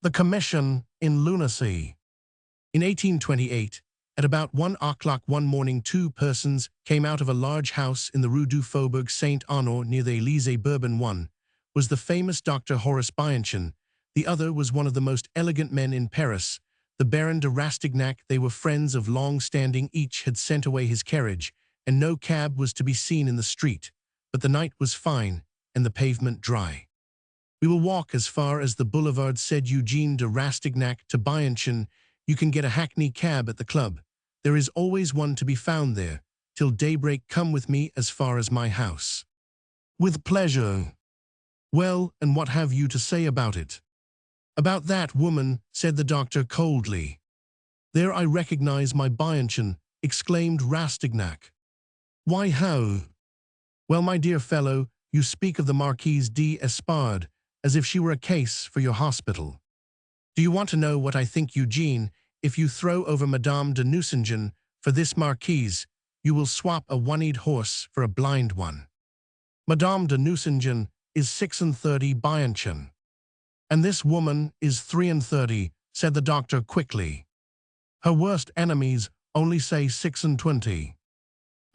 The Commission in Lunacy. In 1828, at about 1 o'clock one morning, two persons came out of a large house in the Rue du Faubourg Saint-Honore near the Élysée. Bourbon. One was the famous Dr. Horace Bianchon. The other was one of the most elegant men in Paris, the Baron de Rastignac. They were friends of long standing. Each had sent away his carriage, and no cab was to be seen in the street. But the night was fine, and the pavement dry. "We will walk as far as the boulevard," said Eugene de Rastignac to Bianchon. "You can get a hackney cab at the club. There is always one to be found there. Till daybreak come with me as far as my house." "With pleasure." "Well, and what have you to say about it?" "About that woman," said the doctor coldly. "There I recognize my Bianchon," exclaimed Rastignac. "Why, how?" "Well, my dear fellow, you speak of the Marquise d'Espard as if she were a case for your hospital. Do you want to know what I think, Eugene? If you throw over Madame de Nucingen for this Marquise, you will swap a one-eyed horse for a blind one. Madame de Nucingen is 36, Bianchon. And this woman is 33, said the doctor quickly. Her worst enemies only say 26.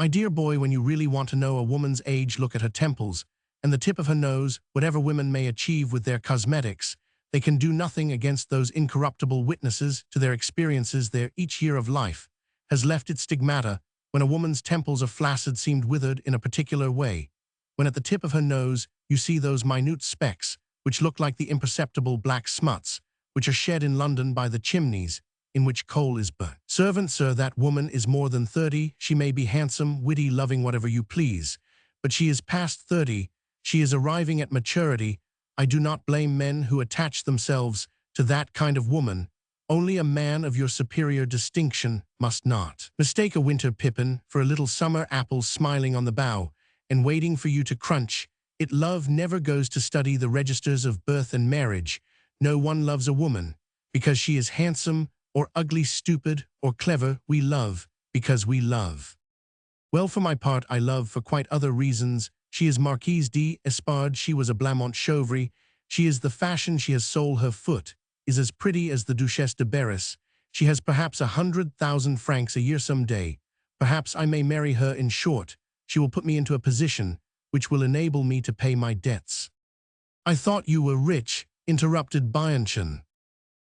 My dear boy, when you really want to know a woman's age, look at her temples and the tip of her nose. Whatever women may achieve with their cosmetics, they can do nothing against those incorruptible witnesses to their experiences there. Each year of life has left its stigmata. When a woman's temples are flaccid, seemed withered in a particular way. When at the tip of her nose you see those minute specks, which look like the imperceptible black smuts, which are shed in London by the chimneys in which coal is burnt. Servant, sir, that woman is more than 30. She may be handsome, witty, loving, whatever you please, but she is past 30. She is arriving at maturity. I do not blame men who attach themselves to that kind of woman. Only a man of your superior distinction must not mistake a winter pippin for a little summer apple smiling on the bough and waiting for you to crunch it. Love never goes to study the registers of birth and marriage. No one loves a woman because she is handsome or ugly, stupid or clever. We love because we love. Well, for my part, I love for quite other reasons. She is Marquise d'Espard. She was a Blamont Chauvry. She is the fashion. She has sold her foot, is as pretty as the Duchesse de Berris. She has perhaps 100,000 francs a year some day. Perhaps I may marry her. In short, she will put me into a position which will enable me to pay my debts." "I thought you were rich," interrupted Bianchon.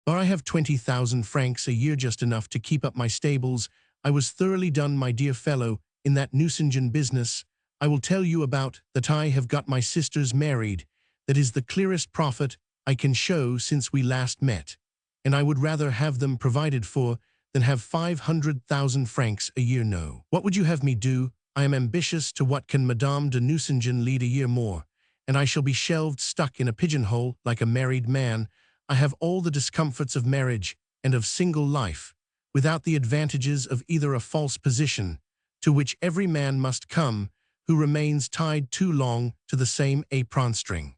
"But I have 20,000 francs a year, just enough to keep up my stables. I was thoroughly done, my dear fellow, in that Nucingen business. I will tell you about that. I have got my sisters married. That is the clearest profit I can show since we last met, and I would rather have them provided for than have 500,000 francs a year. No. What would you have me do? I am ambitious. To what can Madame de Nucingen lead a year more, and I shall be shelved, stuck in a pigeonhole like a married man. I have all the discomforts of marriage and of single life, without the advantages of either. A false position, to which every man must come who remains tied too long to the same apron string."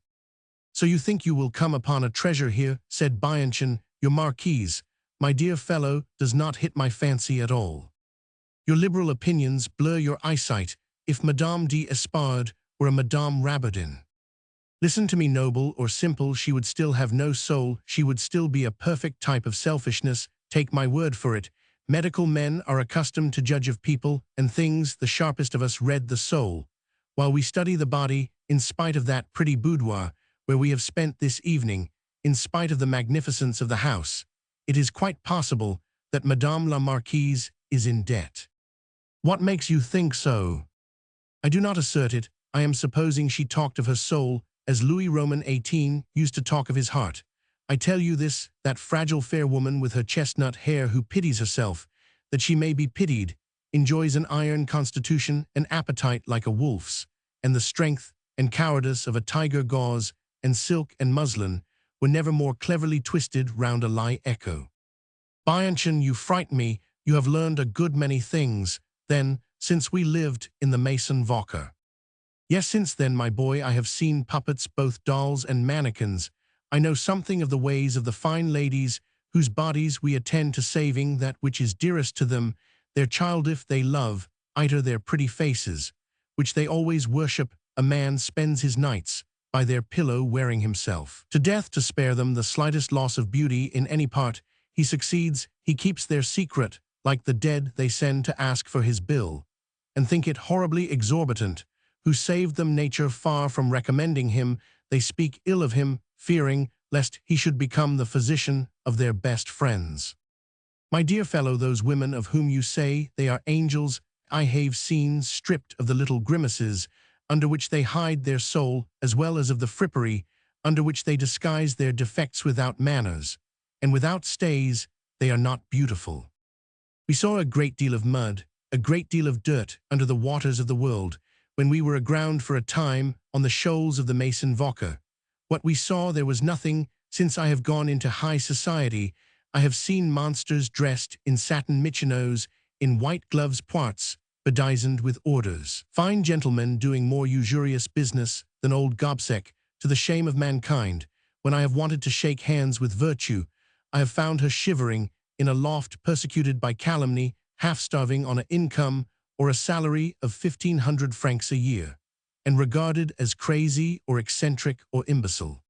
"So you think you will come upon a treasure here," said Bianchon. "Your Marquise, my dear fellow, does not hit my fancy at all. Your liberal opinions blur your eyesight. If Madame d'Espard were a Madame Rabadin, listen to me, noble or simple, she would still have no soul. She would still be a perfect type of selfishness. Take my word for it. Medical men are accustomed to judge of people and things. The sharpest of us read the soul, while we study the body. In spite of that pretty boudoir where we have spent this evening, in spite of the magnificence of the house, it is quite possible that Madame la Marquise is in debt." "What makes you think so?" "I do not assert it. I am supposing she talked of her soul as Louis Roman 18 used to talk of his heart. I tell you this, that fragile fair woman with her chestnut hair, who pities herself that she may be pitied, enjoys an iron constitution, an appetite like a wolf's, and the strength and cowardice of a tiger. Gauze and silk and muslin were never more cleverly twisted round a lie echo." "Bianchon, you frighten me. You have learned a good many things, then, since we lived in the Maison Vauquer." "Yes, since then, my boy, I have seen puppets, both dolls and mannequins. I know something of the ways of the fine ladies whose bodies we attend to, saving that which is dearest to them, their child. If they love either their pretty faces, which they always worship, a man spends his nights by their pillow wearing himself to death to spare them the slightest loss of beauty in any part. He succeeds, he keeps their secret, like the dead they send to ask for his bill, and think it horribly exorbitant, who saved them nature far from recommending him, they speak ill of him, fearing lest he should become the physician of their best friends. My dear fellow, those women of whom you say they are angels, I have seen stripped of the little grimaces under which they hide their soul, as well as of the frippery under which they disguise their defects without manners, and without stays, they are not beautiful. We saw a great deal of mud, a great deal of dirt under the waters of the world, when we were aground for a time on the shoals of the Mason Vocker. What we saw there was nothing, since I have gone into high society. I have seen monsters dressed in satin michinoes, in white gloves poits, bedizened with orders. Fine gentlemen doing more usurious business than old Gobseck, to the shame of mankind. When I have wanted to shake hands with virtue, I have found her shivering in a loft, persecuted by calumny, half-starving on an income or a salary of 1,500 francs a year, and regarded as crazy or eccentric or imbecile.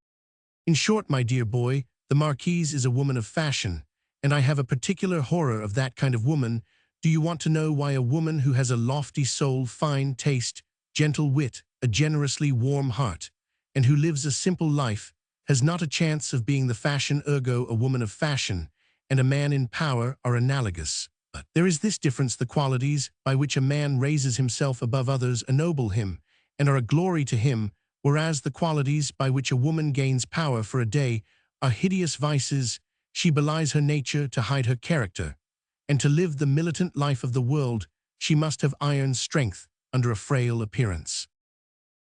In short, my dear boy, the Marquise is a woman of fashion, and I have a particular horror of that kind of woman. Do you want to know why a woman who has a lofty soul, fine taste, gentle wit, a generously warm heart, and who lives a simple life, has not a chance of being the fashion? Ergo, a woman of fashion and a man in power are analogous. But there is this difference: the qualities by which a man raises himself above others ennoble him, and are a glory to him, whereas the qualities by which a woman gains power for a day are hideous vices. She belies her nature to hide her character, and to live the militant life of the world, she must have iron strength under a frail appearance.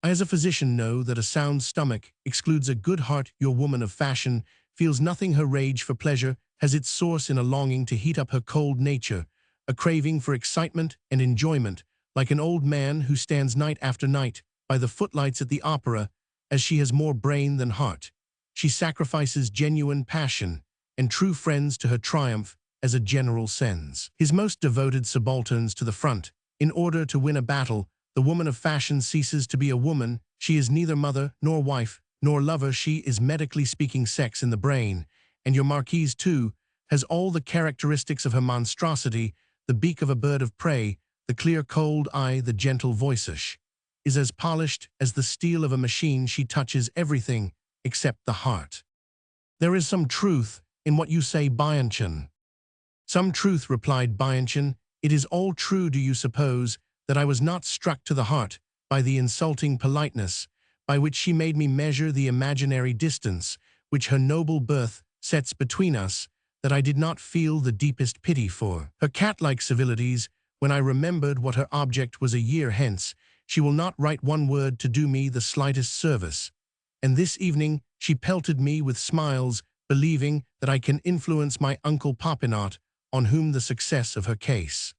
I as a physician know that a sound stomach excludes a good heart. Your woman of fashion feels nothing. Her rage for pleasure has its source in a longing to heat up her cold nature, a craving for excitement and enjoyment, like an old man who stands night after night by the footlights at the opera. As she has more brain than heart, she sacrifices genuine passion and true friends to her triumph, as a general sends his most devoted subalterns to the front. In order to win a battle, the woman of fashion ceases to be a woman. She is neither mother, nor wife, nor lover. She is, medically speaking, sex in the brain. And your Marquise, too, has all the characteristics of her monstrosity: the beak of a bird of prey, the clear cold eye, the gentle voice, is as polished as the steel of a machine. She touches everything except the heart. There is some truth in what you say, Bianchon. Some truth, replied Bianchon. It is all true. Do you suppose that I was not struck to the heart by the insulting politeness by which she made me measure the imaginary distance which her noble birth sets between us, that I did not feel the deepest pity for her cat-like civilities when I remembered what her object was? A year hence she will not write one word to do me the slightest service, and this evening she pelted me with smiles, believing that I can influence my uncle Popinot, on whom the success of her case.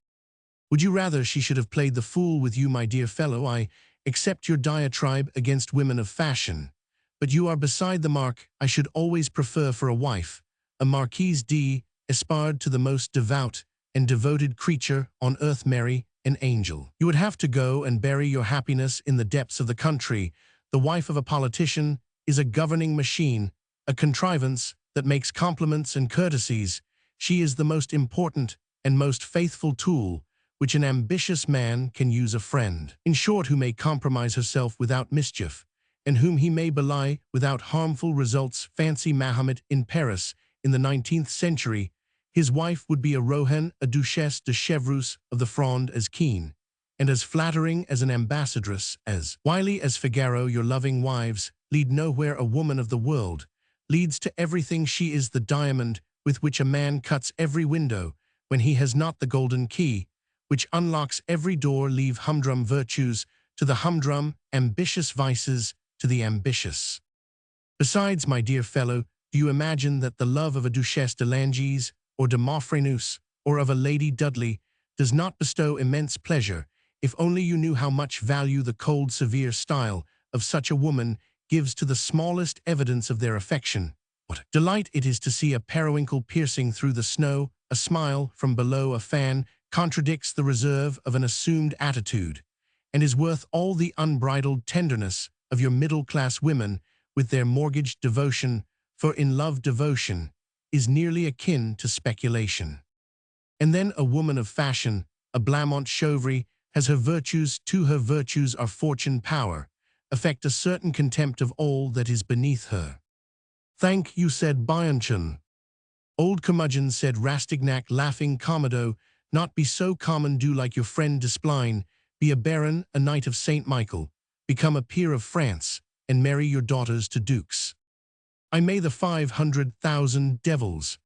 Would you rather she should have played the fool with you, my dear fellow? I accept your diatribe against women of fashion, but you are beside the mark. I should always prefer for a wife a Marquise d'Espard to the most devout and devoted creature on earth. Mary, an angel. You would have to go and bury your happiness in the depths of the country. The wife of a politician is a governing machine, a contrivance that makes compliments and courtesies. She is the most important and most faithful tool which an ambitious man can use. A friend, in short, who may compromise herself without mischief, and whom he may belie without harmful results. Fancy Mahomet in Paris in the 19th century. His wife would be a Rohan, a Duchesse de Chevreuse of the Fronde, as keen and as flattering as an ambassadress, as wily as Figaro. Your loving wives lead nowhere. A woman of the world leads to everything. She is the diamond with which a man cuts every window when he has not the golden key which unlocks every door. Leave humdrum virtues to the humdrum, ambitious vices to the ambitious. Besides, my dear fellow, do you imagine that the love of a Duchesse de Langeais or de Maufrigneuse or of a Lady Dudley does not bestow immense pleasure? If only you knew how much value the cold, severe style of such a woman gives to the smallest evidence of their affection. What delight it is to see a periwinkle piercing through the snow. A smile from below a fan contradicts the reserve of an assumed attitude, and is worth all the unbridled tenderness of your middle-class women with their mortgaged devotion, for in love devotion is nearly akin to speculation. And then a woman of fashion, a Blamont Chauvry, has her virtues, too her virtues are fortune power, affect a certain contempt of all that is beneath her. Thank you, said Bianchon. Old curmudgeon, said Rastignac, laughing comodo, not be so common, do like your friend Despline, be a baron, a knight of Saint Michael, become a peer of France, and marry your daughters to dukes. I may the 500,000 devils.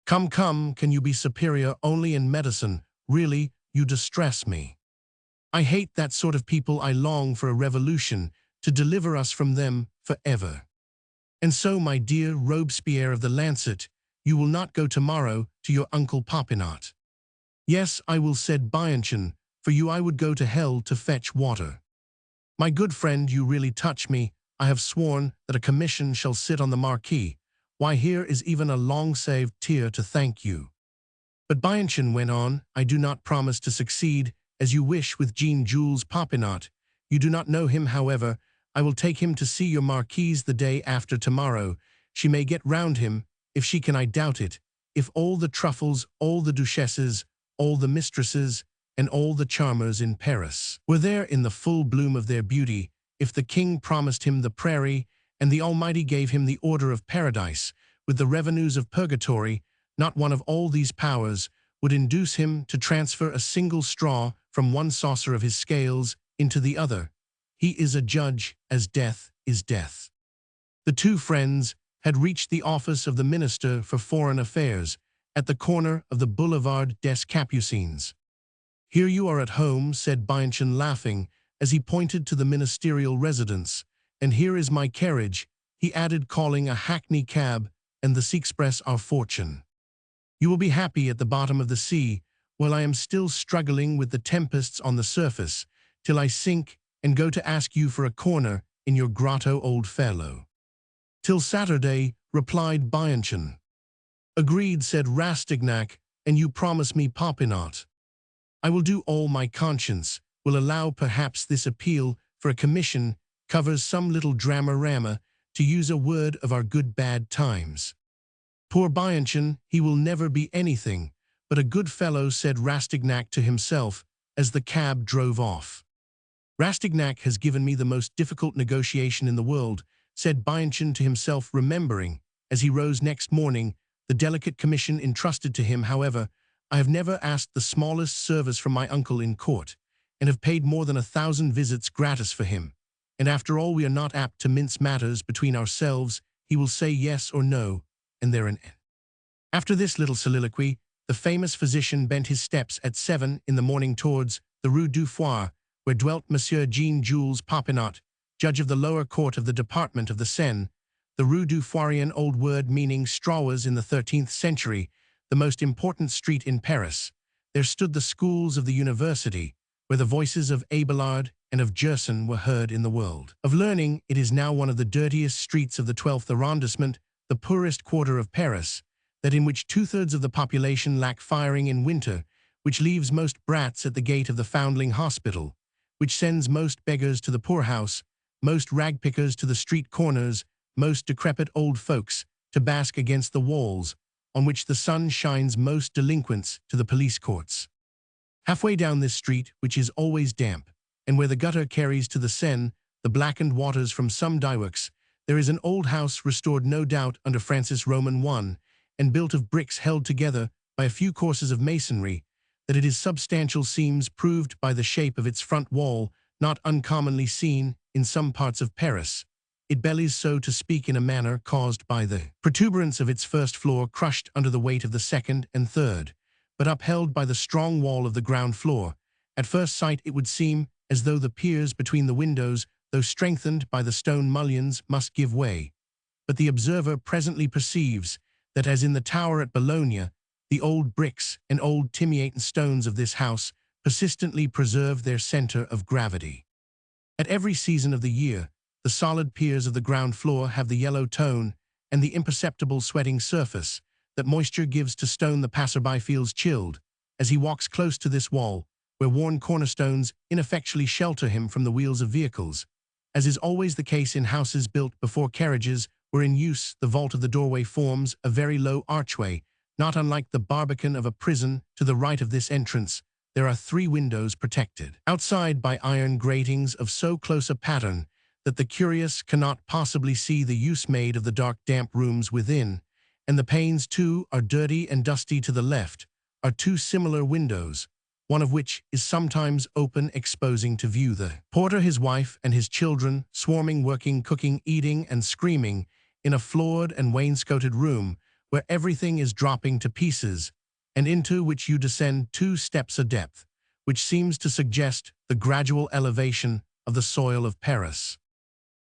Come, come, can you be superior only in medicine? Really, you distress me. I hate that sort of people. I long for a revolution to deliver us from them forever. And so, my dear Robespierre of the Lancet, you will not go tomorrow to your uncle Popinot. Yes, I will, said Bianchon, for you I would go to hell to fetch water. My good friend, you really touch me. I have sworn that a commission shall sit on the marquee. Why, here is even a long-saved tear to thank you. But Bianchon went on, I do not promise to succeed, as you wish, with Jean-Jules Popinot. You do not know him, however. I will take him to see your marquise the day after tomorrow. She may get round him, if she can, I doubt it. If all the truffles, all the duchesses, all the mistresses, and all the charmers in Paris were there in the full bloom of their beauty, if the king promised him the prairie, and the Almighty gave him the order of paradise, with the revenues of purgatory, not one of all these powers would induce him to transfer a single straw from one saucer of his scales into the other. He is a judge, as death is death. The two friends had reached the office of the Minister for Foreign Affairs, at the corner of the Boulevard des Capucines. Here you are at home, said Bianchon, laughing, as he pointed to the ministerial residence. And here is my carriage, he added, calling a hackney cab, and the express our fortune. You will be happy at the bottom of the sea, while I am still struggling with the tempests on the surface, till I sink and go to ask you for a corner in your grotto, old fellow. Till Saturday, replied Bianchon. Agreed, said Rastignac, and you promise me Popinot. I will do all my conscience will allow. Perhaps this appeal for a commission covers some little drama-rama, to use a word of our good bad times. Poor Bianchon, he will never be anything but a good fellow, said Rastignac to himself as the cab drove off. Rastignac has given me the most difficult negotiation in the world, said Bianchon to himself, remembering, as he rose next morning, the delicate commission entrusted to him. However, I have never asked the smallest service from my uncle in court, and have paid more than 1,000 visits gratis for him. And after all, we are not apt to mince matters between ourselves. He will say yes or no, and there an end. After this little soliloquy, the famous physician bent his steps at 7 in the morning towards the Rue du Foire, where dwelt Monsieur Jean-Jules Popinot, judge of the lower court of the Department of the Seine. The Rue du Foirian, old word meaning straw, was in the 13th century the most important street in Paris. There stood the schools of the university, where the voices of Abelard and of Gerson were heard in the world of learning. It is now one of the dirtiest streets of the 12th arrondissement, the poorest quarter of Paris, that in which 2/3 of the population lack firing in winter, which leaves most brats at the gate of the Foundling Hospital, which sends most beggars to the poorhouse, most ragpickers to the street corners, most decrepit old folks to bask against the walls, on which the sun shines, most delinquents to the police courts. Halfway down this street, which is always damp, and where the gutter carries to the Seine the blackened waters from some dyeworks, there is an old house restored no doubt under Francis Roman I, and built of bricks held together by a few courses of masonry, that it is substantial seems proved by the shape of its front wall, not uncommonly seen in some parts of Paris. It bellies, so to speak, in a manner caused by the protuberance of its first floor, crushed under the weight of the second and third, but upheld by the strong wall of the ground floor. At first sight it would seem as though the piers between the windows, though strengthened by the stone mullions, must give way. But the observer presently perceives that, as in the tower at Bologna, the old bricks and old Timian stones of this house persistently preserve their center of gravity. At every season of the year, the solid piers of the ground floor have the yellow tone and the imperceptible sweating surface that moisture gives to stone. The passerby feels chilled as he walks close to this wall, where worn cornerstones ineffectually shelter him from the wheels of vehicles, As is always the case in houses built before carriages were in use, the vault of the doorway forms a very low archway, not unlike the barbican of a prison. To the right of this entrance, there are 3 windows protected outside by iron gratings of so close a pattern that the curious cannot possibly see the use made of the dark damp rooms within, and the panes too are dirty and dusty. To the left are 2 similar windows, one of which is sometimes open, exposing to view the porter, his wife, and his children, swarming, working, cooking, eating, and screaming in a floored and wainscoted room where everything is dropping to pieces, and into which you descend 2 steps a depth, which seems to suggest the gradual elevation of the soil of Paris.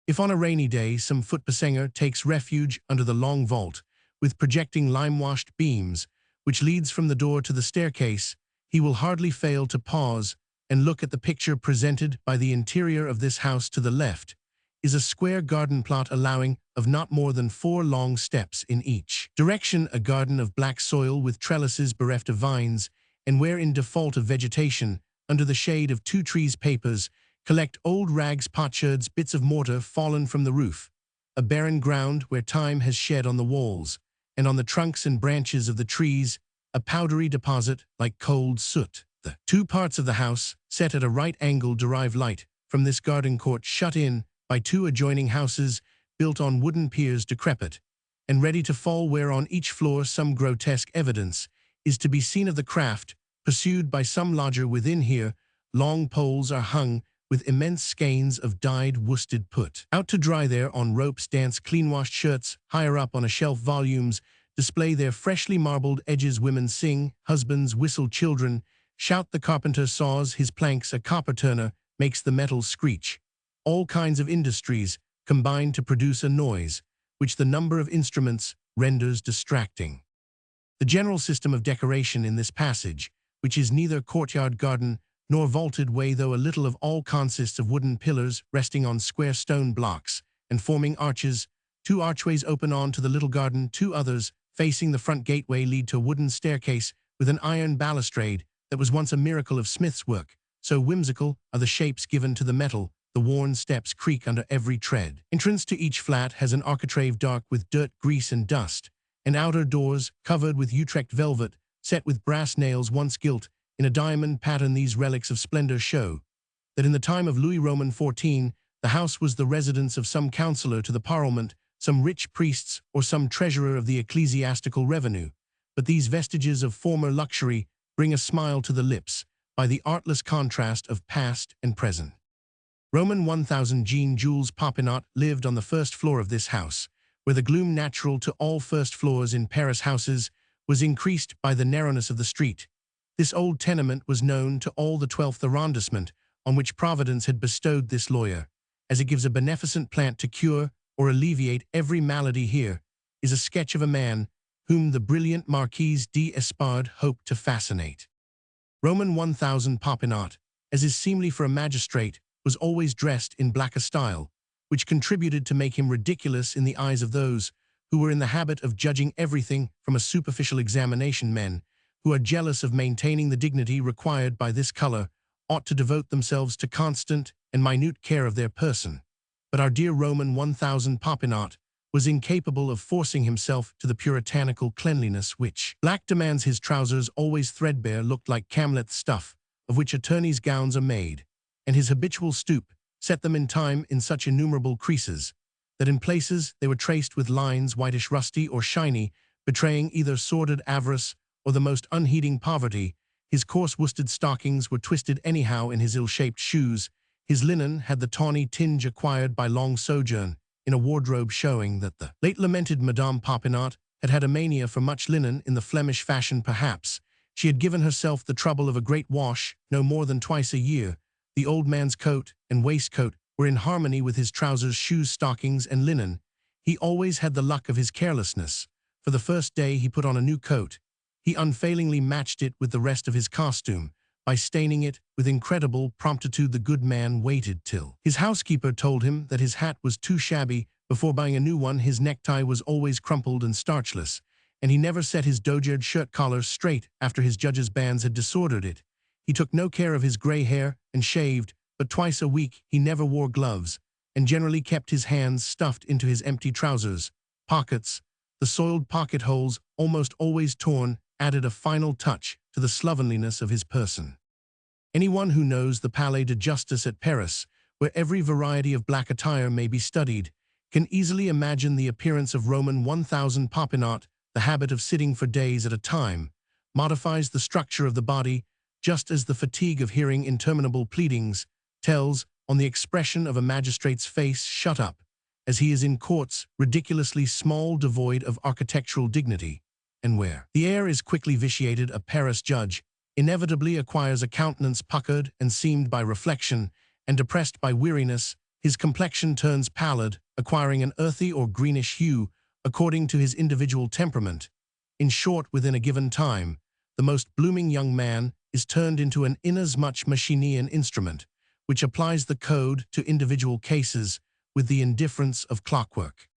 If on a rainy day some footpassenger takes refuge under the long vault, with projecting lime-washed beams, which leads from the door to the staircase, he will hardly fail to pause and look at the picture presented by the interior of this house. To the left is a square garden plot allowing of not more than 4 long steps in each direction, a garden of black soil with trellises bereft of vines, and where, in default of vegetation, under the shade of 2 trees, papers collect old rags, potsherds, bits of mortar fallen from the roof, a barren ground where time has shed on the walls, and on the trunks and branches of the trees, a powdery deposit like cold soot. The 2 parts of the house, set at a right angle, derive light from this garden court, shut in by 2 adjoining houses built on wooden piers, decrepit and ready to fall, where on each floor some grotesque evidence is to be seen of the craft pursued by some lodger within. Here, long poles are hung with immense skeins of dyed worsted put out to dry. There on ropes dance clean-washed shirts. Higher up on a shelf, volumes display their freshly marbled edges. Women sing, husbands whistle, children shout. The carpenter saws his planks, a copper turner makes the metal screech. All kinds of industries combine to produce a noise, which the number of instruments renders distracting. The general system of decoration in this passage, which is neither courtyard, garden, nor vaulted way, though a little of all, consists of wooden pillars resting on square stone blocks and forming arches. 2 archways open on to the little garden. 2 others, facing the front gateway, lead to a wooden staircase with an iron balustrade that was once a miracle of smith's work. So whimsical are the shapes given to the metal, the worn steps creak under every tread. Entrance to each flat has an architrave dark with dirt, grease, and dust, and outer doors covered with Utrecht velvet, set with brass nails once gilt in a diamond pattern. These relics of splendor show that in the time of Louis Roman XIV, the house was the residence of some councillor to the Parliament, some rich priests, or some treasurer of the ecclesiastical revenue. But these vestiges of former luxury bring a smile to the lips by the artless contrast of past and present. Roman 1000 Jean-Jules Popinot lived on the first floor of this house, where the gloom natural to all first floors in Paris houses was increased by the narrowness of the street. This old tenement was known to all the 12th arrondissement, on which Providence had bestowed this lawyer, as it gives a beneficent plant to cure or alleviate every malady. Here is a sketch of a man whom the brilliant Marquise d'Espard hoped to fascinate. Roman 1000 Popinot, as is seemly for a magistrate, was always dressed in black style, which contributed to make him ridiculous in the eyes of those who were in the habit of judging everything from a superficial examination. Men who are jealous of maintaining the dignity required by this color ought to devote themselves to constant and minute care of their person. But our dear Roman 1000 Popinot was incapable of forcing himself to the puritanical cleanliness which black demands. His trousers, always threadbare, looked like camlet stuff, of which attorneys' gowns are made, and his habitual stoop set them in time in such innumerable creases that in places they were traced with lines whitish, rusty, or shiny, betraying either sordid avarice or the most unheeding poverty. His coarse worsted stockings were twisted anyhow in his ill-shaped shoes. His linen had the tawny tinge acquired by long sojourn in a wardrobe, showing that the late lamented Madame Popinot had had a mania for much linen in the Flemish fashion. Perhaps she had given herself the trouble of a great wash no more than twice a year. The old man's coat and waistcoat were in harmony with his trousers, shoes, stockings, and linen. He always had the luck of his carelessness. For the first day he put on a new coat, he unfailingly matched it with the rest of his costume by staining it with incredible promptitude. The good man waited till his housekeeper told him that his hat was too shabby before buying a new one. His necktie was always crumpled and starchless, and he never set his dogered shirt collar straight after his judge's bands had disordered it. He took no care of his gray hair and shaved, but twice a week. He never wore gloves, and generally kept his hands stuffed into his empty trousers pockets. The soiled pocket holes, almost always torn, added a final touch to the slovenliness of his person. Anyone who knows the Palais de Justice at Paris, where every variety of black attire may be studied, can easily imagine the appearance of Roman 1000 Popinot. The habit of sitting for days at a time modifies the structure of the body, just as the fatigue of hearing interminable pleadings tells on the expression of a magistrate's face shut up, as he is in courts ridiculously small, devoid of architectural dignity, and where the air is quickly vitiated. A Paris judge inevitably acquires a countenance puckered and seamed by reflection, and depressed by weariness. His complexion turns pallid, acquiring an earthy or greenish hue according to his individual temperament. In short, within a given time, the most blooming young man is turned into an inasmuch machinian instrument, which applies the code to individual cases with the indifference of clockwork.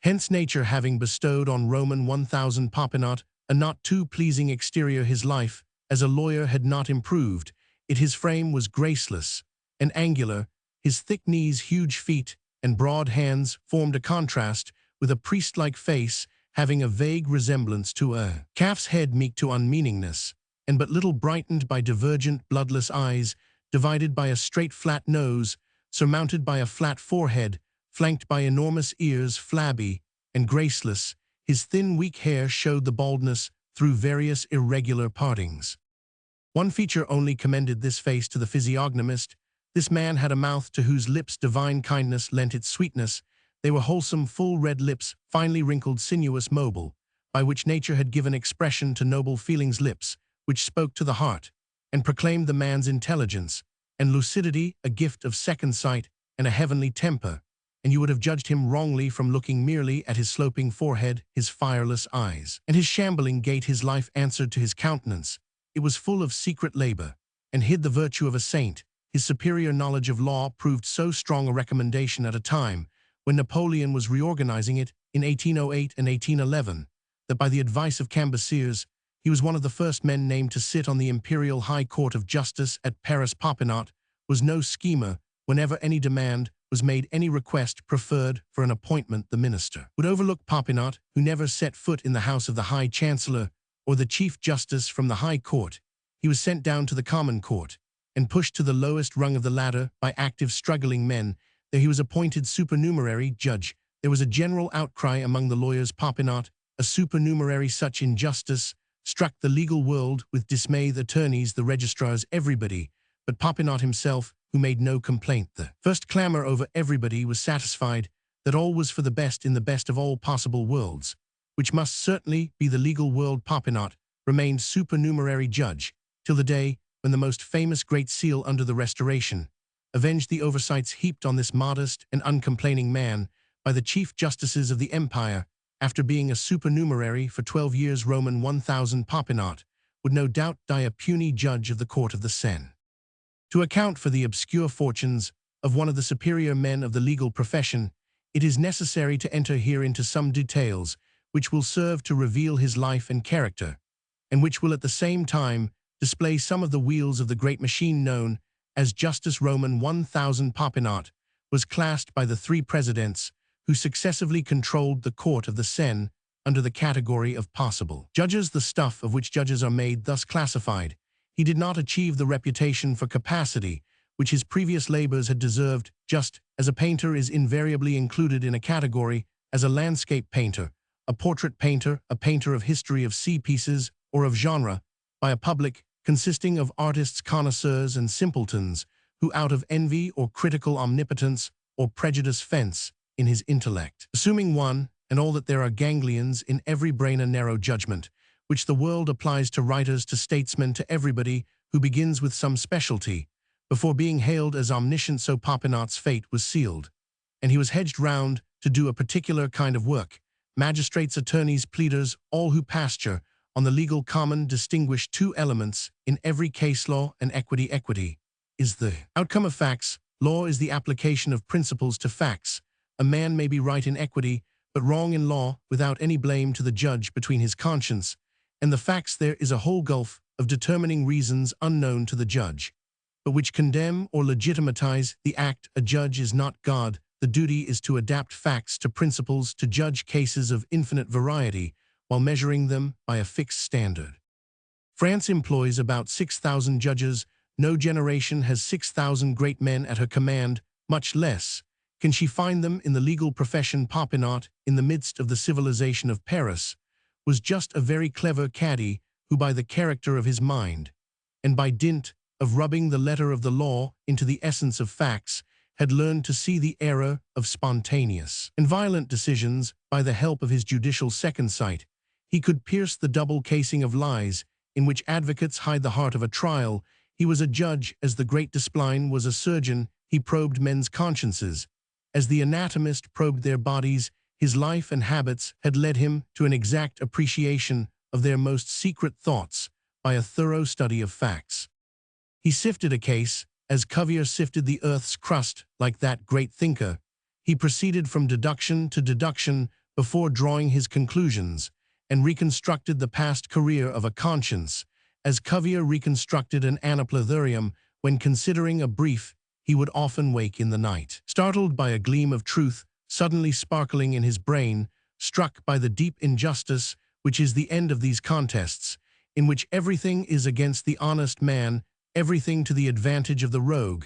Hence nature having bestowed on Roman 1000 Popinot a not too pleasing exterior, his life as a lawyer had not improved. His frame was graceless and angular, his thick knees, huge feet, and broad hands formed a contrast with a priest-like face having a vague resemblance to a calf's head, meek to unmeaningness, and but little brightened by divergent, bloodless eyes, divided by a straight flat nose, surmounted by a flat forehead, flanked by enormous ears, flabby and graceless. His thin, weak hair showed the baldness through various irregular partings. One feature only commended this face to the physiognomist. This man had a mouth to whose lips divine kindness lent its sweetness. They were wholesome, full red lips, finely wrinkled, sinuous, mobile, by which nature had given expression to noble feelings, lips which spoke to the heart and proclaimed the man's intelligence and lucidity, a gift of second sight and a heavenly temper, and you would have judged him wrongly from looking merely at his sloping forehead, his fireless eyes, and his shambling gait. His life answered to his countenance. It was full of secret labor, and hid the virtue of a saint. His superior knowledge of law proved so strong a recommendation at a time when Napoleon was reorganizing it in 1808 and 1811, that by the advice of Cambyses, he was one of the first men named to sit on the Imperial High Court of Justice at Paris. Popinot was no schemer. Whenever any demand was made, any request preferred for an appointment, the minister would overlook Popinot, who never set foot in the house of the High Chancellor or the Chief Justice. From the High Court, he was sent down to the Common Court and pushed to the lowest rung of the ladder by active, struggling men. There he was appointed supernumerary judge. There was a general outcry among the lawyers. Popinot, a supernumerary, such injustice struck the legal world with dismay. The attorneys, the registrars, everybody, but Popinot himself, who made no complaint. The first clamor over everybody was satisfied that all was for the best in the best of all possible worlds, which must certainly be the legal world. Popinot remained supernumerary judge till the day when the most famous Great Seal under the Restoration avenged the oversights heaped on this modest and uncomplaining man by the chief justices of the empire. After being a supernumerary for 12 years, Roman 1000 Popinot would no doubt die a puny judge of the court of the Seine. To account for the obscure fortunes of one of the superior men of the legal profession, it is necessary to enter here into some details which will serve to reveal his life and character, and which will at the same time display some of the wheels of the great machine known as justice. Roman 1000 Popinot was classed by the three presidents who successively controlled the court of the Seine under the category of possible judges, the stuff of which judges are made. Thus classified, he did not achieve the reputation for capacity which his previous labors had deserved, just as a painter is invariably included in a category as a landscape painter, a portrait painter, a painter of history, of sea pieces, or of genre, by a public consisting of artists, connoisseurs, and simpletons, who out of envy or critical omnipotence or prejudice fence in his intellect, assuming one and all that there are ganglions in every brain, a narrow judgment, which the world applies to writers, to statesmen, to everybody who begins with some specialty, before being hailed as omniscient. So Popinot's fate was sealed, and he was hedged round to do a particular kind of work. Magistrates, attorneys, pleaders, all who pasture on the legal common distinguish two elements in every case: law and equity. Equity is the outcome of facts. Law is the application of principles to facts. A man may be right in equity, but wrong in law, without any blame to the judge between his conscience and the facts. There is a whole gulf of determining reasons unknown to the judge, but which condemn or legitimatize the act. A judge is not God, the duty is to adapt facts to principles to judge cases of infinite variety while measuring them by a fixed standard. France employs about 6,000 judges. No generation has 6,000 great men at her command, much less can she find them in the legal profession. Popinot, in the midst of the civilization of Paris, was just a very clever caddy who, by the character of his mind, and by dint of rubbing the letter of the law into the essence of facts, had learned to see the error of spontaneous and violent decisions. By the help of his judicial second sight, he could pierce the double casing of lies in which advocates hide the heart of a trial. He was a judge as the great Desplein was a surgeon. He probed men's consciences as the anatomist probed their bodies. His life and habits had led him to an exact appreciation of their most secret thoughts by a thorough study of facts. He sifted a case as Cuvier sifted the earth's crust. Like that great thinker, he proceeded from deduction to deduction before drawing his conclusions, and reconstructed the past career of a conscience as Cuvier reconstructed an anaplethurium. When considering a brief, he would often wake in the night, startled by a gleam of truth suddenly sparkling in his brain, struck by the deep injustice which is the end of these contests, in which everything is against the honest man, everything to the advantage of the rogue.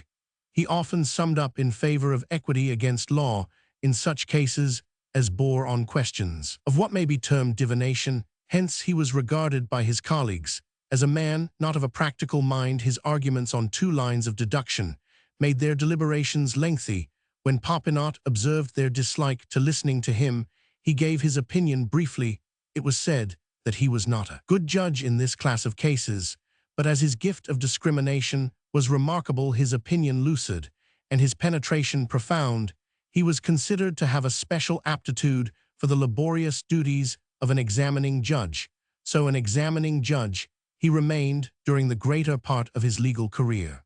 He often summed up in favor of equity against law in such cases as bore on questions of what may be termed divination. Hence he was regarded by his colleagues as a man not of a practical mind. His arguments on 2 lines of deduction made their deliberations lengthy. When Popinot observed their dislike to listening to him, he gave his opinion briefly. It was said that he was not a good judge in this class of cases, but as his gift of discrimination was remarkable, his opinion lucid, and his penetration profound, he was considered to have a special aptitude for the laborious duties of an examining judge. So an examining judge he remained during the greater part of his legal career.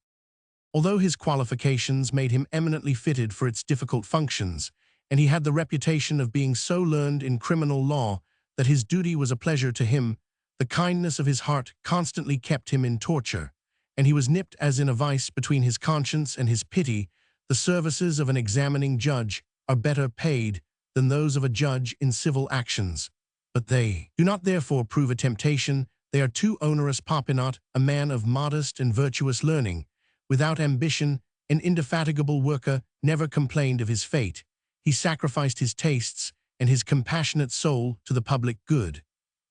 Although his qualifications made him eminently fitted for its difficult functions, and he had the reputation of being so learned in criminal law that his duty was a pleasure to him, the kindness of his heart constantly kept him in torture, and he was nipped as in a vice between his conscience and his pity. The services of an examining judge are better paid than those of a judge in civil actions, but they do not therefore prove a temptation. They are too onerous. Popinot, a man of modest and virtuous learning, without ambition, an indefatigable worker, never complained of his fate. He sacrificed his tastes and his compassionate soul to the public good,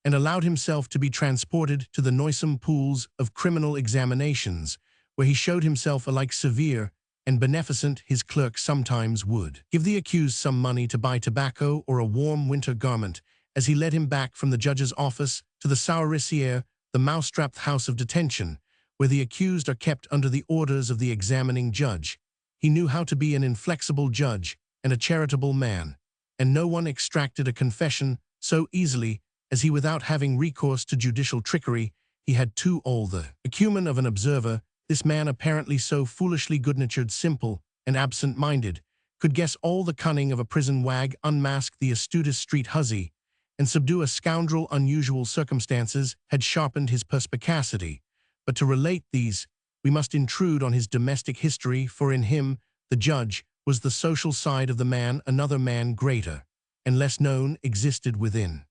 and allowed himself to be transported to the noisome pools of criminal examinations, where he showed himself alike severe and beneficent. His clerk sometimes would give the accused some money to buy tobacco or a warm winter garment, as he led him back from the judge's office to the souricière, the mousetrapped house of detention, where the accused are kept under the orders of the examining judge. He knew how to be an inflexible judge and a charitable man, and no one extracted a confession so easily as he without having recourse to judicial trickery. He had too all the acumen of an observer. This man, apparently so foolishly good-natured, simple, and absent-minded, could guess all the cunning of a prison wag, unmask the astutest street hussy, and subdue a scoundrel. Unusual circumstances had sharpened his perspicacity, but to relate these, we must intrude on his domestic history, for in him, the judge, was the social side of the man. Another man greater and less known existed within.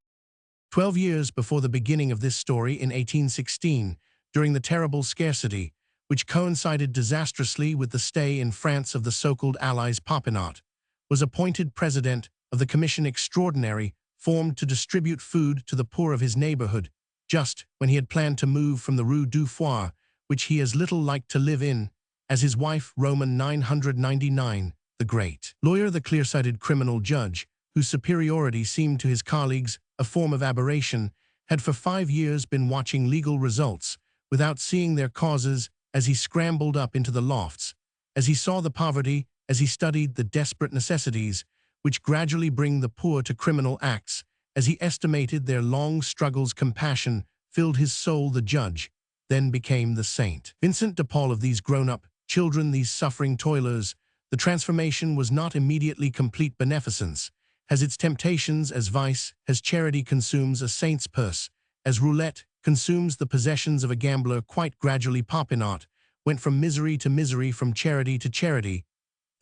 12 years before the beginning of this story, in 1816, during the terrible scarcity, which coincided disastrously with the stay in France of the so-called Allies, Popinot was appointed president of the Commission Extraordinary formed to distribute food to the poor of his neighborhood, just when he had planned to move from the Rue du Foire, which he as little liked to live in, as his wife. Roman 999, the great lawyer, the clear-sighted criminal judge, whose superiority seemed to his colleagues a form of aberration, had for 5 years been watching legal results without seeing their causes, as he scrambled up into the lofts, as he saw the poverty, as he studied the desperate necessities which gradually bring the poor to criminal acts, as he estimated their long struggles. Compassion filled his soul. The judge then became the Saint Vincent de Paul of these grown-up children, these suffering toilers. The transformation was not immediately complete. Beneficence has its temptations, as vice, as charity consumes a saint's purse, as roulette consumes the possessions of a gambler. Quite gradually Popinot went from misery to misery, from charity to charity.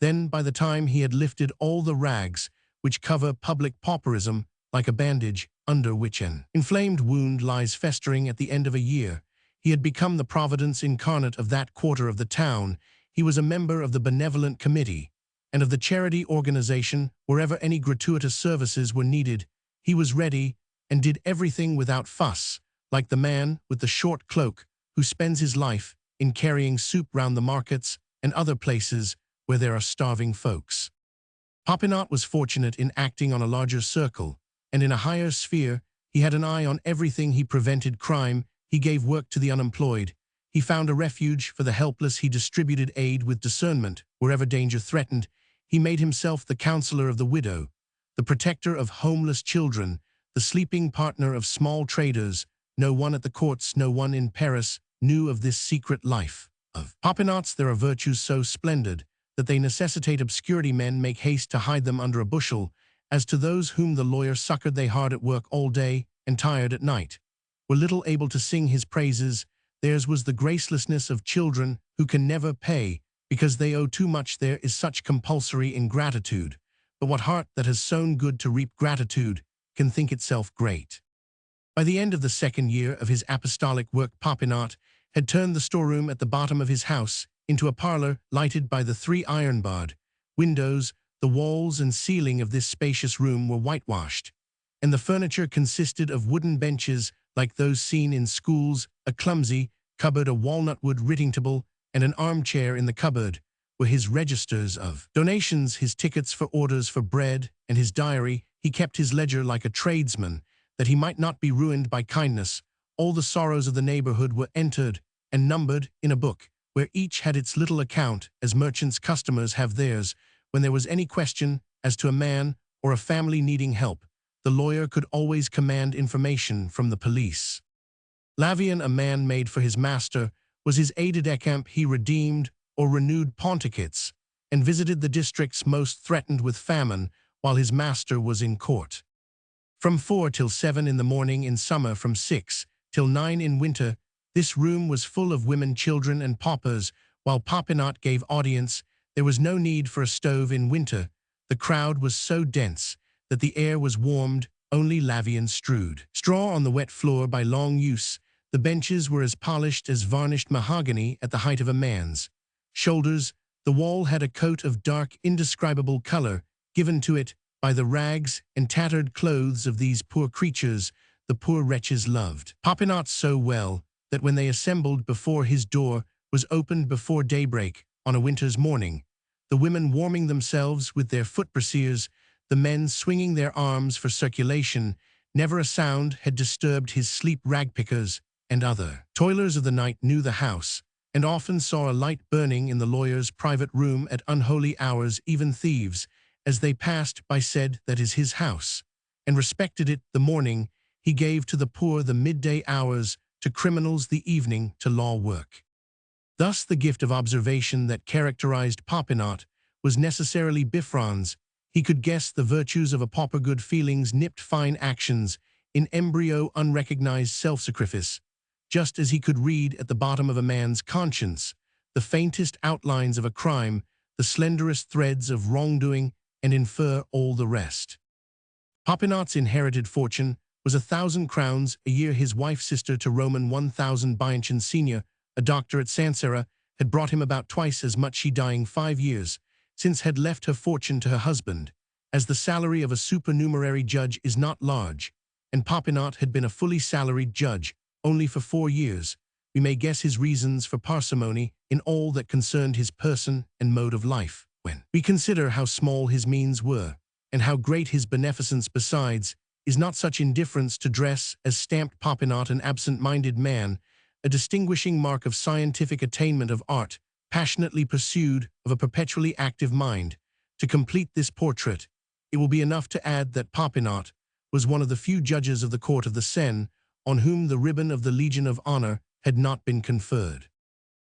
Then, by the time he had lifted all the rags which cover public pauperism like a bandage under which an inflamed wound lies festering at the end of a year, he had become the providence incarnate of that quarter of the town. He was a member of the benevolent committee and of the charity organization. Wherever any gratuitous services were needed, he was ready and did everything without fuss, like the man with the short cloak who spends his life in carrying soup round the markets and other places where there are starving folks. Popinot was fortunate in acting on a larger circle, and in a higher sphere. He had an eye on everything. He prevented crime, he gave work to the unemployed, he found a refuge for the helpless, he distributed aid with discernment wherever danger threatened, he made himself the counselor of the widow, the protector of homeless children, the sleeping partner of small traders. No one at the courts, no one in Paris knew of this secret life of Popinot's. There are virtues so splendid that they necessitate obscurity. Men make haste to hide them under a bushel. As to those whom the lawyer succored, they hard at work all day and tired at night, were little able to sing his praises. Theirs was the gracelessness of children who can never pay because they owe too much. There is such compulsory ingratitude. But what heart that has sown good to reap gratitude can think itself great? By the end of the second year of his apostolic work, Popinot had turned the storeroom at the bottom of his house into a parlor lighted by the 3 iron-barred windows. The walls and ceiling of this spacious room were whitewashed, and the furniture consisted of wooden benches like those seen in schools. A clumsy cupboard, a walnut-wood writing table, and an armchair in the cupboard were his registers of donations, his tickets for orders for bread, and his diary. He kept his ledger like a tradesman, that he might not be ruined by kindness. All the sorrows of the neighborhood were entered and numbered in a book, where each had its little account, as merchants' customers have theirs. When there was any question as to a man or a family needing help, the lawyer could always command information from the police. Lavian, a man made for his master, was his aide-de-camp. He redeemed or renewed pontificates and visited the districts most threatened with famine while his master was in court. From 4 till 7 in the morning in summer, from 6 till 9 in winter, this room was full of women, children, and paupers. While Popinot gave audience, there was no need for a stove in winter. The crowd was so dense that the air was warmed. Only Lavian strewed straw on the wet floor by long use. The benches were as polished as varnished mahogany at the height of a man's shoulders. The wall had a coat of dark, indescribable color given to it by the rags and tattered clothes of these poor creatures. The poor wretches loved Popinot so well that when they assembled before his door was opened before daybreak on a winter's morning, the women warming themselves with their foot brassiers, the men swinging their arms for circulation, never a sound had disturbed his sleep. Ragpickers and other toilers of the night knew the house, and often saw a light burning in the lawyer's private room at unholy hours. Even thieves, as they passed by, said, "That is his house," and respected it. The morning he gave to the poor, the midday hours to criminals, the evening to law work. Thus the gift of observation that characterized Popinot was necessarily bifrons. He could guess the virtues of a pauper, good feelings, nipped fine actions, in embryo unrecognized self-sacrifice, just as he could read at the bottom of a man's conscience the faintest outlines of a crime, the slenderest threads of wrongdoing, and infer all the rest. Popinot's inherited fortune was 1,000 crowns a year. His wife's sister to Roman 1,000 Bianchon Senior, a doctor at Sancerre, had brought him about twice as much. She, dying 5 years since, had left her fortune to her husband. As the salary of a supernumerary judge is not large, and Popinot had been a fully salaried judge only for 4 years, we may guess his reasons for parsimony in all that concerned his person and mode of life. When we consider how small his means were, and how great his beneficence besides, is not such indifference to dress as stamped Popinot an absent-minded man, a distinguishing mark of scientific attainment, of art passionately pursued, of a perpetually active mind? To complete this portrait, it will be enough to add that Popinot was one of the few judges of the court of the Seine on whom the ribbon of the Legion of Honor had not been conferred.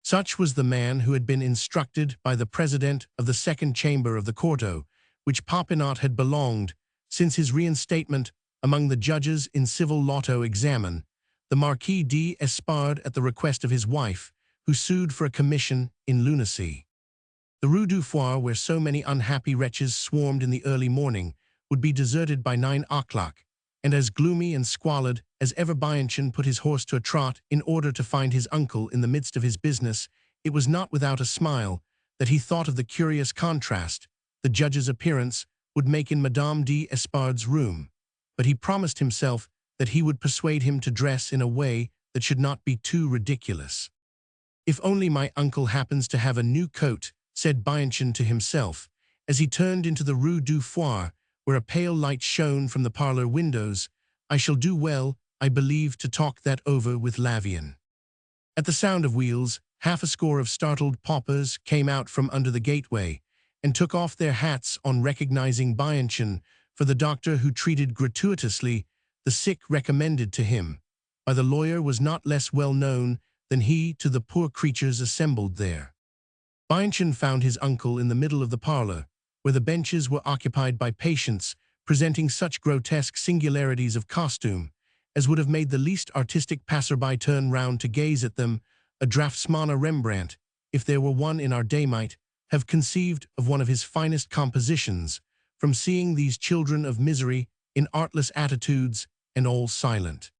Such was the man who had been instructed by the president of the second chamber of the Corto, which Popinot had belonged since his reinstatement among the judges in civil loto examen, the Marquis d'Espard, at the request of his wife, who sued for a commission in lunacy. The Rue du Foire, where so many unhappy wretches swarmed in the early morning, would be deserted by 9 o'clock, and as gloomy and squalid as ever. Bianchon put his horse to a trot in order to find his uncle in the midst of his business. It was not without a smile that he thought of the curious contrast the judge's appearance would make in Madame d'Espard's room, but he promised himself that he would persuade him to dress in a way that should not be too ridiculous. "If only my uncle happens to have a new coat," said Bianchon to himself, as he turned into the Rue du Foire, where a pale light shone from the parlor windows. "I shall do well, I believe, to talk that over with Lavian." At the sound of wheels, half a score of startled paupers came out from under the gateway and took off their hats on recognizing Bianchon, for the doctor who treated gratuitously the sick recommended to him by the lawyer was not less well known than he to the poor creatures assembled there. Bianchon found his uncle in the middle of the parlor, where the benches were occupied by patients presenting such grotesque singularities of costume as would have made the least artistic passerby turn round to gaze at them. A draughtsman, a Rembrandt, if there were one in our day, might have conceived of one of his finest compositions from seeing these children of misery in artless attitudes and all silent.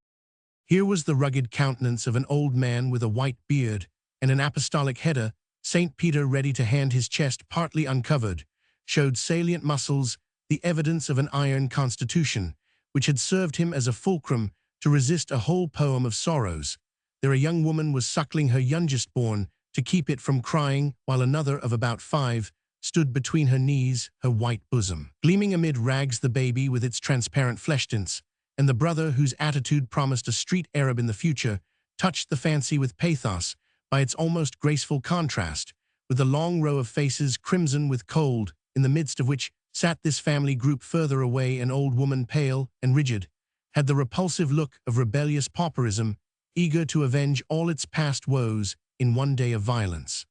Here was the rugged countenance of an old man with a white beard and an apostolic header. St. Peter, ready to hand, his chest partly uncovered, showed salient muscles, the evidence of an iron constitution, which had served him as a fulcrum to resist a whole poem of sorrows. There a young woman was suckling her youngest born to keep it from crying, while another of about 5 stood between her knees, her white bosom gleaming amid rags, the baby with its transparent flesh tints, and the brother whose attitude promised a street Arab in the future, touched the fancy with pathos by its almost graceful contrast with the long row of faces crimson with cold, in the midst of which sat this family group. Further away, an old woman, pale and rigid, had the repulsive look of rebellious pauperism, eager to avenge all its past woes in one day of violence.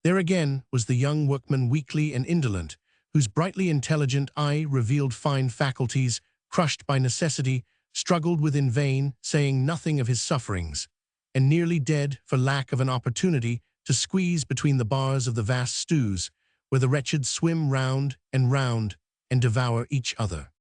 There again was the young workman, weakly and indolent, whose brightly intelligent eye revealed fine faculties, crushed by necessity, struggled within vain, saying nothing of his sufferings, and nearly dead for lack of an opportunity to squeeze between the bars of the vast stews, where the wretched swim round and devour each other.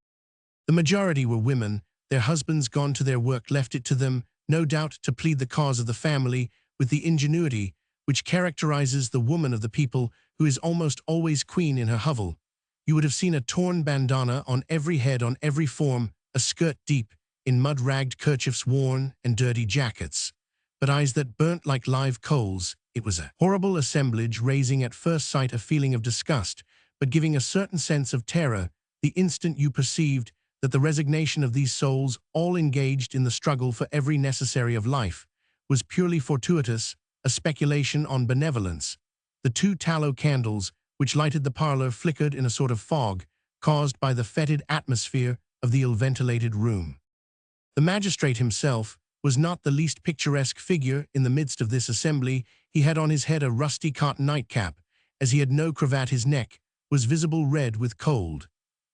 The majority were women. Their husbands, gone to their work, left it to them, no doubt, to plead the cause of the family with the ingenuity which characterizes the woman of the people, who is almost always queen in her hovel. You would have seen a torn bandana on every head, on every form, a skirt deep in mud-ragged kerchiefs worn, and dirty jackets, but eyes that burnt like live coals. It was a horrible assemblage, raising at first sight a feeling of disgust, but giving a certain sense of terror the instant you perceived that the resignation of these souls, all engaged in the struggle for every necessary of life, was purely fortuitous, a speculation on benevolence. The 2 tallow candles which lighted the parlor flickered in a sort of fog caused by the fetid atmosphere of the ill-ventilated room. The magistrate himself was not the least picturesque figure in the midst of this assembly. He had on his head a rusty cotton nightcap, as he had no cravat. His neck was visible red with cold,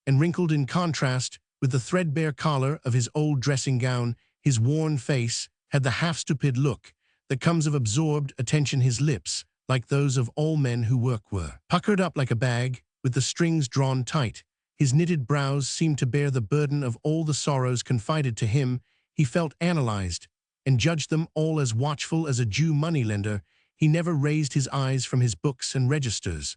and wrinkled in contrast with the threadbare collar of his old dressing gown. His worn face had the half-stupid look that comes of absorbed attention. His lips, like those of all men who work, were puckered up like a bag, with the strings drawn tight. His knitted brows seemed to bear the burden of all the sorrows confided to him. He felt analyzed, and judged them all as watchful as a Jew moneylender. He never raised his eyes from his books and registers,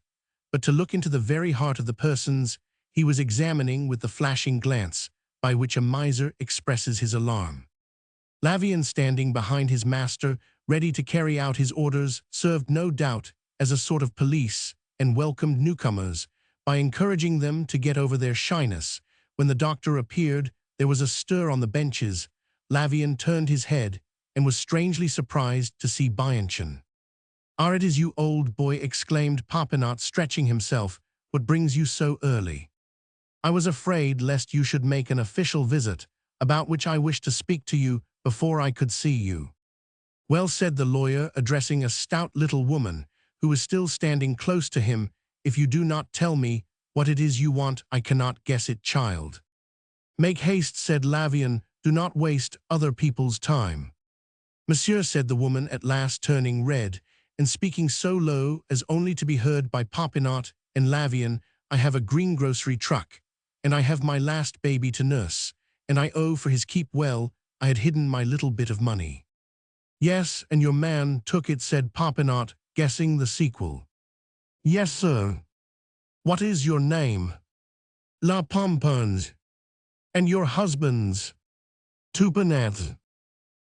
but to look into the very heart of the persons he was examining with the flashing glance by which a miser expresses his alarm. Lavian, standing behind his master, ready to carry out his orders, served no doubt as a sort of police, and welcomed newcomers by encouraging them to get over their shyness. When the doctor appeared, there was a stir on the benches. Lavian turned his head and was strangely surprised to see Bianchon. "Ah, it is you, old boy," exclaimed Popinot, stretching himself. "What brings you so early?" "I was afraid lest you should make an official visit, about which I wished to speak to you before I could see you." "Well," said the lawyer, addressing a stout little woman who was still standing close to him, "if you do not tell me what it is you want, I cannot guess it, child." "Make haste," said Lavian. "Do not waste other people's time." "Monsieur," said the woman, at last turning red and speaking so low as only to be heard by Popinot and Lavian, I have a greengrocery truck, and I have my last baby to nurse, and I owe for his keep well, I had hidden my little bit of money. Yes, and your man took it, said Popinot, guessing the sequel. Yes, sir. What is your name? La Pomponne. And your husband's? Toupinette.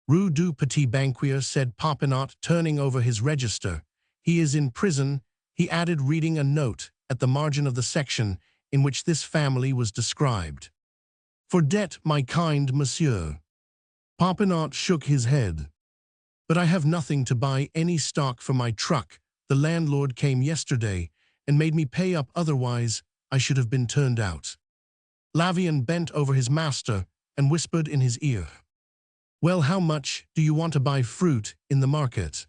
Rue du Petit Banquier, said Popinot, turning over his register. He is in prison, he added, reading a note at the margin of the section in which this family was described. For debt, my kind monsieur. Popinot shook his head. But I have nothing to buy any stock for my truck. The landlord came yesterday and made me pay up, otherwise I should have been turned out. Lavian bent over his master and whispered in his ear. Well, how much do you want to buy fruit in the market?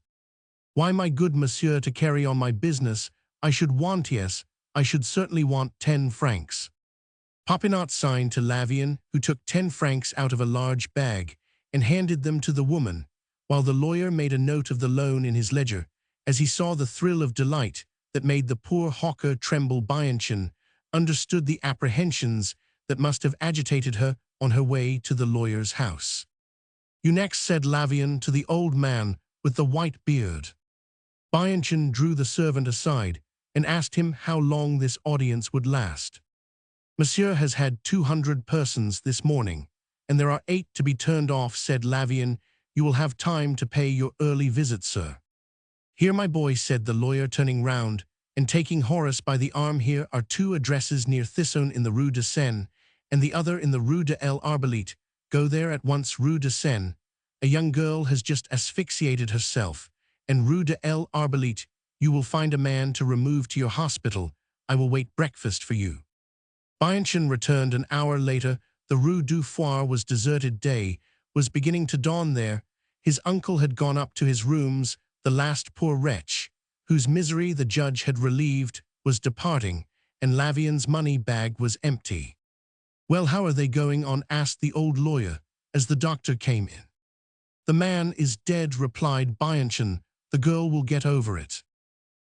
Why, my good monsieur, to carry on my business, I should want, yes, I should certainly want 10 francs. Popinot signed to Lavian, who took 10 francs out of a large bag and handed them to the woman, while the lawyer made a note of the loan in his ledger, as he saw the thrill of delight that made the poor hawker tremble. Bianchon understood the apprehensions that must have agitated her on her way to the lawyer's house. You next, said Lavian to the old man with the white beard. Bianchon drew the servant aside and asked him how long this audience would last. Monsieur has had 200 persons this morning, and there are 8 to be turned off, said Lavian. You will have time to pay your early visit, sir. Here, my boy, said the lawyer, turning round and taking Horace by the arm. Here are 2 addresses near Thisone in the Rue de Seine, and the other in the Rue de l'Arbalete. Go there at once. Rue de Seine, a young girl has just asphyxiated herself, and Rue de l'Arbalete, you will find a man to remove to your hospital. I will wait breakfast for you. Bianchon returned an hour later. The Rue du Foire was deserted. Day was beginning to dawn there. His uncle had gone up to his rooms. The last poor wretch, whose misery the judge had relieved, was departing, and Lavian's money bag was empty. Well, how are they going on? Asked the old lawyer, as the doctor came in. The man is dead, replied Bianchon. The girl will get over it.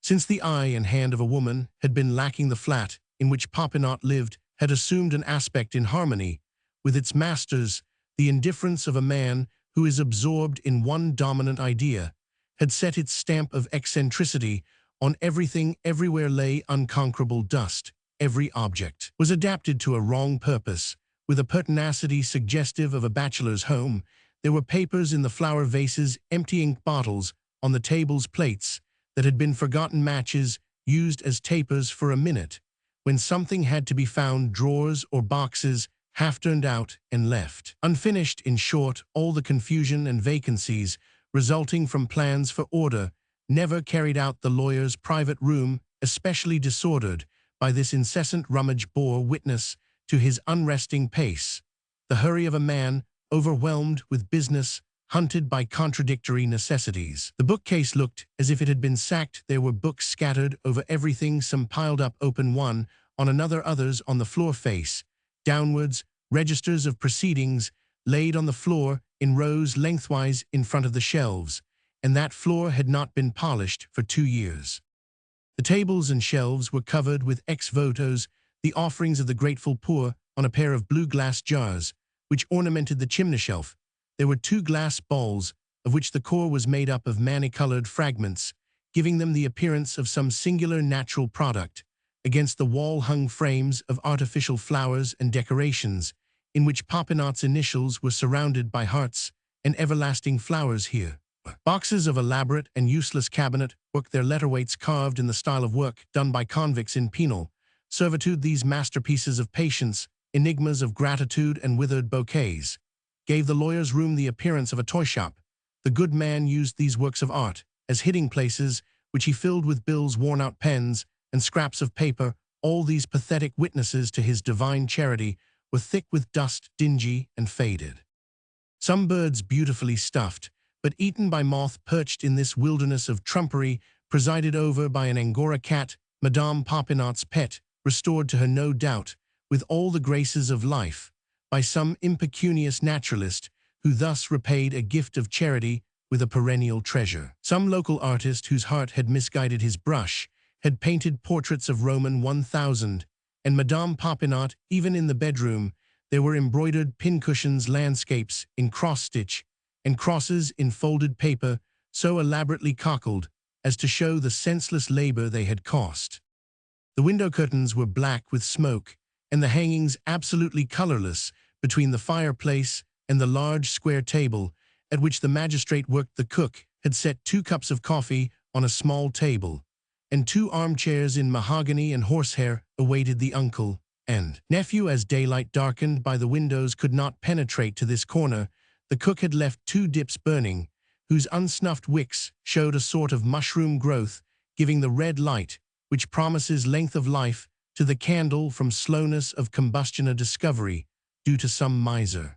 Since the eye and hand of a woman had been lacking, the flat in which Popinot lived had assumed an aspect in harmony with its masters. The indifference of a man who is absorbed in one dominant idea had set its stamp of eccentricity on everything. Everywhere lay unconquerable dust. Every object was adapted to a wrong purpose, with a pertinacity suggestive of a bachelor's home. There were papers in the flower vases, empty ink bottles on the tables, plates that had been forgotten, matches used as tapers for a minute, when something had to be found, drawers or boxes half turned out and left unfinished. In short, all the confusion and vacancies resulting from plans for order never carried out. The lawyer's private room, especially disordered by this incessant rummage, bore witness to his unresting pace, the hurry of a man overwhelmed with business, hunted by contradictory necessities. The bookcase looked as if it had been sacked. There were books scattered over everything, some piled up open one on another, others on the floor face downwards, registers of proceedings laid on the floor in rows lengthwise in front of the shelves, and that floor had not been polished for 2 years. The tables and shelves were covered with ex votos, the offerings of the grateful poor, on a pair of blue glass jars, which ornamented the chimney shelf. There were 2 glass bowls, of which the core was made up of many-colored fragments, giving them the appearance of some singular natural product. Against the wall hung frames of artificial flowers and decorations, in which Popinot's initials were surrounded by hearts and everlasting flowers. Here, boxes of elaborate and useless cabinet work, their letterweights carved in the style of work done by convicts in penal servitude. These masterpieces of patience, enigmas of gratitude and withered bouquets, gave the lawyer's room the appearance of a toy shop. The good man used these works of art as hiding places, which he filled with bills, worn-out pens, and scraps of paper. All these pathetic witnesses to his divine charity were thick with dust, dingy and faded. Some birds beautifully stuffed, but eaten by moth, perched in this wilderness of trumpery, presided over by an Angora cat, Madame Popinot's pet, restored to her, no doubt, with all the graces of life, by some impecunious naturalist, who thus repaid a gift of charity with a perennial treasure. Some local artist whose heart had misguided his brush had painted portraits of Roman 1000, and Madame Popinot, even in the bedroom, there were embroidered pincushions, landscapes in cross-stitch, and crosses in folded paper so elaborately cockled as to show the senseless labor they had cost. The window curtains were black with smoke, and the hangings absolutely colorless between the fireplace and the large square table at which the magistrate worked. The cook had set 2 cups of coffee on a small table, and 2 armchairs in mahogany and horsehair awaited the uncle and nephew. As daylight darkened by the windows could not penetrate to this corner, the cook had left 2 dips burning, whose unsnuffed wicks showed a sort of mushroom growth, giving the red light, which promises length of life, to the candle from slowness of combustion, a discovery due to some miser.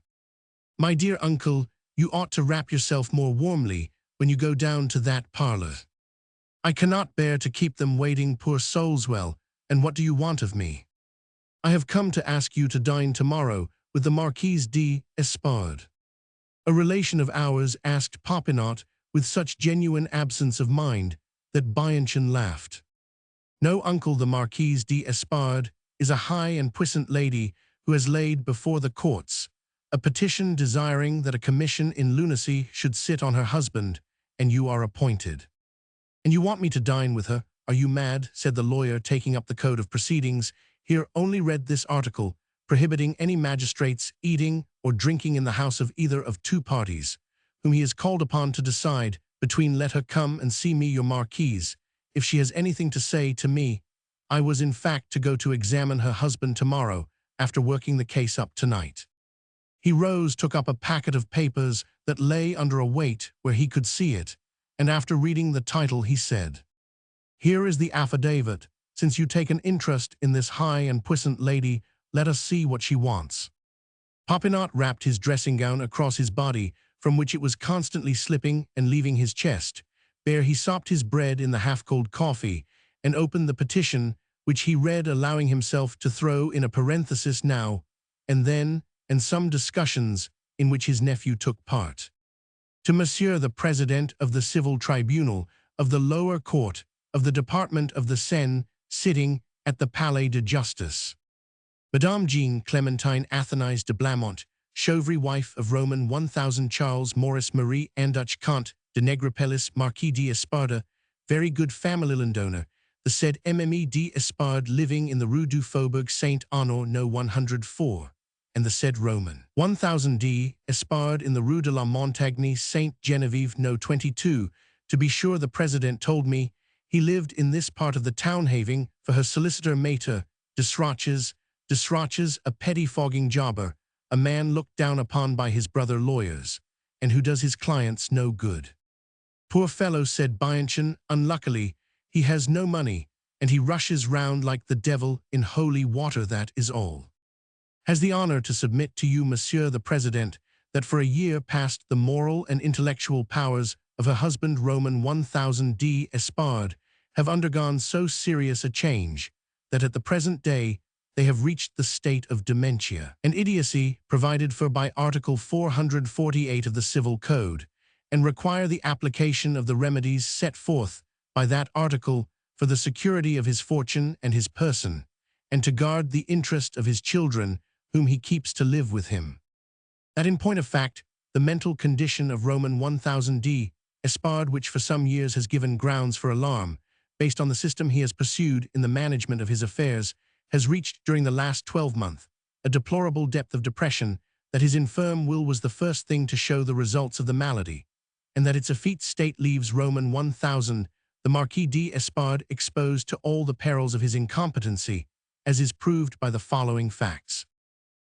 "My dear uncle, you ought to wrap yourself more warmly when you go down to that parlor. I cannot bear to keep them waiting, poor souls. Well, and what do you want of me?" "I have come to ask you to dine tomorrow with the Marquise d'Espard." A relation of ours, asked Popinot with such genuine absence of mind that Bianchon laughed. "No, uncle, the Marquise d'Espard is a high and puissant lady who has laid before the courts a petition desiring that a commission in lunacy should sit on her husband, and you are appointed." "And you want me to dine with her? Are you mad?" said the lawyer, taking up the code of proceedings. "Here, only read this article, prohibiting any magistrates eating or drinking in the house of either of 2 parties, whom he is called upon to decide between. Let her come and see me, your marquise, if she has anything to say to me. I was in fact to go to examine her husband tomorrow, after working the case up tonight." He rose, took up a packet of papers that lay under a weight where he could see it, and after reading the title he said, "Here is the affidavit. Since you take an interest in this high and puissant lady, let us see what she wants." Popinot wrapped his dressing gown across his body, from which it was constantly slipping, and leaving his chest bare, he sopped his bread in the half-cold coffee and opened the petition, which he read, allowing himself to throw in a parenthesis "now and then," and some discussions in which his nephew took part. "To Monsieur the President of the Civil Tribunal of the Lower Court of the Department of the Seine, sitting at the Palais de Justice. Madame Jean Clementine Athénise de Blamont, Chauvry, wife of Roman 1000 Charles Maurice Marie Anduch Comte de Negrepellis, Marquis d'Esparda, very good family landowner, the said Mme d'Espard, living in the Rue du Faubourg Saint-Honore, no 104, and the said Roman 1000 d'Espard in the Rue de la Montagne Saint-Geneviève, no 22. To be sure, the President told me he lived in this part of the town, having for her solicitor Maître Desroches, a pettifogging jobber, a man looked down upon by his brother lawyers, and who does his clients no good. Poor fellow, said Bianchon, unluckily, he has no money, and he rushes round like the devil in holy water, that is all. Has the honor to submit to you, Monsieur the President, that for a year past the moral and intellectual powers of her husband Roman 1000 d'Espard have undergone so serious a change that at the present day they have reached the state of dementia and idiocy provided for by Article 448 of the Civil Code, and require the application of the remedies set forth by that article for the security of his fortune and his person, and to guard the interest of his children whom he keeps to live with him. That in point of fact, the mental condition of Roman 1000 d'Espard, which for some years has given grounds for alarm, based on the system he has pursued in the management of his affairs, has reached during the last 12 months a deplorable depth of depression, that his infirm will was the first thing to show the results of the malady, and that its effete state leaves Roman 1000, the Marquis d'Espard, exposed to all the perils of his incompetency, as is proved by the following facts.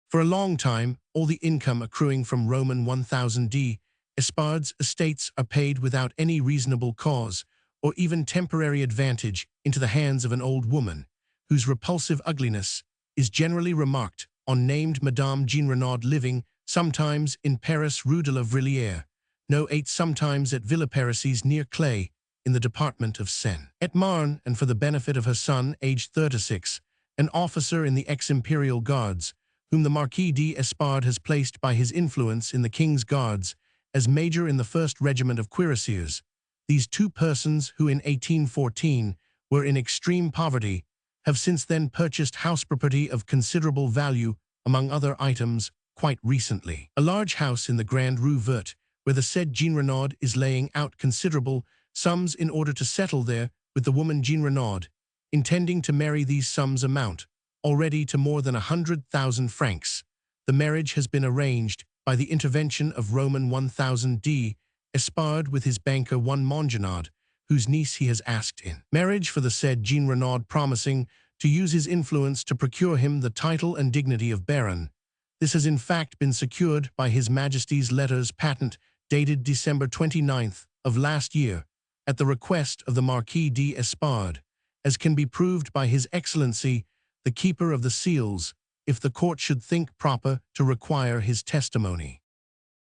For a long time, all the income accruing from Roman 1000 d'Espard's estates are paid without any reasonable cause, or even temporary advantage, into the hands of an old woman, whose repulsive ugliness is generally remarked on, named Madame Jean Renaud, living sometimes in Paris, Rue de la Vrillière, no 8, sometimes at Villeparisis near Clay, in the department of Seine-et-Marne, and for the benefit of her son, aged 36, an officer in the ex-imperial guards, whom the Marquis d'Espard has placed by his influence in the King's Guards, as major in the 1st Regiment of Cuirassiers. These 2 persons who in 1814 were in extreme poverty have since then purchased house property of considerable value, among other items, quite recently. A large house in the Grande Rue Verte, where the said Jean Renaud is laying out considerable sums in order to settle there with the woman Jean Renaud, intending to marry. These sums amount already to more than 100,000 francs. The marriage has been arranged by the intervention of Roman 1000 D. Espard with his banker one Mongenard, whose niece he has asked in marriage for the said Jean Renaud, promising to use his influence to procure him the title and dignity of baron. This has in fact been secured by His Majesty's letters patent dated December 29th of last year, at the request of the Marquis d'Espard, as can be proved by His Excellency, the Keeper of the Seals, if the court should think proper to require his testimony.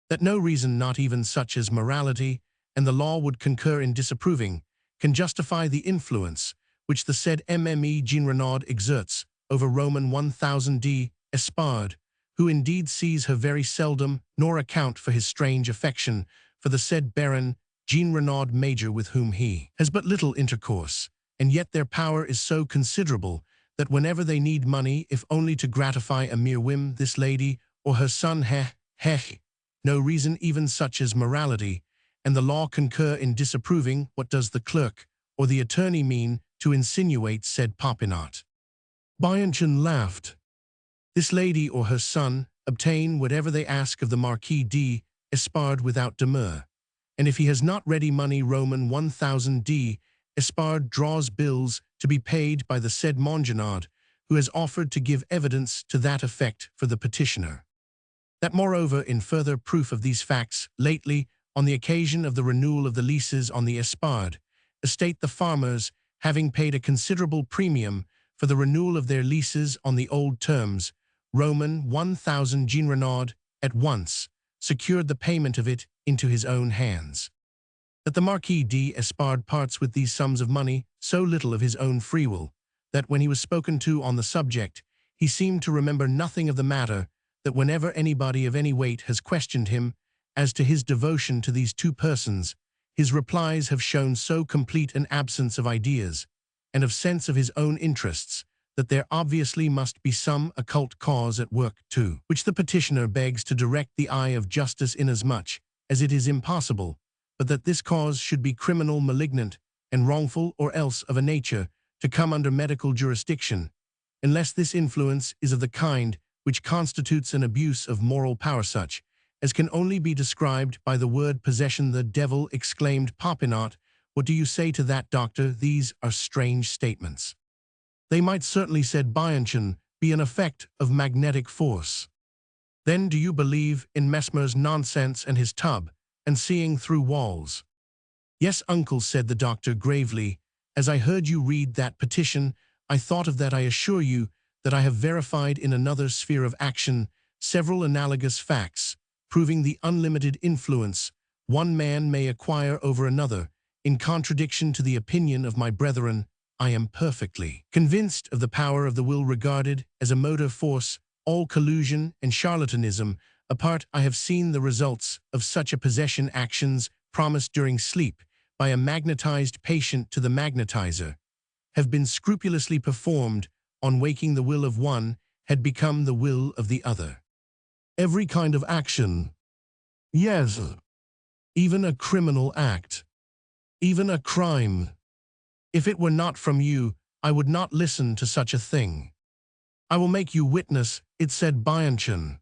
That no reason, not even such as morality, and the law would concur in disapproving, can justify the influence which the said Mme Jean Renaud exerts over Roman 1000 d'Espard, who indeed sees her very seldom, nor account for his strange affection for the said Baron Jean Renaud Major, with whom he has but little intercourse, and yet their power is so considerable that whenever they need money, if only to gratify a mere whim, this lady or her son no reason even such as morality, and the law concur in disapproving. What does the clerk or the attorney mean to insinuate, said Popinot? Bianchon laughed. This lady or her son obtain whatever they ask of the Marquis d'Espard without demur, and if he has not ready money, Roman 1000 d'Espard draws bills to be paid by the said Mongenard, who has offered to give evidence to that effect for the petitioner. That moreover, in further proof of these facts, lately, on the occasion of the renewal of the leases on the Espard estate, the farmers, having paid a considerable premium for the renewal of their leases on the old terms, Roman 1000 Jean Renaud at once secured the payment of it into his own hands. That the Marquis d'Espard parts with these sums of money so little of his own free will, that when he was spoken to on the subject, he seemed to remember nothing of the matter, that whenever anybody of any weight has questioned him as to his devotion to these 2 persons, his replies have shown so complete an absence of ideas and of sense of his own interests, that there obviously must be some occult cause at work too, which the petitioner begs to direct the eye of justice, inasmuch as it is impossible but that this cause should be criminal, malignant, and wrongful, or else of a nature to come under medical jurisdiction, unless this influence is of the kind which constitutes an abuse of moral power, such as can only be described by the word possession. The devil, exclaimed Popinot. What do you say to that, doctor? These are strange statements. They might certainly, said Bianchon, be an effect of magnetic force. Then do you believe in Mesmer's nonsense and his tub, and seeing through walls? Yes, uncle, said the doctor gravely. As I heard you read that petition, I thought of that. I assure you that I have verified in another sphere of action several analogous facts, proving the unlimited influence one man may acquire over another. In contradiction to the opinion of my brethren, I am perfectly convinced of the power of the will regarded as a motive force. All collusion and charlatanism apart, I have seen the results of such a possession. Actions promised during sleep by a magnetized patient to the magnetizer have been scrupulously performed. On waking, the will of one had become the will of the other. Every kind of action. Yes. Even a criminal act. Even a crime. If it were not from you, I would not listen to such a thing. I will make you witness it, said Bianchon.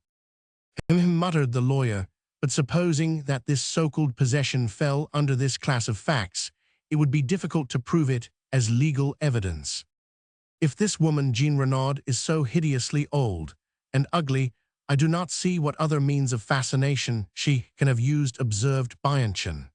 Muttered the lawyer, but supposing that this so-called possession fell under this class of facts, it would be difficult to prove it as legal evidence. If this woman Jean Renaud is so hideously old and ugly, I do not see what other means of fascination she can have used, observed Bianchon.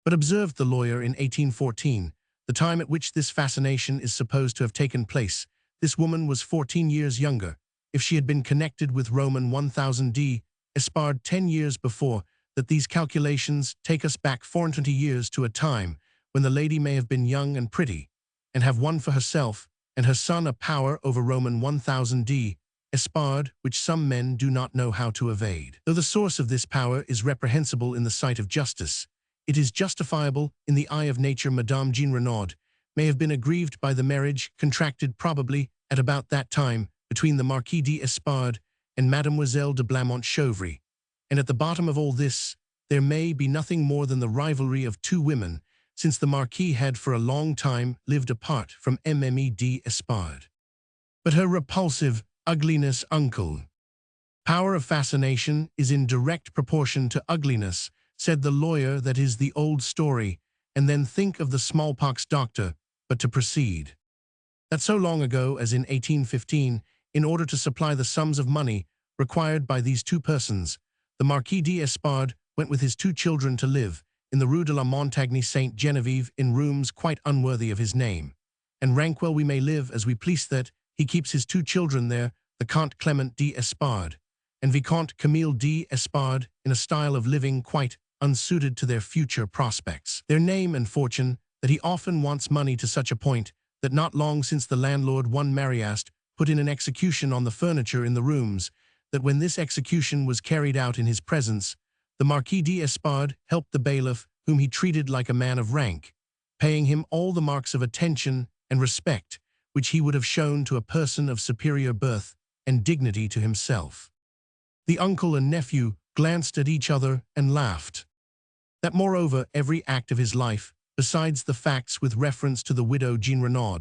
But observed the lawyer, in 1814, the time at which this fascination is supposed to have taken place, this woman was 14 years younger. If she had been connected with Roman 1000 d'Espard 10 years before, that these calculations take us back 420 years to a time when the lady may have been young and pretty, and have won for herself and her son a power over Roman 1000 d'Espard Espard, which some men do not know how to evade. Though the source of this power is reprehensible in the sight of justice, it is justifiable in the eye of nature. Madame Jean Renaud may have been aggrieved by the marriage contracted probably at about that time between the Marquis d'Espard and Mademoiselle de Blamont-Chauvry, and at the bottom of all this there may be nothing more than the rivalry of two women, since the Marquis had for a long time lived apart from Mme d'Espard. But her repulsive ugliness uncle. Power of fascination is in direct proportion to ugliness, said the lawyer. That is the old story, and then think of the smallpox doctor. But to proceed. That so long ago as in 1815, in order to supply the sums of money required by these two persons, the Marquis d'Espard went with his two children to live in the Rue de la Montagne Sainte-Geneviève in rooms quite unworthy of his name. And rank well we may live as we please that he keeps his two children there, the Comte Clement d'Espard and Vicomte Camille d'Espard, in a style of living quite unsuited to their future prospects, their name and fortune, that he often wants money to such a point that not long since the landlord one Mariast put in an execution on the furniture in the rooms, that when this execution was carried out in his presence, the Marquis d'Espard helped the bailiff, whom he treated like a man of rank, paying him all the marks of attention and respect which he would have shown to a person of superior birth and dignity to himself. The uncle and nephew glanced at each other and laughed. That moreover every act of his life, besides the facts with reference to the widow Jean Renaud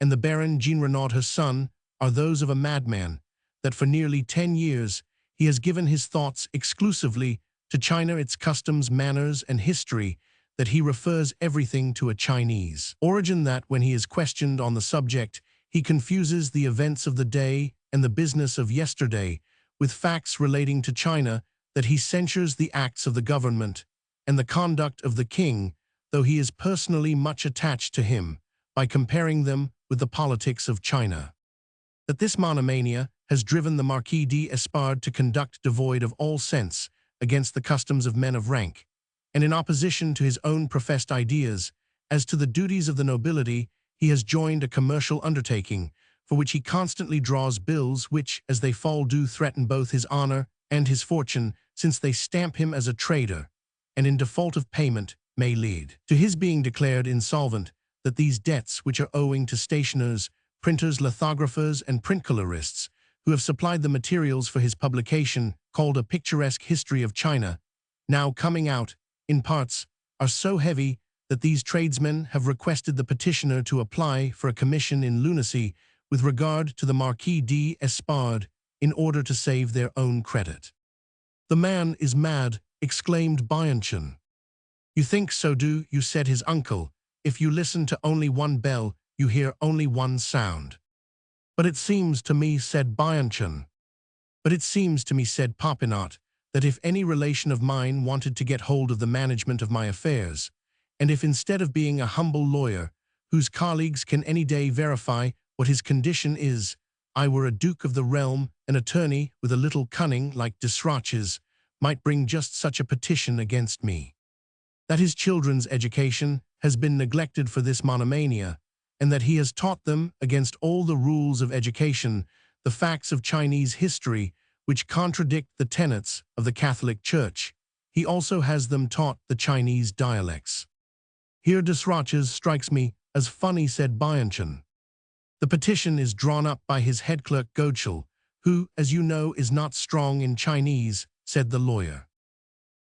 and the Baron Jean Renaud her son, are those of a madman, that for nearly 10 years he has given his thoughts exclusively to China, its customs, manners, and history, that he refers everything to a Chinese origin, that when he is questioned on the subject, he confuses the events of the day and the business of yesterday with facts relating to China, that he censures the acts of the government and the conduct of the king, though he is personally much attached to him, by comparing them with the politics of China. That this monomania has driven the Marquis d'Espard to conduct devoid of all sense against the customs of men of rank, and in opposition to his own professed ideas as to the duties of the nobility, he has joined a commercial undertaking, for which he constantly draws bills which, as they fall due, threaten both his honor and his fortune, since they stamp him as a trader, and in default of payment may lead to his being declared insolvent, that these debts which are owing to stationers, printers, lithographers, and print colorists, who have supplied the materials for his publication, called A Picturesque History of China, now coming out, in parts, are so heavy that these tradesmen have requested the petitioner to apply for a commission in lunacy with regard to the Marquis d'Espard, in order to save their own credit. "The man is mad," exclaimed Bianchon. "You think so, do you?" said his uncle. "If you listen to only one bell, you hear only one sound." "But it seems to me," said Bianchon. "But it seems to me," said Popinot, "that if any relation of mine wanted to get hold of the management of my affairs, and if instead of being a humble lawyer, whose colleagues can any day verify what his condition is, I were a duke of the realm, an attorney with a little cunning like Desroches might bring just such a petition against me. That his children's education has been neglected for this monomania, and that he has taught them, against all the rules of education, the facts of Chinese history which contradict the tenets of the Catholic Church. He also has them taught the Chinese dialects." "Here Desroches strikes me as funny," said Bianchon. "The petition is drawn up by his head clerk Godeschal, who, as you know, is not strong in Chinese," said the lawyer.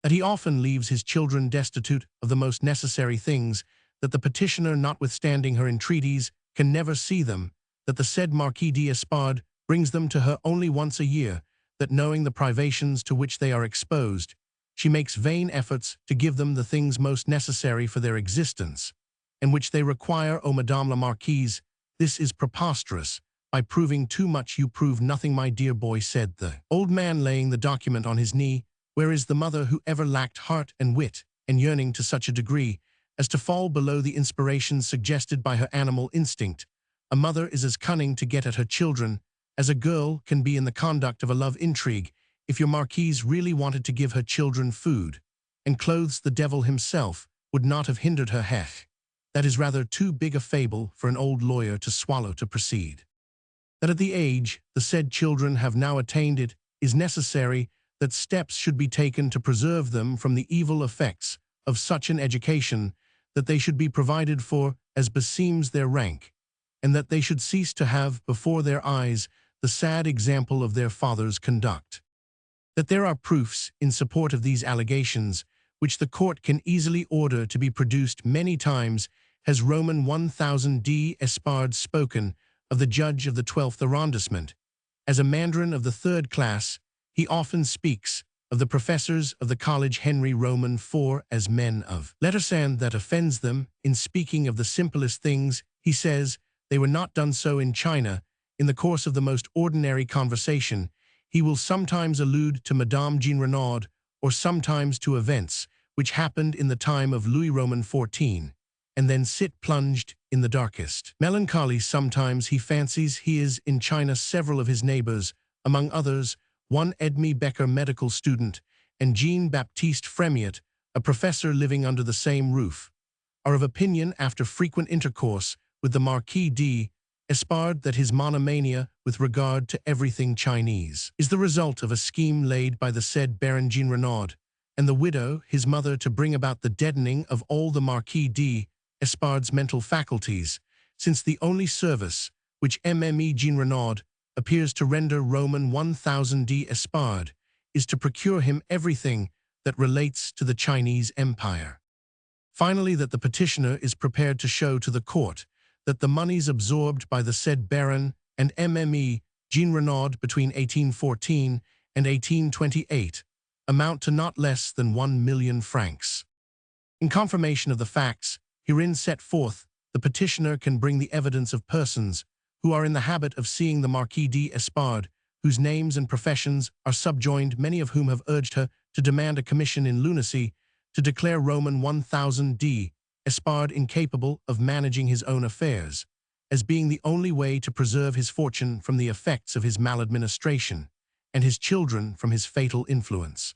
"That he often leaves his children destitute of the most necessary things, that the petitioner, notwithstanding her entreaties, can never see them, that the said Marquis d'Espard brings them to her only once a year, that knowing the privations to which they are exposed, she makes vain efforts to give them the things most necessary for their existence, and which they require. O Madame la Marquise, this is preposterous. By proving too much you prove nothing, my dear boy," said the old man, laying the document on his knee. "Where is the mother who ever lacked heart and wit and yearning to such a degree as to fall below the inspirations suggested by her animal instinct? A mother is as cunning to get at her children as a girl can be in the conduct of a love intrigue. If your marquise really wanted to give her children food and clothes, the devil himself would not have hindered her. Hech, that is rather too big a fable for an old lawyer to swallow. To proceed. that at the age the said children have now attained it is necessary that steps should be taken to preserve them from the evil effects of such an education, that they should be provided for as beseems their rank, and that they should cease to have before their eyes the sad example of their fathers' conduct. That there are proofs in support of these allegations, which the court can easily order to be produced many times, has Roman 1000 D. Espard spoken of the judge of the 12th arrondissement. As a mandarin of the 3rd class, he often speaks of the professors of the college Henry Roman IV as men of letters, and that offends them. In speaking of the simplest things, he says, they were not done so in China. In the course of the most ordinary conversation, he will sometimes allude to Madame Jean Renaud, or sometimes to events which happened in the time of Louis Roman XIV, and then sit plunged in the darkest melancholy. Sometimes he fancies he is in China. Several of his neighbors, among others, one Edmé Becker, medical student, and Jean-Baptiste Fremiot, a professor living under the same roof, are of opinion, after frequent intercourse with the Marquis d'Espard, that his monomania with regard to everything Chinese is the result of a scheme laid by the said Baron Jean Renaud and the widow, his mother, to bring about the deadening of all the Marquis d'Espard's mental faculties, since the only service which Mme Jean Renaud appears to render Roman 1000 d'Espard is to procure him everything that relates to the Chinese Empire. Finally, that the petitioner is prepared to show to the court that the moneys absorbed by the said Baron and Mme Jean Renaud between 1814 and 1828 amount to not less than 1,000,000 francs. In confirmation of the facts herein set forth, the petitioner can bring the evidence of persons who are in the habit of seeing the Marquis d'Espard, whose names and professions are subjoined, many of whom have urged her to demand a commission in lunacy, to declare Roman 1000 d'Espard incapable of managing his own affairs, as being the only way to preserve his fortune from the effects of his maladministration, and his children from his fatal influence.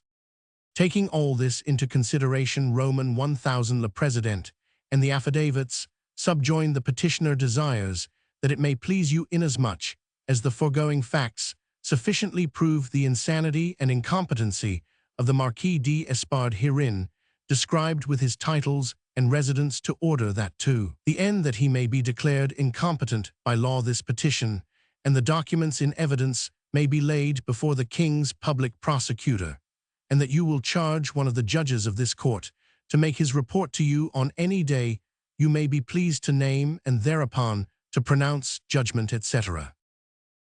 Taking all this into consideration, Roman 1000 Le President and the affidavits subjoined, the petitioner desires that it may please you, inasmuch as the foregoing facts sufficiently prove the insanity and incompetency of the Marquis d'Espard herein described, with his titles and residence, to order that to the end that he may be declared incompetent by law, this petition and the documents in evidence may be laid before the King's public prosecutor, and that you will charge one of the judges of this court to make his report to you on any day you may be pleased to name, and thereupon to pronounce judgment, etc.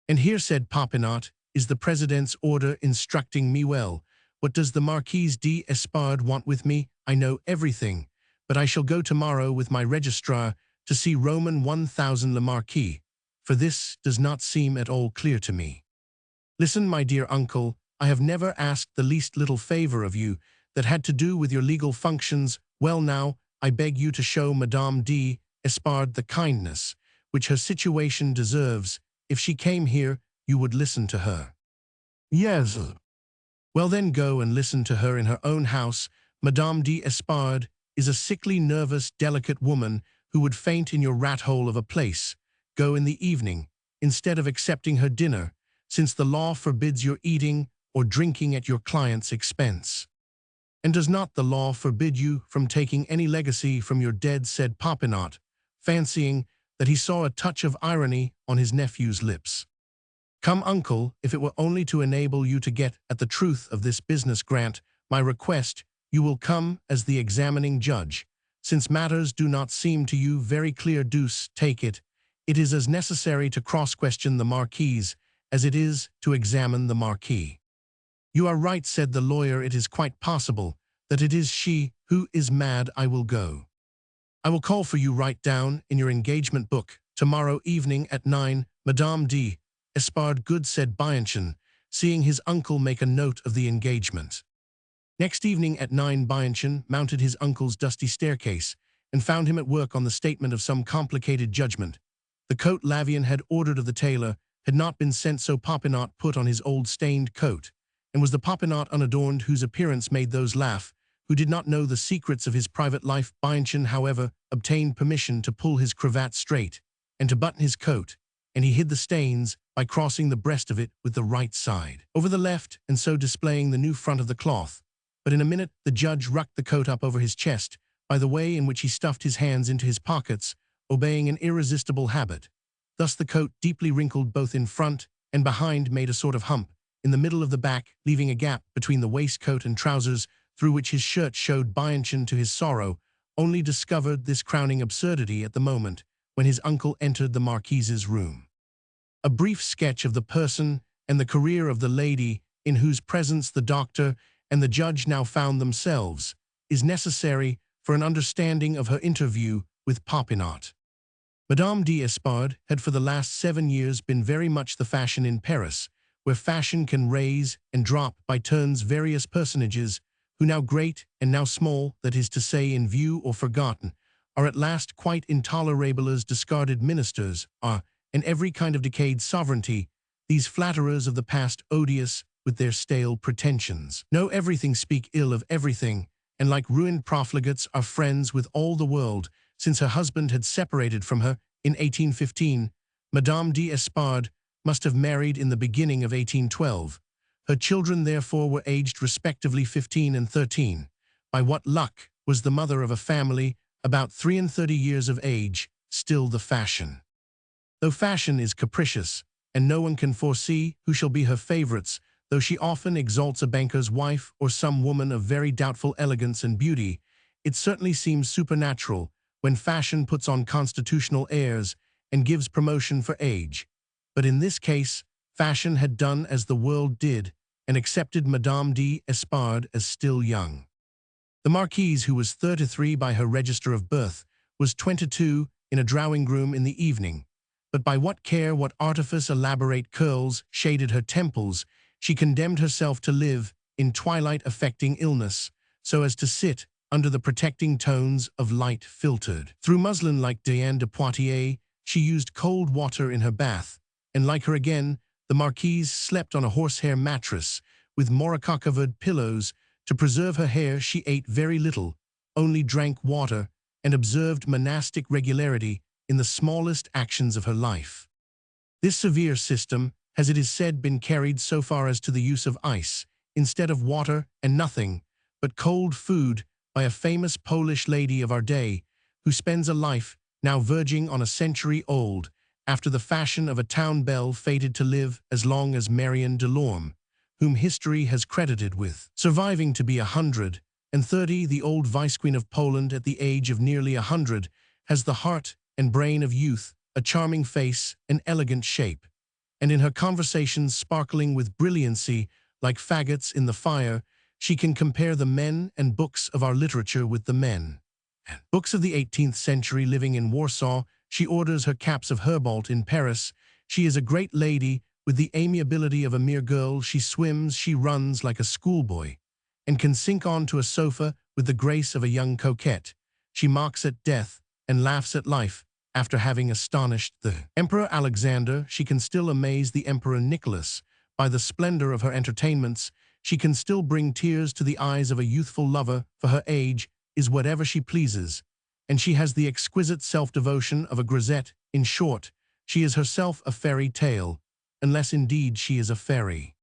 And here, said Popinot, is the President's order instructing me well. What does the Marquis d'Espard want with me? I know everything, but I shall go tomorrow with my registrar to see Roman 1000 Le Marquis, for this does not seem at all clear to me. Listen, my dear uncle, I have never asked the least little favor of you that had to do with your legal functions. Well, now, I beg you to show Madame d'Espard the kindness which her situation deserves. If she came here, you would listen to her. Yes. Well, then go and listen to her in her own house. Madame d'Espard is a sickly, nervous, delicate woman who would faint in your rat-hole of a place. Go in the evening, instead of accepting her dinner, since the law forbids your eating or drinking at your client's expense. And does not the law forbid you from taking any legacy from your dead, said Popinot, fancying that he saw a touch of irony on his nephew's lips. Come, uncle, if it were only to enable you to get at the truth of this business, grant my request. You will come as the examining judge. Since matters do not seem to you very clear, deuce take it, it is as necessary to cross-question the Marquise as it is to examine the Marquis. You are right, said the lawyer. It is quite possible that it is she who is mad. I will go. I will call for you. Write down in your engagement book, tomorrow evening at 9, Madame d'Espard. Good, said Bianchon, seeing his uncle make a note of the engagement. Next evening at 9, Bianchon mounted his uncle's dusty staircase and found him at work on the statement of some complicated judgment. The coat Lavian had ordered of the tailor had not been sent, so Popinot put on his old stained coat, and was the Popinot unadorned whose appearance made those laugh who did not know the secrets of his private life. Bianchon, however, obtained permission to pull his cravat straight and to button his coat, and he hid the stains by crossing the breast of it with the right side over the left and so displaying the new front of the cloth. But in a minute the judge rucked the coat up over his chest by the way in which he stuffed his hands into his pockets, obeying an irresistible habit. Thus the coat, deeply wrinkled both in front and behind, made a sort of hump in the middle of the back, leaving a gap between the waistcoat and trousers through which his shirt showed. Bianchon, to his sorrow, only discovered this crowning absurdity at the moment when his uncle entered the Marquise's room. A brief sketch of the person and the career of the lady in whose presence the doctor and the judge now found themselves is necessary for an understanding of her interview with Popinot. Madame d'Espard had for the last 7 years been very much the fashion in Paris, where fashion can raise and drop by turns various personages who, now great and now small, that is to say in view or forgotten, are at last quite intolerable as discarded ministers are, in every kind of decayed sovereignty, these flatterers of the past, odious with their stale pretensions, know everything, speak ill of everything, and like ruined profligates are friends with all the world. Since her husband had separated from her in 1815, Madame d'Espard must have married in the beginning of 1812. Her children therefore were aged respectively 15 and 13. By what luck was the mother of a family about 33 years of age still the fashion? Though fashion is capricious, and no one can foresee who shall be her favorites, though she often exalts a banker's wife or some woman of very doubtful elegance and beauty, it certainly seems supernatural when fashion puts on constitutional airs and gives promotion for age. But in this case, fashion had done as the world did and accepted Madame d'Espard as still young. The Marquise, who was 33 by her register of birth, was 22 in a drawing-room in the evening. But by what care, what artifice, elaborate curls shaded her temples, she condemned herself to live in twilight affecting illness, so as to sit under the protecting tones of light filtered through muslin. Like Diane de Poitiers, she used cold water in her bath, and like her again, the Marquise slept on a horsehair mattress with morica-covered pillows. To preserve her hair she ate very little, only drank water, and observed monastic regularity in the smallest actions of her life. This severe system has, it is said, been carried so far as to the use of ice, instead of water, and nothing but cold food, by a famous Polish lady of our day, who spends a life, now verging on a century old, after the fashion of a town belle fated to live as long as Marion Delorme, whom history has credited with surviving to be 130. The old vice-queen of Poland, at the age of nearly 100, has the heart and brain of youth, a charming face, an elegant shape, and in her conversations sparkling with brilliancy like faggots in the fire, she can compare the men and books of our literature with the men and books of the 18th century. Living in Warsaw, she orders her caps of Herbault in Paris. She is a great lady with the amiability of a mere girl. She swims, she runs like a schoolboy, and can sink on to a sofa with the grace of a young coquette. She mocks at death and laughs at life. After having astonished the Emperor Alexander, she can still amaze the Emperor Nicholas. By the splendor of her entertainments, she can still bring tears to the eyes of a youthful lover, for her age is whatever she pleases, and she has the exquisite self-devotion of a grisette. In short, she is herself a fairy tale, unless indeed she is a fairy.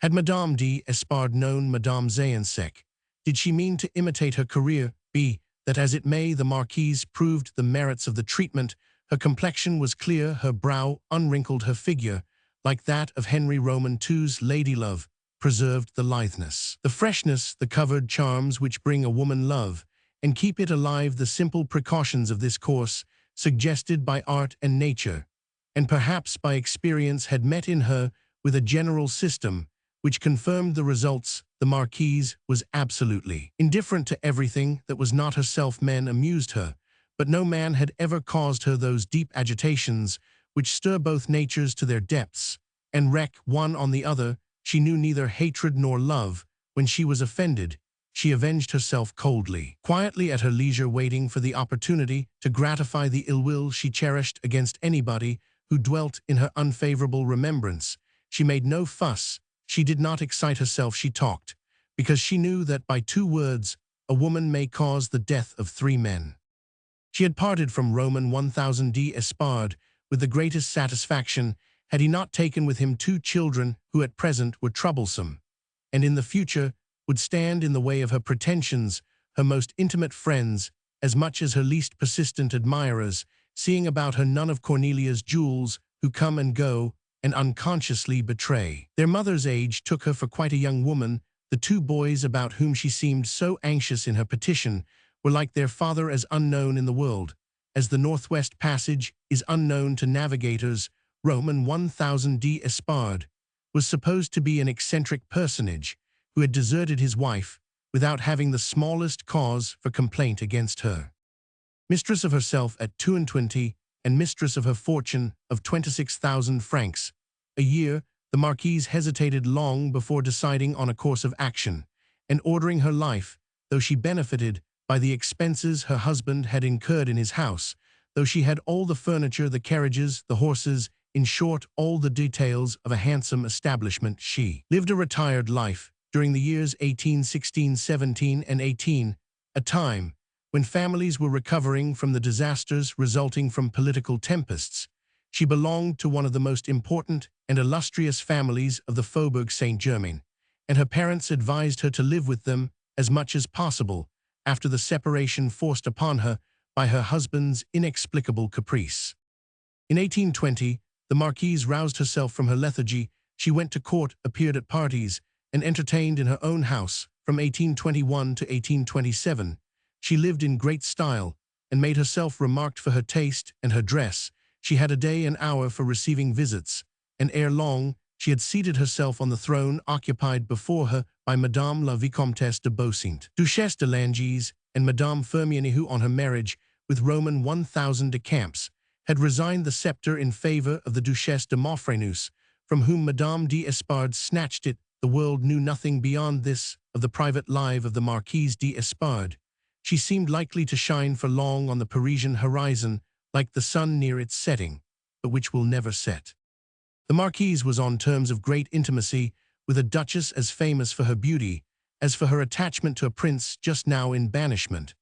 Had Madame d'Espard known Madame Zayansek, did she mean to imitate her career? Be that as it may, the Marquise proved the merits of the treatment. Her complexion was clear, her brow unwrinkled, her figure, like that of Henry Roman II's ladylove, preserved the litheness, the freshness, the covered charms which bring a woman love, and keep it alive. The simple precautions of this course, suggested by art and nature, and perhaps by experience, had met in her with a general system, which confirmed the results. The Marquise was absolutely indifferent to everything that was not herself. Men amused her, but no man had ever caused her those deep agitations which stir both natures to their depths, and wreak one on the other. She knew neither hatred nor love. When she was offended, she avenged herself coldly, quietly, at her leisure, waiting for the opportunity to gratify the ill will she cherished against anybody who dwelt in her unfavorable remembrance. She made no fuss, she did not excite herself, she talked, because she knew that by 2 words a woman may cause the death of 3 men. She had parted from Roman 1000 d'Espard with the greatest satisfaction, had he not taken with him 2 children who at present were troublesome, and in the future would stand in the way of her pretensions, her most intimate friends, as much as her least persistent admirers, seeing about her none of Cornelia's jewels, who come and go, and unconsciously betray. Their mother's age took her for quite a young woman. The 2 boys about whom she seemed so anxious in her petition were like their father as unknown in the world, as the Northwest Passage is unknown to navigators. Roman 1000 d'Espard was supposed to be an eccentric personage who had deserted his wife without having the smallest cause for complaint against her. Mistress of herself at 22 and mistress of her fortune of 26,000 francs a year, the marquise hesitated long before deciding on a course of action, and ordering her life, though she benefited by the expenses her husband had incurred in his house, though she had all the furniture, the carriages, the horses, in short, all the details of a handsome establishment. She lived a retired life during the years 1816, 17, and 18, a time when families were recovering from the disasters resulting from political tempests. She belonged to one of the most important and illustrious families of the Faubourg Saint-Germain, and her parents advised her to live with them as much as possible after the separation forced upon her by her husband's inexplicable caprice. In 1820, the marquise roused herself from her lethargy. She went to court, appeared at parties, and entertained in her own house from 1821 to 1827. She lived in great style, and made herself remarked for her taste and her dress. She had a day and hour for receiving visits, and ere long she had seated herself on the throne occupied before her by Madame la Vicomtesse de Beausint, Duchesse de Langeais, and Madame Firmiani, who on her marriage with Roman 1000 de Camps had resigned the scepter in favor of the Duchesse de Maufrigneuse, from whom Madame d'Espard snatched it. The world knew nothing beyond this of the private life of the Marquise d'Espard. She seemed likely to shine for long on the Parisian horizon, like the sun near its setting, but which will never set. The marquise was on terms of great intimacy with a duchess as famous for her beauty as for her attachment to a prince just now in banishment,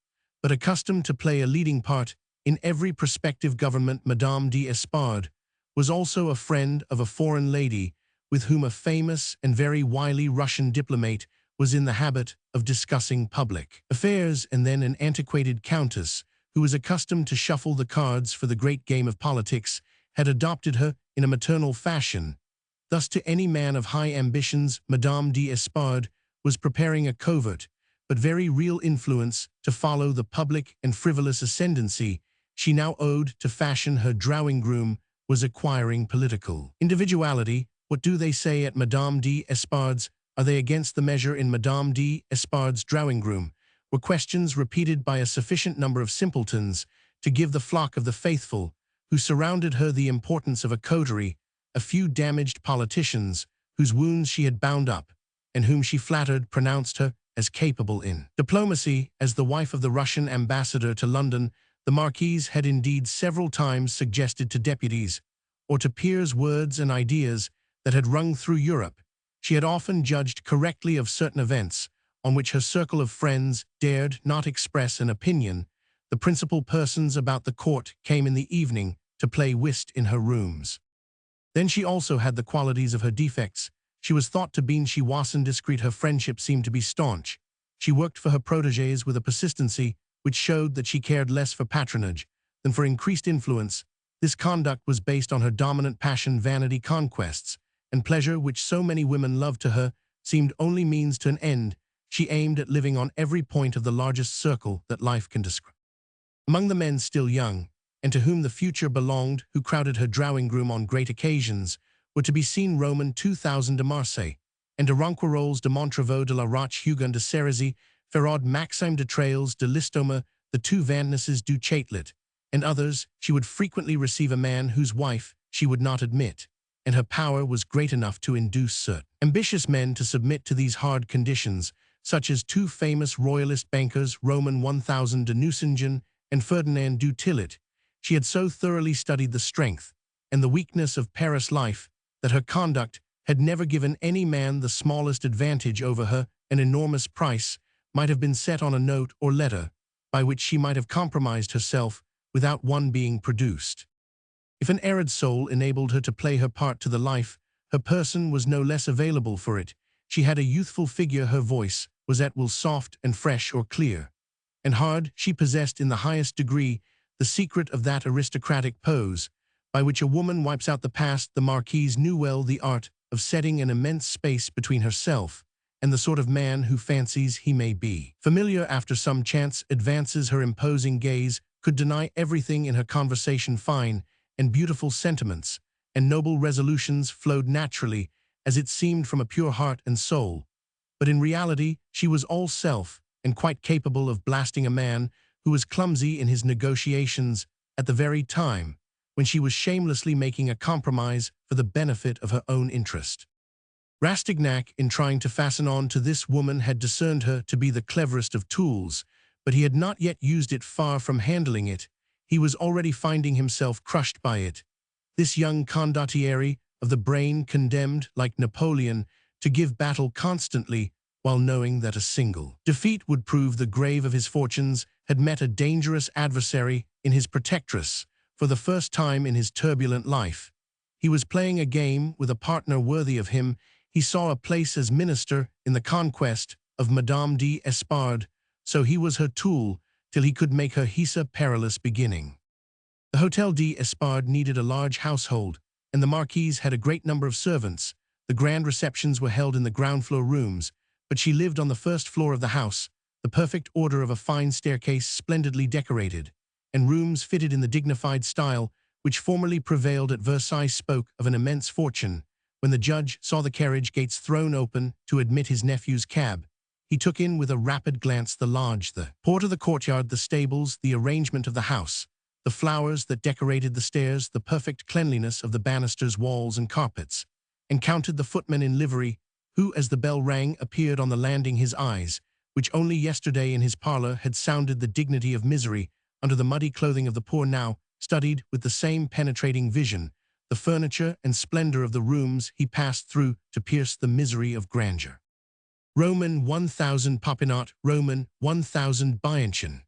but accustomed to play a leading part in every prospective government. Madame d'Espard was also a friend of a foreign lady with whom a famous and very wily Russian diplomat was in the habit of discussing public affairs, and then an antiquated countess who was accustomed to shuffle the cards for the great game of politics had adopted her in a maternal fashion. Thus, to any man of high ambitions, Madame d'Espard was preparing a covert but very real influence to follow the public and frivolous ascendancy she now owed to fashion. Her drawing-room was acquiring political individuality. What do they say at Madame d'Espard's? Are they against the measure in Madame d'Espard's drawing-room? Were questions repeated by a sufficient number of simpletons to give the flock of the faithful who surrounded her the importance of a coterie, a few damaged politicians whose wounds she had bound up, and whom she flattered pronounced her as capable in diplomacy. As the wife of the Russian ambassador to London, the marquise had indeed several times suggested to deputies or to peers words and ideas that had rung through Europe. She had often judged correctly of certain events on which her circle of friends dared not express an opinion. The principal persons about the court came in the evening to play whist in her rooms. Then she also had the qualities of her defects. She was thought to be chivalrous and discreet. Her friendship seemed to be staunch. She worked for her protégés with a persistency which showed that she cared less for patronage than for increased influence. This conduct was based on her dominant passion. Vanity, conquests, and pleasure, which so many women loved to her, seemed only means to an end. She aimed at living on every point of the largest circle that life can describe. Among the men still young, and to whom the future belonged, who crowded her drawing-room on great occasions, were to be seen Roman 2000 de Marseille, and de Ronquerolles, de Montrevaux, de la Roche-Hugon, de Cerisy, Ferraud, Maxime de Trailles, de Listoma, the 2 Vantnesses du Châtelet, and others. She would frequently receive a man whose wife she would not admit, and her power was great enough to induce certain ambitious men to submit to these hard conditions, such as 2 famous royalist bankers, Roman 1000 de Nucingen and Ferdinand du Tillet. She had so thoroughly studied the strength and the weakness of Paris life that her conduct had never given any man the smallest advantage over her. An enormous price might have been set on a note or letter by which she might have compromised herself without one being produced. If an arid soul enabled her to play her part to the life, her person was no less available for it. She had a youthful figure, her voice was at will soft and fresh or clear. And hard, she possessed in the highest degree the secret of that aristocratic pose, by which a woman wipes out the past. The Marquise knew well the art of setting an immense space between herself and the sort of man who fancies he may be. Familiar after some chance advances, her imposing gaze could deny everything in her conversation. Fine and beautiful sentiments and noble resolutions flowed naturally, as it seemed, from a pure heart and soul. But in reality, she was all self, and quite capable of blasting a man who was clumsy in his negotiations at the very time when she was shamelessly making a compromise for the benefit of her own interest. Rastignac, in trying to fasten on to this woman, had discerned her to be the cleverest of tools, but he had not yet used it. Far from handling it, he was already finding himself crushed by it. This young condottiere of the brain, condemned, like Napoleon, to give battle constantly, while knowing that a single defeat would prove the grave of his fortunes, had met a dangerous adversary in his protectress. For the first time in his turbulent life, he was playing a game with a partner worthy of him. He saw a place as minister in the conquest of Madame d'Espard, so he was her tool till he could make her his perilous beginning. The Hotel d'Espard needed a large household, and the Marquise had a great number of servants. The grand receptions were held in the ground-floor rooms, but she lived on the first floor of the house, the perfect order of a fine staircase splendidly decorated, and rooms fitted in the dignified style which formerly prevailed at Versailles. Spoke of an immense fortune. When the judge saw the carriage gates thrown open to admit his nephew's cab, he took in with a rapid glance the lodge, the porter, the courtyard, the stables, the arrangement of the house, the flowers that decorated the stairs, the perfect cleanliness of the banisters, walls, and carpets, and counted the footman in livery, who, as the bell rang, appeared on the landing. His eyes, which only yesterday in his parlor had sounded the dignity of misery under the muddy clothing of the poor, now studied with the same penetrating vision the furniture and splendor of the rooms he passed through to pierce the misery of grandeur. Roman 1000 Popinot, Roman 1000 Bianchon.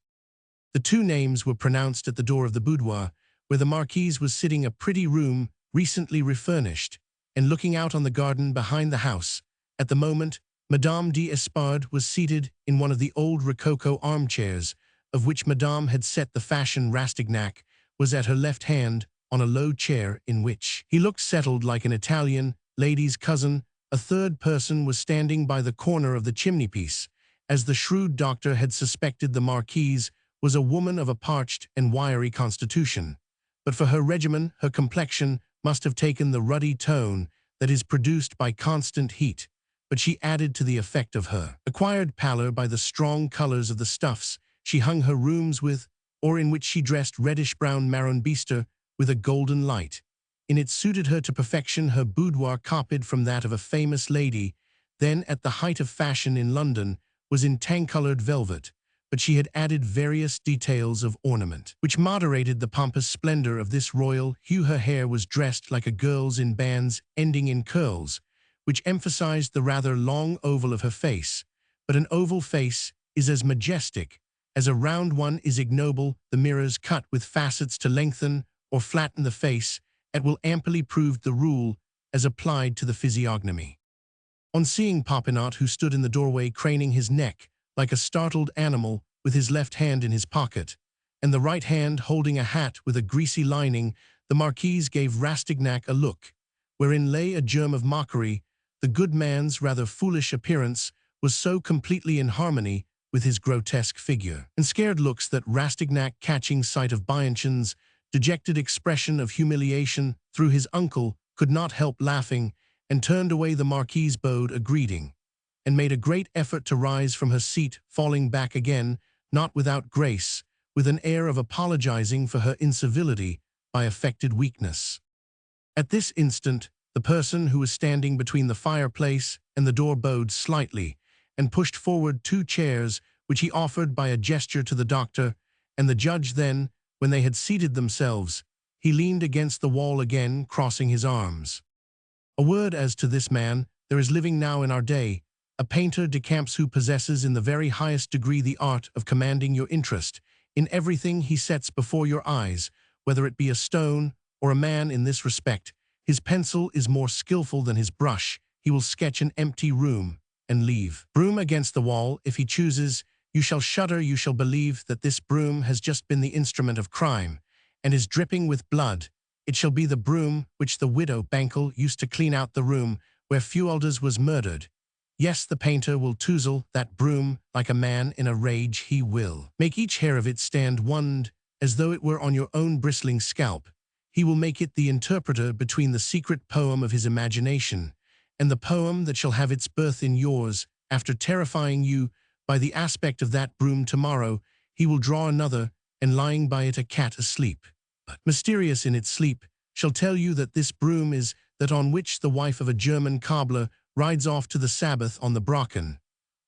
The two names were pronounced at the door of the boudoir, where the Marquise was sitting, a pretty room recently refurnished, and looking out on the garden behind the house. At the moment, Madame d'Espard was seated in one of the old Rococo armchairs, of which Madame had set the fashion. Rastignac was at her left hand, on a low chair in which he looked settled like an Italian lady's cousin. A third person was standing by the corner of the chimney-piece. As the shrewd doctor had suspected, the Marquise was a woman of a parched and wiry constitution, but for her regimen, her complexion must have taken the ruddy tone that is produced by constant heat, but she added to the effect of her acquired pallor by the strong colors of the stuffs she hung her rooms with, or in which she dressed reddish-brown marron bister with a golden light. In it suited her to perfection. Her boudoir, copied from that of a famous lady, then at the height of fashion in London, was in tan-colored velvet, but she had added various details of ornament, which moderated the pompous splendor of this royal hue. Her hair was dressed like a girl's, in bands ending in curls, which emphasized the rather long oval of her face. But an oval face is as majestic as a round one is ignoble. The mirrors cut with facets to lengthen or flatten the face, it will amply proved the rule as applied to the physiognomy. On seeing Popinot, who stood in the doorway craning his neck like a startled animal with his left hand in his pocket, and the right hand holding a hat with a greasy lining, the Marquise gave Rastignac a look, wherein lay a germ of mockery. The good man's rather foolish appearance was so completely in harmony with his grotesque figure and scared looks that Rastignac, catching sight of Bianchon's dejected expression of humiliation through his uncle, could not help laughing, and turned away. The Marquise bowed a greeting, and made a great effort to rise from her seat, falling back again, not without grace, with an air of apologizing for her incivility by affected weakness. At this instant, the person who was standing between the fireplace and the door bowed slightly, and pushed forward two chairs, which he offered by a gesture to the doctor and the judge. Then, when they had seated themselves, he leaned against the wall again, crossing his arms. A word as to this man. There is living now in our day a painter de camps who possesses in the very highest degree the art of commanding your interest in everything he sets before your eyes, whether it be a stone or a man in this respect. His pencil is more skillful than his brush. He will sketch an empty room and leave. Broom against the wall, if he chooses. You shall shudder, you shall believe that this broom has just been the instrument of crime, and is dripping with blood. It shall be the broom which the widow Bankel used to clean out the room where Fualders was murdered. Yes, the painter will touzle that broom like a man in a rage. He will make each hair of it stand wound as though it were on your own bristling scalp. He will make it the interpreter between the secret poem of his imagination and the poem that shall have its birth in yours. After terrifying you by the aspect of that broom tomorrow, he will draw another, and lying by it a cat asleep, but mysterious in its sleep, shall tell you that this broom is that on which the wife of a German cobbler rides off to the Sabbath on the Brocken.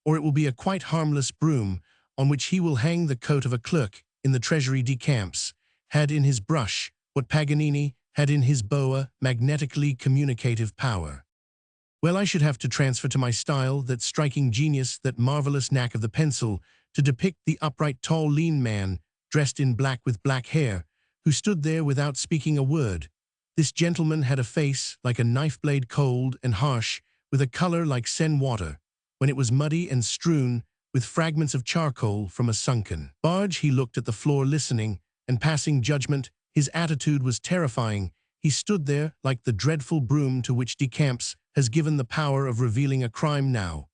Or it will be a quite harmless broom on which he will hang the coat of a clerk in the Treasury de Camps, had in his brush what Paganini had in his boa, magnetically communicative power. Well, I should have to transfer to my style that striking genius, that marvelous knack of the pencil, to depict the upright, tall, lean man, dressed in black with black hair, who stood there without speaking a word. This gentleman had a face like a knife blade, cold and harsh, with a color like Seine water, when it was muddy and strewn with fragments of charcoal from a sunken barge. He looked at the floor, listening and passing judgment. His attitude was terrifying. He stood there like the dreadful broom to which de Camps has given the power of revealing a crime now.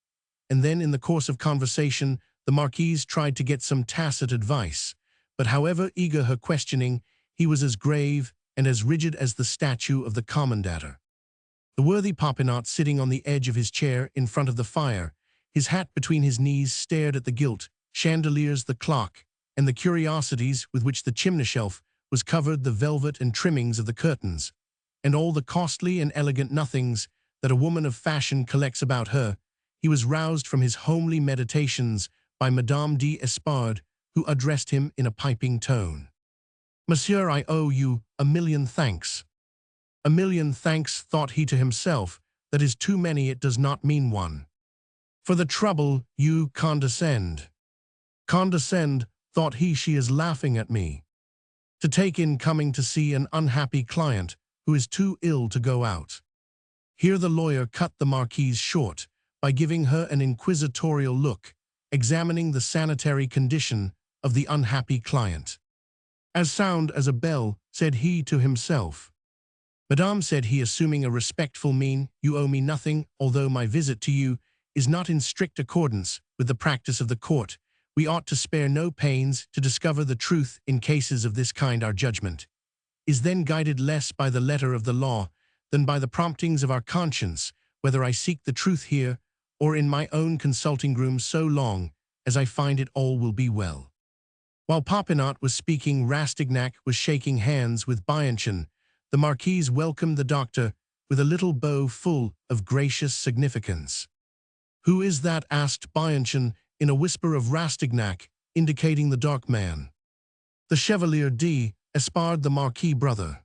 And then, in the course of conversation, the Marquise tried to get some tacit advice, but however eager her questioning, he was as grave and as rigid as the statue of the commendator. The worthy Popinot, sitting on the edge of his chair in front of the fire, his hat between his knees, stared at the gilt chandeliers, the clock, and the curiosities with which the chimney shelf was covered, the velvet and trimmings of the curtains, and all the costly and elegant nothings that a woman of fashion collects about her. He was roused from his homely meditations by Madame d'Espard, who addressed him in a piping tone. "Monsieur, I owe you a million thanks." "A million thanks," thought he to himself, "that is too many, it does not mean one. For the trouble you condescend." Condescend, thought he, she is laughing at me. To take in coming to see an unhappy client who is too ill to go out. Here the lawyer cut the Marquise short by giving her an inquisitorial look, examining the sanitary condition of the unhappy client. "As sound as a bell," said he to himself. "Madame," said he, assuming a respectful mien, "you owe me nothing, although my visit to you is not in strict accordance with the practice of the court. We ought to spare no pains to discover the truth in cases of this kind. Our judgment is then guided less by the letter of the law than by the promptings of our conscience, whether I seek the truth here or in my own consulting room, so long as I find it, all will be well." While Popinot was speaking, Rastignac was shaking hands with Bianchon. The Marquise welcomed the doctor with a little bow full of gracious significance. "Who is that?" asked Bianchon in a whisper of Rastignac, indicating the dark man. "The Chevalier d'Espard, the Marquis' brother."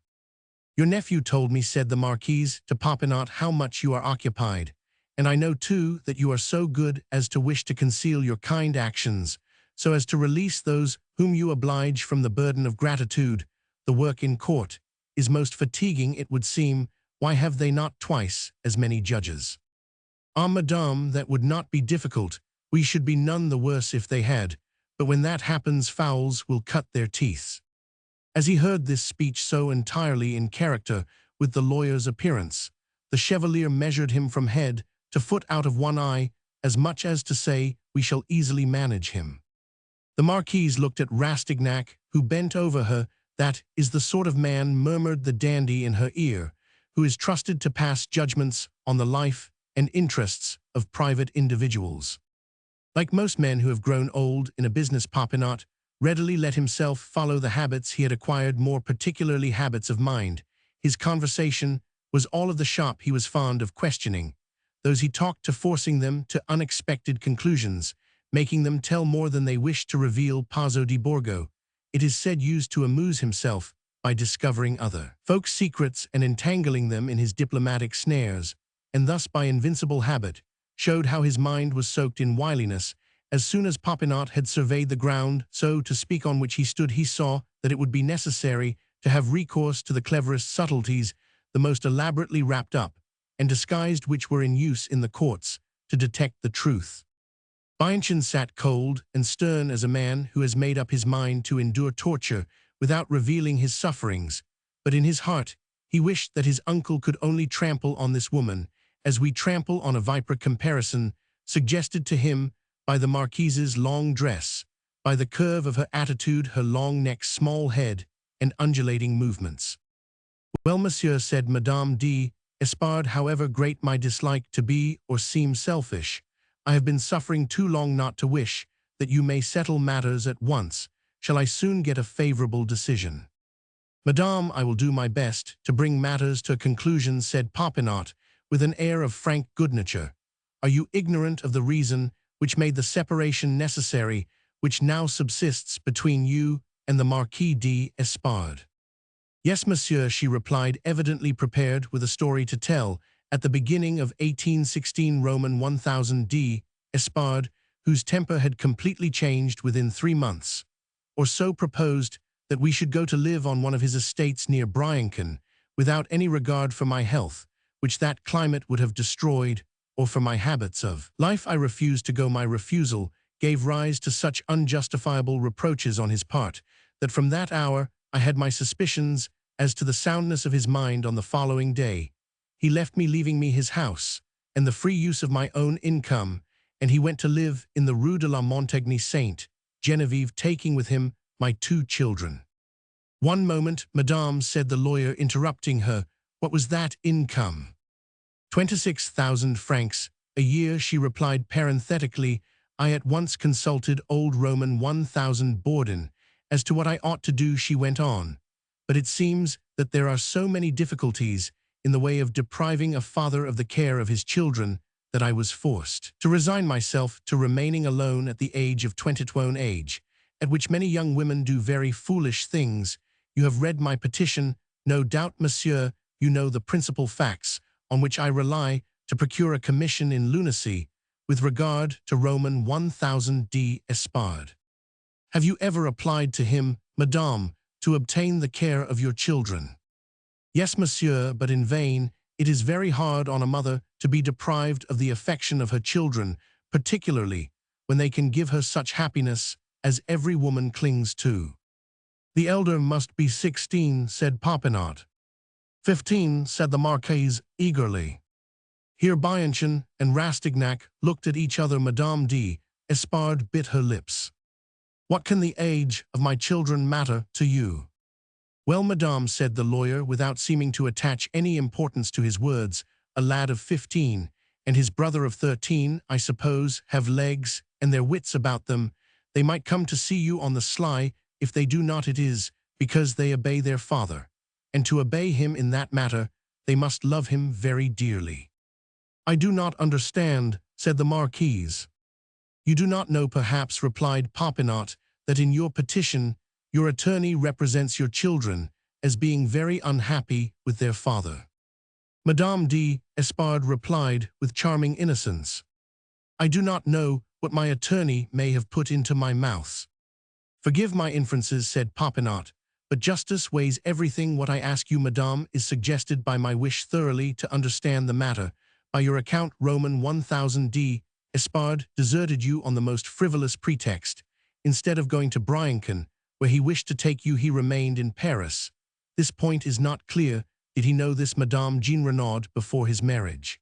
"Your nephew told me," said the Marquise to Popinot, "how much you are occupied, and I know too that you are so good as to wish to conceal your kind actions, so as to release those whom you oblige from the burden of gratitude. The work in court is most fatiguing, it would seem. Why have they not twice as many judges?" "Ah, madame, that would not be difficult. We should be none the worse if they had, but when that happens, fowls will cut their teeth." As he heard this speech so entirely in character with the lawyer's appearance, the Chevalier measured him from head to foot out of one eye, as much as to say, "We shall easily manage him." The Marquise looked at Rastignac, who bent over her. "That is the sort of man," murmured the dandy in her ear, "who is trusted to pass judgments on the life and interests of private individuals." Like most men who have grown old in a business, Popinot readily let himself follow the habits he had acquired, more particularly habits of mind. His conversation was all of the shop. He was fond of questioning those he talked to, forcing them to unexpected conclusions, making them tell more than they wished to reveal. Pazzo di Borgo, it is said, used to amuse himself by discovering other folks' secrets and entangling them in his diplomatic snares, and thus by invincible habit showed how his mind was soaked in wiliness. As soon as Popinot had surveyed the ground, so to speak, on which he stood, he saw that it would be necessary to have recourse to the cleverest subtleties, the most elaborately wrapped up and disguised which were in use in the courts, to detect the truth. Bianchon sat cold and stern as a man who has made up his mind to endure torture without revealing his sufferings, but in his heart he wished that his uncle could only trample on this woman, as we trample on a viper. Comparison suggested to him by the marquise's long dress, by the curve of her attitude, her long neck, small head, and undulating movements. "Well, monsieur," said Madame d'Espard, "however great my dislike to be or seem selfish, I have been suffering too long not to wish that you may settle matters at once. Shall I soon get a favorable decision?" "Madame, I will do my best to bring matters to a conclusion," said Popinot, with an air of frank good nature. "Are you ignorant of the reason which made the separation necessary, which now subsists between you and the Marquis d'Espard?" "Yes, monsieur," she replied, evidently prepared with a story to tell. "At the beginning of 1816, Roman 1000 d'Espard, whose temper had completely changed within 3 months, or so, proposed that we should go to live on one of his estates near Briancon, without any regard for my health, which that climate would have destroyed, or for my habits of life. I refused to go. My refusal gave rise to such unjustifiable reproaches on his part, that from that hour I had my suspicions as to the soundness of his mind. On the following day he left me, leaving me his house and the free use of my own income, and he went to live in the Rue de la Montagne Sainte Genevieve, taking with him my 2 children." "One moment, madame," said the lawyer, interrupting her. "What was that income?" 26,000 francs a year," she replied parenthetically. I at once consulted old Roman 1000 Borden. "As to what I ought to do," she went on, "but it seems that there are so many difficulties in the way of depriving a father of the care of his children that I was forced to resign myself to remaining alone at the age of 21 age, at which many young women do very foolish things. You have read my petition, no doubt, monsieur. You know the principal facts on which I rely to procure a commission in lunacy with regard to Roman 1000 d'Espard. Have you ever applied to him, madame, to obtain the care of your children?" "Yes, monsieur, but in vain. It is very hard on a mother to be deprived of the affection of her children, particularly when they can give her such happiness as every woman clings to." "The elder must be 16, said Popinot. 15, said the Marquise eagerly. Here Bianchon and Rastignac looked at each other. Madame d'Espard bit her lips. "What can the age of my children matter to you?" "Well, madame," said the lawyer, without seeming to attach any importance to his words, "a lad of 15 and his brother of 13, I suppose, have legs and their wits about them. They might come to see you on the sly. If they do not, it is because they obey their father, and to obey him in that matter, they must love him very dearly." "I do not understand," said the Marquise. "You do not know, perhaps," replied Popinot, "that in your petition your attorney represents your children as being very unhappy with their father." Madame d'Espard replied with charming innocence, "I do not know what my attorney may have put into my mouth." "Forgive my inferences," said Popinot, "but justice weighs everything. What I ask you, madame, is suggested by my wish thoroughly to understand the matter. By your account, Roman 1000 d'Espard deserted you on the most frivolous pretext. Instead of going to Briancon, where he wished to take you, he remained in Paris. This point is not clear. Did he know this Madame Jean Renaud before his marriage?"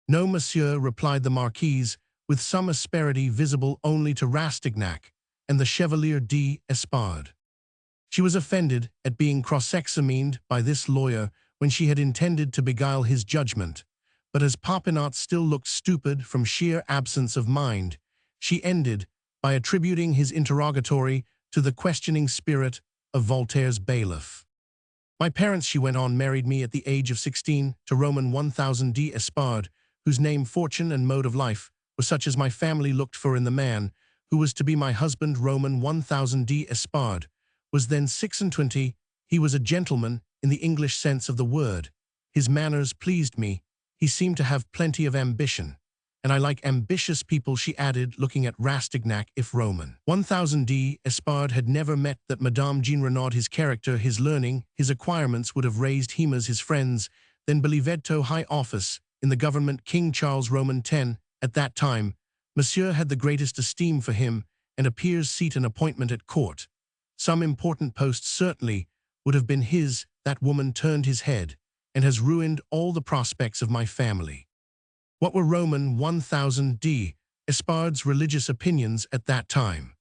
"No, monsieur," replied the Marquise, with some asperity visible only to Rastignac and the Chevalier d'Espard. She was offended at being cross-examined by this lawyer when she had intended to beguile his judgment, but as Popinot still looked stupid from sheer absence of mind, she ended by attributing his interrogatory to the questioning spirit of Voltaire's bailiff. "My parents," she went on, "married me at the age of 16 to Roman 1000 d'Espard, whose name, fortune, and mode of life were such as my family looked for in the man who was to be my husband. Roman 1000 d'Espard was then 26. He was a gentleman in the English sense of the word. His manners pleased me. He seemed to have plenty of ambition, and I like ambitious people, she added, looking at Rastignac if Roman. 1000 Espard had never met that Madame Jean Renaud, his character, his learning, his acquirements would have raised him as his friends, then Belivedto high office in the government King Charles Roman X. At that time, Monsieur had the greatest esteem for him, and a peer's seat and appointment at court. Some important post certainly would have been his. That woman turned his head, and has ruined all the prospects of my family. What were Roman 1000 Espard's religious opinions at that time?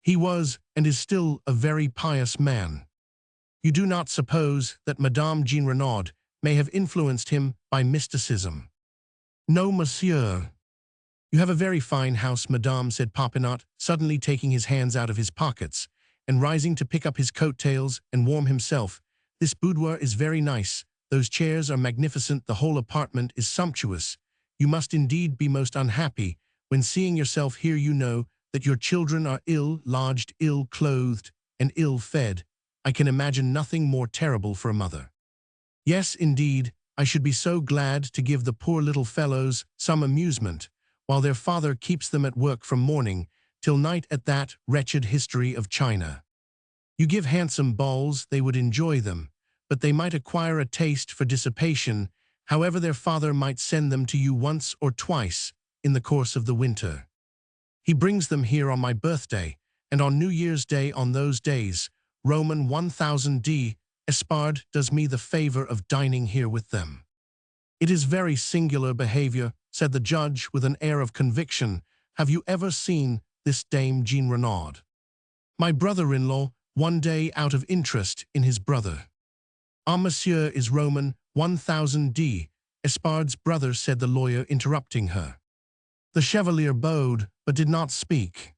He was, and is still, a very pious man. You do not suppose that Madame Jean Renaud may have influenced him by mysticism? No, monsieur. You have a very fine house, madame, said Popinot, suddenly taking his hands out of his pockets, and rising to pick up his coat-tails and warm himself. This boudoir is very nice. Those chairs are magnificent. The whole apartment is sumptuous. You must indeed be most unhappy when seeing yourself here. You know that your children are ill-lodged, ill-clothed, and ill-fed. I can imagine nothing more terrible for a mother. Yes, indeed, I should be so glad to give the poor little fellows some amusement, while their father keeps them at work from morning till night at that wretched history of China. You give handsome balls, they would enjoy them, but they might acquire a taste for dissipation. However, their father might send them to you once or twice in the course of the winter. He brings them here on my birthday, and on New Year's Day. On those days, Roman 1000 Espard does me the favor of dining here with them. It is very singular behavior, said the judge with an air of conviction. Have you ever seen this Dame Jean Renaud? My brother-in-law, one day, out of interest in his brother. Ah, monsieur is Roman 1000 Espard's brother, said the lawyer, interrupting her. The chevalier bowed, but did not speak.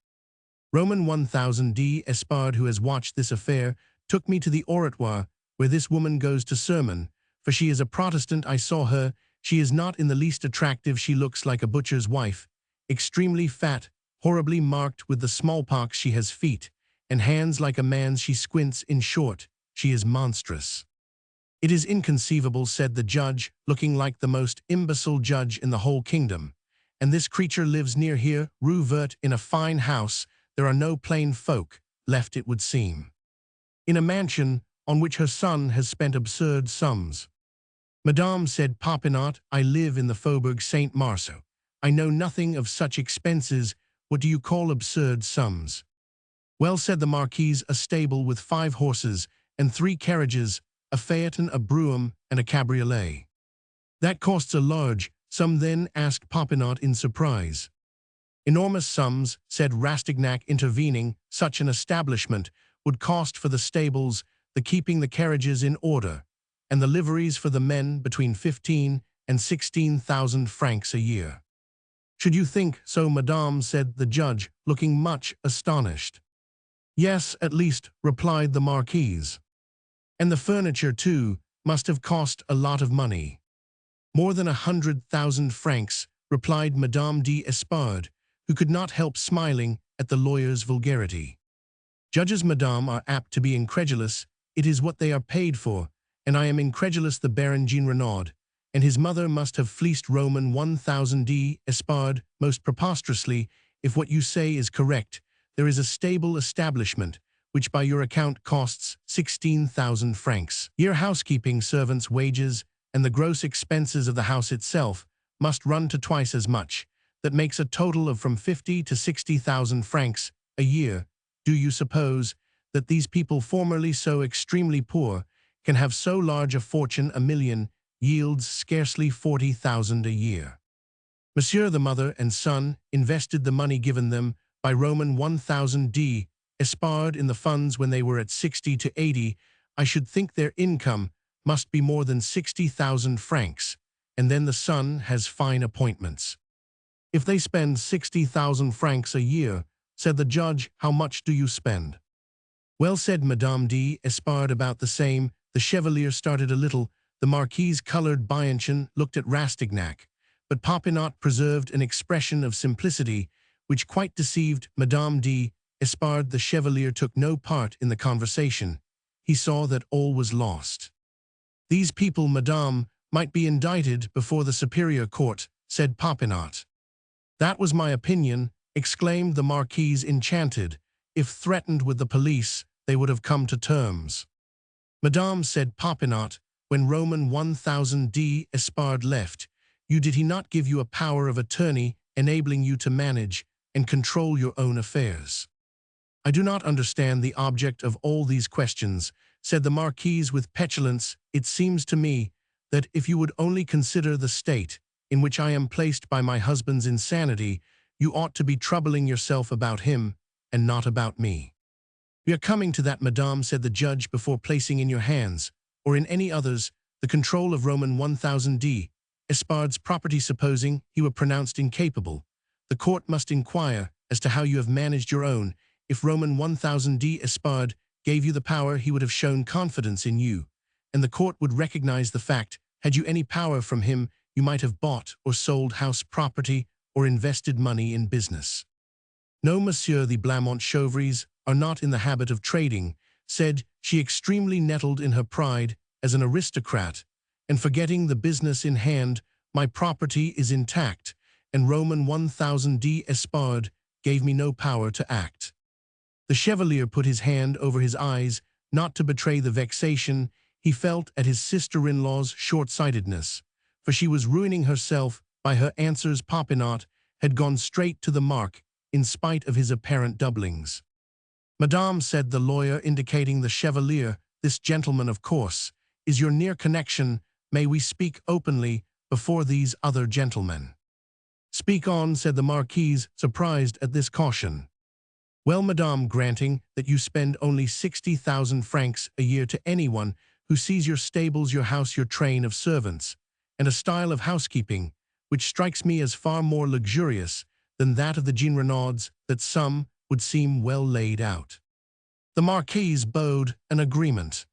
Roman 1000 Espard, who has watched this affair, took me to the oratoire where this woman goes to sermon, for she is a Protestant. I saw her. She is not in the least attractive. She looks like a butcher's wife, extremely fat, horribly marked with the smallpox. She has feet and hands like a man's. She squints. In short, she is monstrous. It is inconceivable, said the judge, looking like the most imbecile judge in the whole kingdom. And this creature lives near here, Rue Verte, in a fine house. There are no plain folk left, it would seem. In a mansion on which her son has spent absurd sums. Madame, said Popinot, I live in the Faubourg Saint-Marceau. I know nothing of such expenses. What do you call absurd sums? Well, said the marquise, a stable with 5 horses and 3 carriages, a phaeton, a brougham, and a cabriolet. That costs a large sum then, asked Popinot in surprise. Enormous sums, said Rastignac, intervening. Such an establishment would cost for the stables, the keeping the carriages in order, and the liveries for the men between 15 and 16,000 francs a year. Should you think so, madame, said the judge, looking much astonished. Yes, at least, replied the marquise. And the furniture, too, must have cost a lot of money. More than 100,000 francs, replied Madame d'Espard, who could not help smiling at the lawyer's vulgarity. Judges, madame, are apt to be incredulous. It is what they are paid for, and I am incredulous. The Baron Jean Renaud and his mother must have fleeced Roman 1000 Espard most preposterously. If what you say is correct, there is a stable establishment which by your account costs 16,000 francs. Year housekeeping, servants' wages, and the gross expenses of the house itself must run to twice as much. That makes a total of from 50 to 60,000 francs a year. Do you suppose that these people, formerly so extremely poor, can have so large a fortune? A million yields scarcely 40,000 a year. Monsieur, the mother and son invested the money given them by Roman 1000 Espard in the funds when they were at 60 to 80. I should think their income must be more than 60,000 francs, and then the son has fine appointments. If they spend 60,000 francs a year, said the judge, how much do you spend? Well, said Madame d'Espard, about the same. The chevalier started a little. The marquise colored. Bianchon looked at Rastignac, but Popinot preserved an expression of simplicity which quite deceived Madame d'Espard. The chevalier took no part in the conversation. He saw that all was lost. These people, madame, might be indicted before the superior court, said Popinot. That was my opinion, exclaimed the Marquise, enchanted. If threatened with the police, they would have come to terms. Madame, said Popinot, when Roman 1000 Espard left, did he not give you a power of attorney enabling you to manage and control your own affairs? I do not understand the object of all these questions, said the Marquise with petulance. It seems to me that if you would only consider the state in which I am placed by my husband's insanity, you ought to be troubling yourself about him and not about me. We are coming to that, Madame, said the judge, before placing in your hands, or in any others, the control of Roman 1000 Espard's property, supposing he were pronounced incapable. The court must inquire as to how you have managed your own. If Roman 1000 Espard gave you the power, he would have shown confidence in you, and the court would recognize the fact. Had you any power from him, you might have bought or sold house property or invested money in business. No, monsieur, the Blamont-Chauvries are not in the habit of trading, said she, extremely nettled in her pride as an aristocrat, and forgetting the business in hand. My property is intact, and Roman 1000 Espard gave me no power to act. The Chevalier put his hand over his eyes, not to betray the vexation he felt at his sister-in-law's short-sightedness, for she was ruining herself by her answers. Popinot had gone straight to the mark, in spite of his apparent doublings. Madame, said the lawyer, indicating the Chevalier, this gentleman, of course, is your near connection. May we speak openly before these other gentlemen? Speak on, said the Marquise, surprised at this caution. Well, Madame, granting that you spend only 60,000 francs a year to anyone who sees your stables, your house, your train of servants, and a style of housekeeping which strikes me as far more luxurious than that of the Jean Renauds, that sum would seem well laid out. The Marquise bowed an agreement.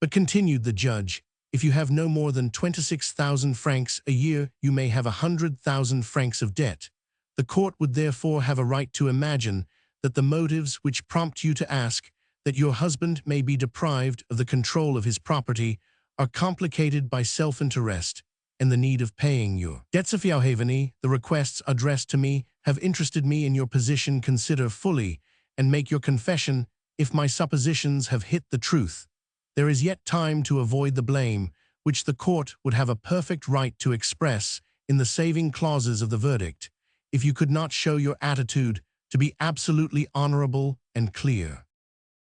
But, continued the judge, if you have no more than 26,000 francs a year, you may have 100,000 francs of debt. The court would therefore have a right to imagine that the motives which prompt you to ask that your husband may be deprived of the control of his property are complicated by self-interest and the need of paying your debts. If you have any, the requests addressed to me have interested me in your position. Consider fully and make your confession. If my suppositions have hit the truth, there is yet time to avoid the blame which the court would have a perfect right to express in the saving clauses of the verdict, if you could not show your attitude to be absolutely honorable and clear.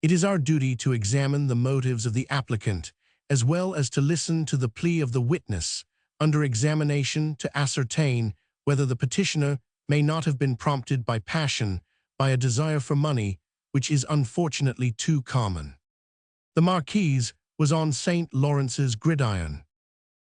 It is our duty to examine the motives of the applicant, as well as to listen to the plea of the witness under examination, to ascertain whether the petitioner may not have been prompted by passion, by a desire for money, which is unfortunately too common. The Marquise was on St. Lawrence's gridiron.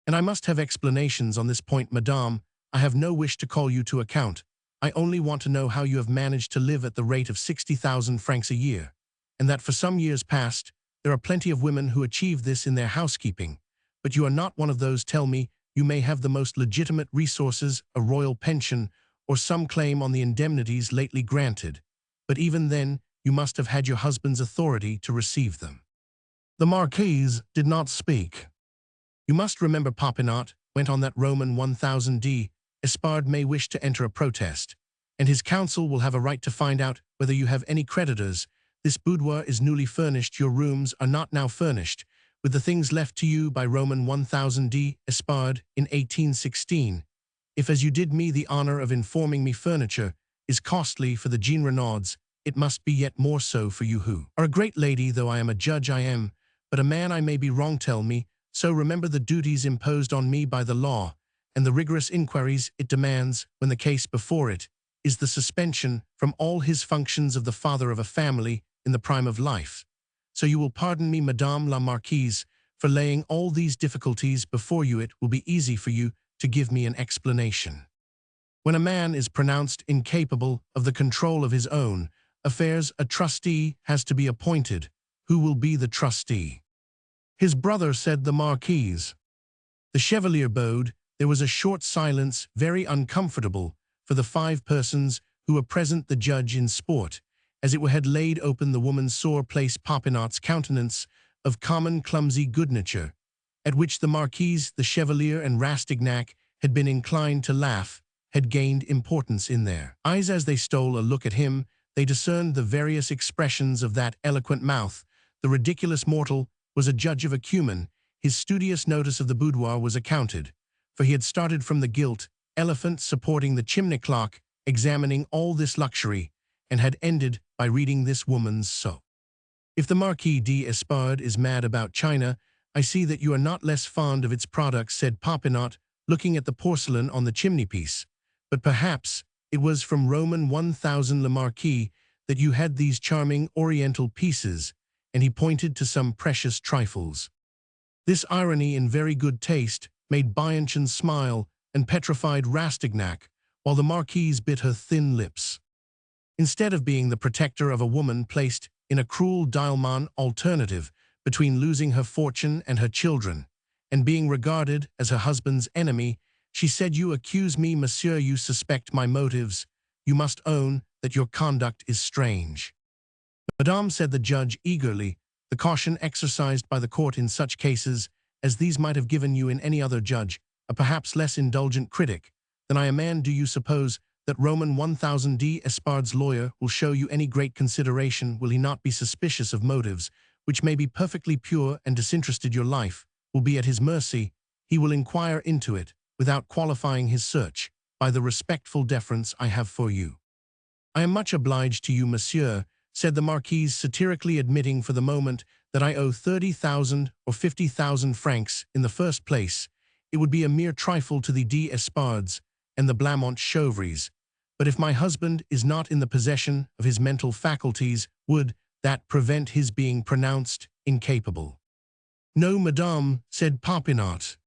And I must have explanations on this point, Madame. I have no wish to call you to account. I only want to know how you have managed to live at the rate of 60,000 francs a year, and that for some years past, there are plenty of women who achieve this in their housekeeping. But you are not one of those. Tell me, you may have the most legitimate resources, a royal pension, or some claim on the indemnities lately granted. But even then, you must have had your husband's authority to receive them. The Marquise did not speak. You must remember, Popinot, went on, that Roman 1000 Espard may wish to enter a protest, and his counsel will have a right to find out whether you have any creditors. This boudoir is newly furnished. Your rooms are not now furnished with the things left to you by Roman 1000 Espard in 1816. If, as you did me the honor of informing me, furniture is costly for the Jean Renauds, it must be yet more so for you who are a great lady. Though I am a judge, I am but a man. I may be wrong. Tell me, so remember the duties imposed on me by the law, and the rigorous inquiries it demands when the case before it is the suspension from all his functions of the father of a family in the prime of life. So you will pardon me, Madame la Marquise, for laying all these difficulties before you. It will be easy for you to give me an explanation. When a man is pronounced incapable of the control of his own affairs, a trustee has to be appointed. Who will be the trustee? His brother, said the Marquise. The Chevalier bowed. There was a short silence, very uncomfortable for the 5 persons who were present. The judge, in sport, as it were, had laid open the woman's sore place. Popinot's countenance, of common clumsy good nature, at which the Marquise, the Chevalier, and Rastignac had been inclined to laugh, had gained importance in their eyes. As they stole a look at him, they discerned the various expressions of that eloquent mouth. The ridiculous mortal was a judge of acumen. His studious notice of the boudoir was accounted, for he had started from the gilt elephant supporting the chimney clock, examining all this luxury, and had ended by reading this woman's soul. If the Marquis d'Espard is mad about China, I see that you are not less fond of its products, said Popinot, looking at the porcelain on the chimney-piece. But perhaps it was from Roman 1000 Le Marquis that you had these charming oriental pieces, and he pointed to some precious trifles. This irony in very good taste made Bianchon smile and petrified Rastignac, while the Marquise bit her thin lips. Instead of being the protector of a woman placed in a cruel dilemma alternative between losing her fortune and her children, and being regarded as her husband's enemy, she said, "You accuse me, monsieur, you suspect my motives. You must own that your conduct is strange." "Madame," said the judge eagerly, "the caution exercised by the court in such cases as these might have given you in any other judge, a perhaps less indulgent critic than I am. Man, do you suppose that Roman 1000 d'Espard's lawyer will show you any great consideration? Will he not be suspicious of motives which may be perfectly pure and disinterested? Your life will be at his mercy. He will inquire into it, without qualifying his search, by the respectful deference I have for you." "I am much obliged to you, monsieur," said the Marquise satirically, "admitting for the moment that I owe 30,000 or 50,000 francs in the first place. It would be a mere trifle to the d'Espards and the Blamont-Chauvrys. But if my husband is not in the possession of his mental faculties, would that prevent his being pronounced incapable?" "No, madame," said Popinot.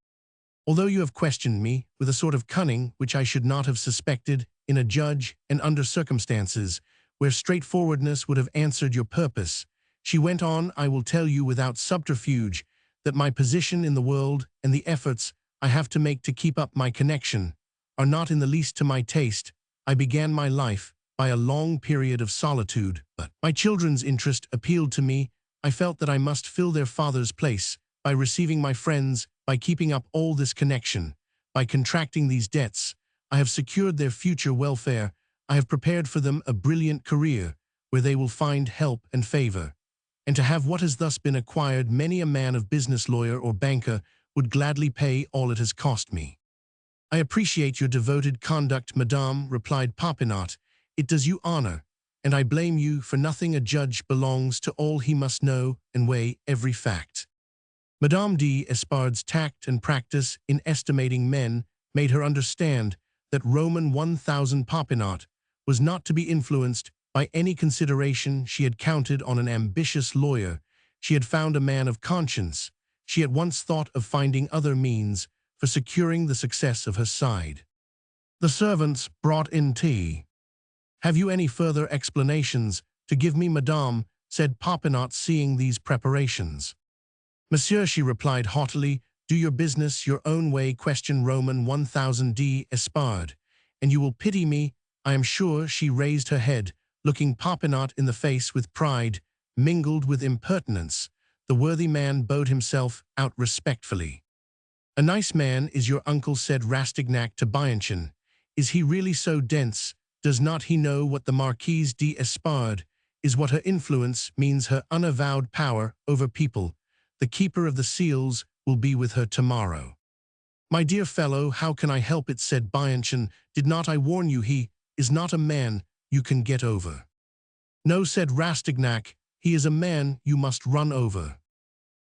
"Although you have questioned me with a sort of cunning which I should not have suspected in a judge and under circumstances where straightforwardness would have answered your purpose," she went on, "I will tell you without subterfuge that my position in the world and the efforts I have to make to keep up my connection are not in the least to my taste. I began my life by a long period of solitude, but my children's interest appealed to me. I felt that I must fill their father's place by receiving my friends, by keeping up all this connection, by contracting these debts. I have secured their future welfare. I have prepared for them a brilliant career where they will find help and favor. And to have what has thus been acquired, many a man of business, lawyer or banker, would gladly pay all it has cost me." "I appreciate your devoted conduct, madame," replied Popinot. "It does you honor, and I blame you for nothing. A judge belongs to all. He must know and weigh every fact." Madame d'Espard's tact and practice in estimating men made her understand that Roman 1000 Popinot was not to be influenced by any consideration. She had counted on an ambitious lawyer. She had found a man of conscience. She at once thought of finding other means for securing the success of her side. The servants brought in tea. "Have you any further explanations to give me, madame?" said Popinot, seeing these preparations. "Monsieur," she replied haughtily, "do your business your own way. Question Roman 1000 d'Espard, and you will pity me, I am sure." She raised her head, looking Popinot in the face with pride, mingled with impertinence. The worthy man bowed himself out respectfully. "A nice man is your uncle," said Rastignac to Bianchon. "Is he really so dense? Does not he know what the Marquise d'Espard is, what her influence means, her unavowed power over people? The keeper of the seals will be with her tomorrow." "My dear fellow, how can I help it?" said Bianchon. "Did not I warn you he is not a man you can get over?" "No," said Rastignac, "he is a man you must run over."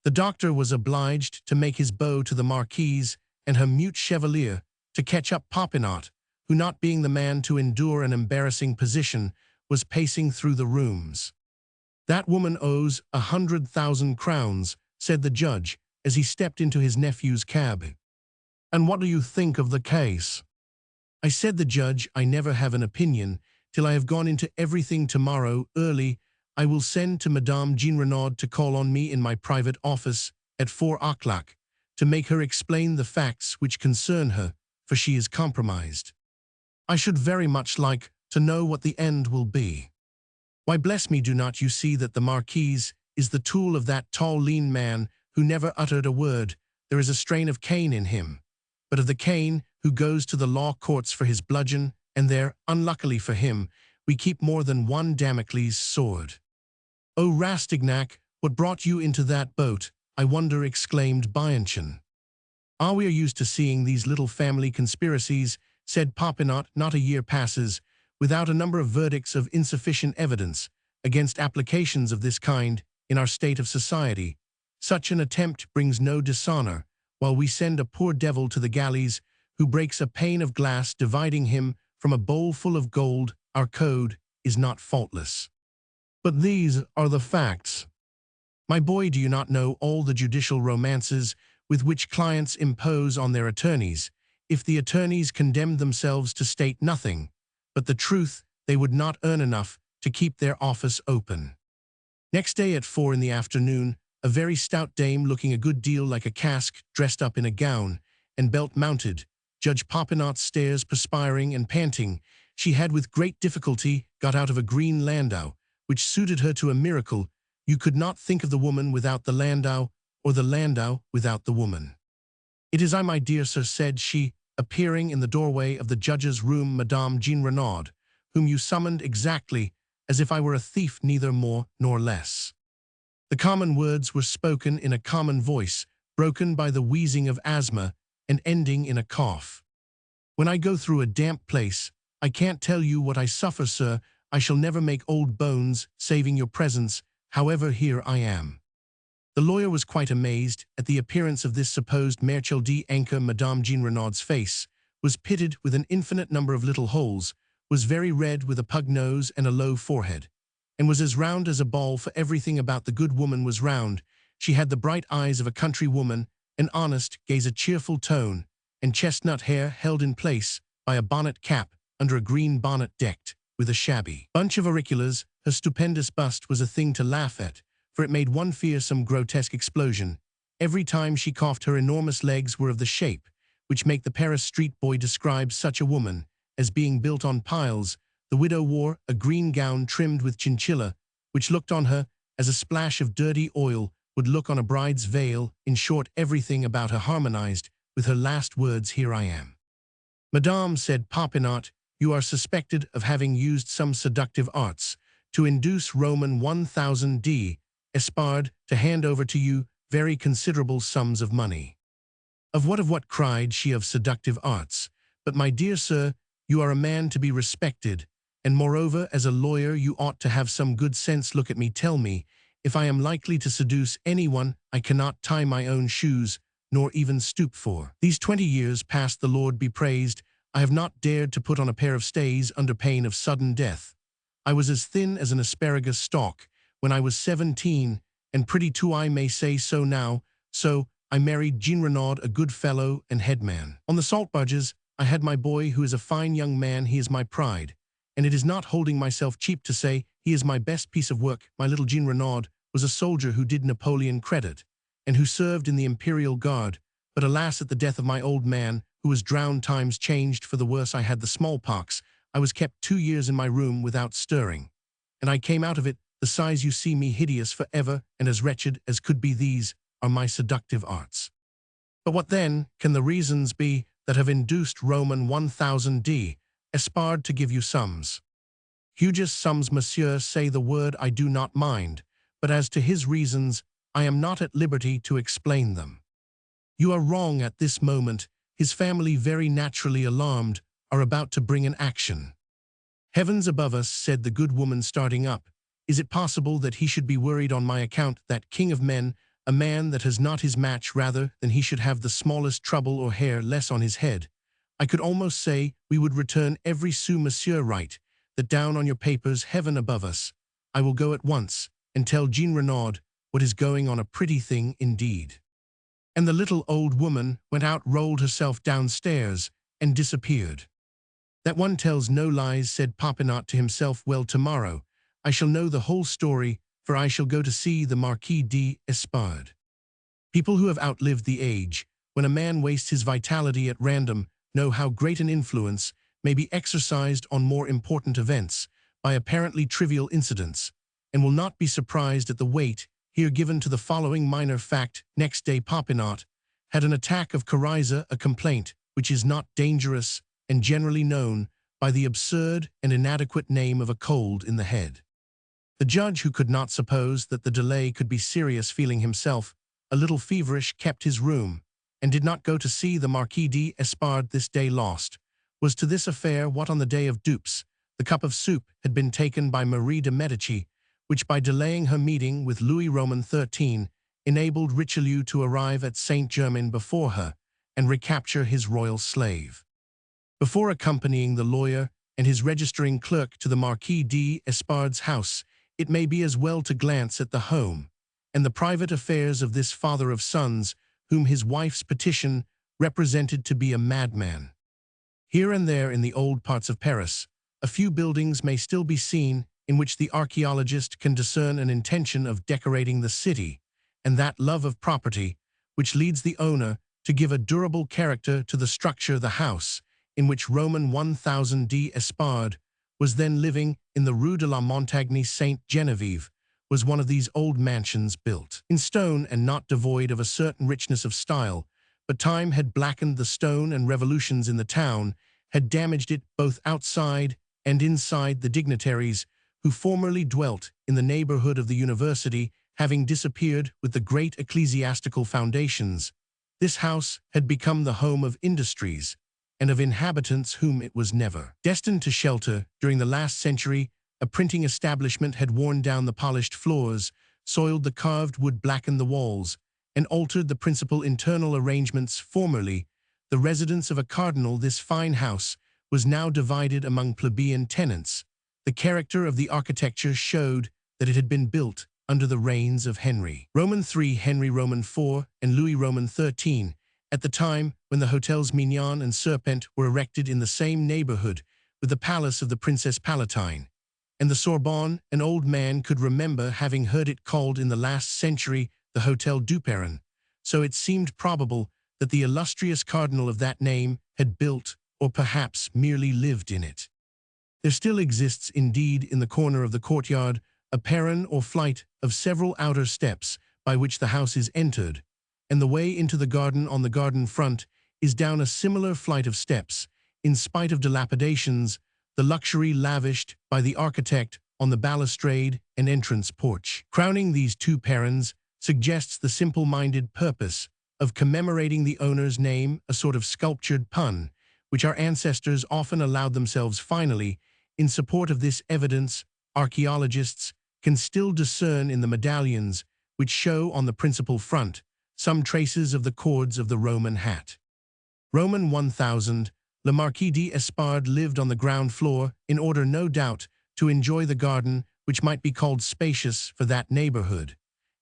The doctor was obliged to make his bow to the Marquise and her mute chevalier to catch up Popinot, who, not being the man to endure an embarrassing position, was pacing through the rooms. "That woman owes 100,000 crowns, said the judge, as he stepped into his nephew's cab. "And what do you think of the case?" "I," said the judge, "I never have an opinion till I have gone into everything. Tomorrow early I will send to Madame Jean Renaud to call on me in my private office at 4 o'clock to make her explain the facts which concern her, for she is compromised. I should very much like to know what the end will be. Why, bless me, do not you see that the Marquise is the tool of that tall, lean man who never uttered a word? There is a strain of Cain in him, but of the Cain who goes to the law courts for his bludgeon, and there, unluckily for him, we keep more than one Damocles' sword. "O Rastignac, what brought you into that boat, I wonder," exclaimed Bianchon. "Ah, we are used to seeing these little family conspiracies," said Popinot. "Not a year passes without a number of verdicts of insufficient evidence against applications of this kind in our state of society. Such an attempt brings no dishonor, while we send a poor devil to the galleys who breaks a pane of glass dividing him from a bowl full of gold. Our code is not faultless. But these are the facts. My boy, do you not know all the judicial romances with which clients impose on their attorneys? If the attorneys condemned themselves to state nothing but the truth, they would not earn enough to keep their office open. Next day at 4 in the afternoon, a very stout dame looking a good deal like a cask, dressed up in a gown and belt mounted, Judge Popinot's stairs, perspiring and panting. She had with great difficulty got out of a green landau, which suited her to a miracle. You could not think of the woman without the landau, or the landau without the woman. "It is I, my dear sir," said she, appearing in the doorway of the judge's room, "Madame Jean Renaud, whom you summoned exactly as if I were a thief, neither more nor less." The common words were spoken in a common voice, broken by the wheezing of asthma and ending in a cough. "When I go through a damp place, I can't tell you what I suffer, sir. I shall never make old bones, saving your presence. However, here I am." The lawyer was quite amazed at the appearance of this supposed Marechal d'Ancre. Madame Jean Renaud's face was pitted with an infinite number of little holes, was very red with a pug nose and a low forehead, and was as round as a ball, for everything about the good woman was round. She had the bright eyes of a country woman, an honest gaze, a cheerful tone, and chestnut hair held in place by a bonnet cap under a green bonnet decked with a shabby bunch of auriculars. Her stupendous bust was a thing to laugh at, for it made one fear some grotesque explosion. Every time she coughed, her enormous legs were of the shape which make the Paris street boy describe such a woman as being built on piles. The widow wore a green gown trimmed with chinchilla, which looked on her as a splash of dirty oil would look on a bride's veil. In short, everything about her harmonized with her last words, "Here I am." "Madame," said Popinot, "you are suspected of having used some seductive arts to induce Roman 1000 D. Espard to hand over to you very considerable sums of money." Of what," cried she, "of seductive arts? But, my dear sir, you are a man to be respected, and moreover, as a lawyer, you ought to have some good sense. Look at me, tell me, if I am likely to seduce anyone I cannot tie my own shoes, nor even stoop for. These 20 years past, the Lord be praised, I have not dared to put on a pair of stays under pain of sudden death. I was as thin as an asparagus stalk when I was 17, and pretty too, I may say so now. So I married Jean Renaud, a good fellow and headman. On the salt barges, I had my boy, who is a fine young man. He is my pride, and it is not holding myself cheap to say he is my best piece of work. My little Jean Renaud was a soldier who did Napoleon credit, and who served in the Imperial Guard. But alas, at the death of my old man, who was drowned, times changed for the worse. I had the smallpox. I was kept 2 years in my room without stirring, and I came out of it the size you see me, hideous forever and as wretched as could be. These are my seductive arts. But what then can the reasons be that have induced Roman 1000 D. Espard to give you sums? Hugeous sums, monsieur. Say the word, I do not mind, but as to his reasons, I am not at liberty to explain them. You are wrong at this moment. His family, very naturally alarmed, are about to bring an action." "Heavens above us," said the good woman, starting up. "Is it possible that he should be worried on my account, that king of men, a man that has not his match, rather than he should have the smallest trouble or hair less on his head? I could almost say we would return every sou, monsieur. Write that down on your papers. Heaven above us. I will go at once and tell Jean Renaud what is going on. A pretty thing indeed." And the little old woman went out, rolled herself downstairs, and disappeared. "That one tells no lies," said Popinot to himself. "Well, tomorrow I shall know the whole story, for I shall go to see the Marquis d'Espard." People who have outlived the age when a man wastes his vitality at random know how great an influence may be exercised on more important events by apparently trivial incidents, and will not be surprised at the weight here given to the following minor fact. Next day Popinot had an attack of coryza, a complaint which is not dangerous and generally known by the absurd and inadequate name of a cold in the head. The judge, who could not suppose that the delay could be serious, feeling himself a little feverish, kept his room, and did not go to see the Marquis d'Espard this day lost, was to this affair what on the day of dupes the cup of soup had been taken by Marie de Medici, which by delaying her meeting with Louis Roman XIII enabled Richelieu to arrive at Saint-Germain before her and recapture his royal slave. Before accompanying the lawyer and his registering clerk to the Marquis d'Espard's house, it may be as well to glance at the home and the private affairs of this father of sons, whom his wife's petition represented to be a madman. Here and there in the old parts of Paris, a few buildings may still be seen in which the archaeologist can discern an intention of decorating the city, and that love of property which leads the owner to give a durable character to the structure. The house in which Roman 1000 d'Espard was then living in the Rue de la Montagne Sainte-Geneviève was one of these old mansions built in stone and not devoid of a certain richness of style, but time had blackened the stone and revolutions in the town had damaged it both outside and inside. The dignitaries who formerly dwelt in the neighborhood of the university having disappeared with the great ecclesiastical foundations, this house had become the home of industries and of inhabitants whom it was never destined to shelter. During the last century, a printing establishment had worn down the polished floors, soiled the carved wood, blackened the walls, and altered the principal internal arrangements. Formerly the residence of a cardinal, this fine house was now divided among plebeian tenants. The character of the architecture showed that it had been built under the reigns of Henry Roman III, Henry Roman IV, and Louis Roman XIII, at the time when the hotels Mignon and Serpent were erected in the same neighborhood with the palace of the Princess Palatine. And the Sorbonne, an old man could remember having heard it called in the last century the Hotel du Perron, so it seemed probable that the illustrious cardinal of that name had built, or perhaps merely lived in it. There still exists indeed in the corner of the courtyard a perron or flight of several outer steps by which the house is entered, and the way into the garden on the garden front is down a similar flight of steps. In spite of dilapidations, the luxury lavished by the architect on the balustrade and entrance porch crowning these two perrons suggests the simple-minded purpose of commemorating the owner's name, a sort of sculptured pun, which our ancestors often allowed themselves. Finally, in support of this evidence, archaeologists can still discern in the medallions, which show on the principal front, some traces of the cords of the Roman hat. Roman 1000, Le Marquis d'Espard lived on the ground floor in order, no doubt, to enjoy the garden which might be called spacious for that neighborhood,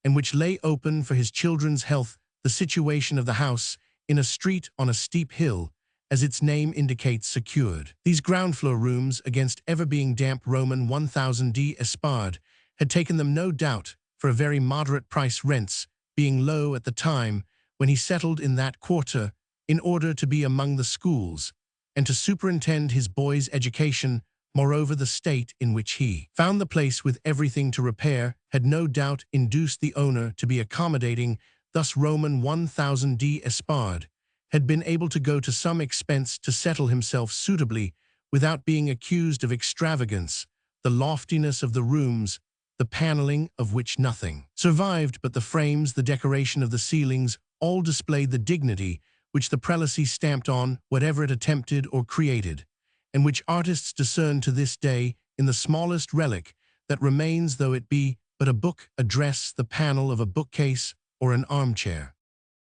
and which lay open for his children's health. The situation of the house, in a street on a steep hill, as its name indicates, secured these ground floor rooms against ever being damp. Roman 1000 d'Espard had taken them, no doubt, for a very moderate price, rents being low at the time when he settled in that quarter, in order to be among the schools and to superintend his boy's education. Moreover, the state in which he found the place, with everything to repair, had no doubt induced the owner to be accommodating. Thus Roman 1000 d'Espard had been able to go to some expense to settle himself suitably without being accused of extravagance. The loftiness of the rooms, the paneling of which nothing survived but the frames, the decoration of the ceilings, all displayed the dignity which the prelacy stamped on whatever it attempted or created, and which artists discern to this day in the smallest relic that remains, though it be but a book, a dress, the panel of a bookcase, or an armchair.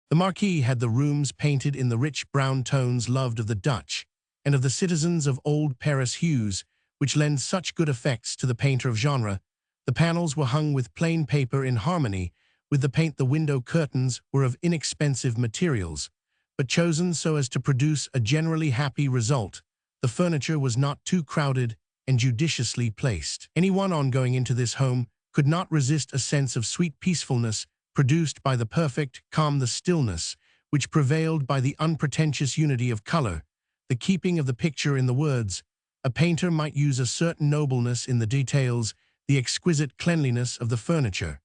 The Marquis had the rooms painted in the rich brown tones loved of the Dutch and of the citizens of old Paris, hues which lend such good effects to the painter of genre. The panels were hung with plain paper in harmony with the paint. The window curtains were of inexpensive materials, but chosen so as to produce a generally happy result. The furniture was not too crowded and judiciously placed. Anyone on going into this home could not resist a sense of sweet peacefulness produced by the perfect calm, the stillness which prevailed by the unpretentious unity of color, the keeping of the picture in the words. A painter might use a certain nobleness in the details, the exquisite cleanliness of the furniture,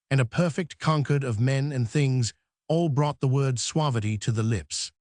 and a perfect concord of men and things, all brought the word suavity to the lips.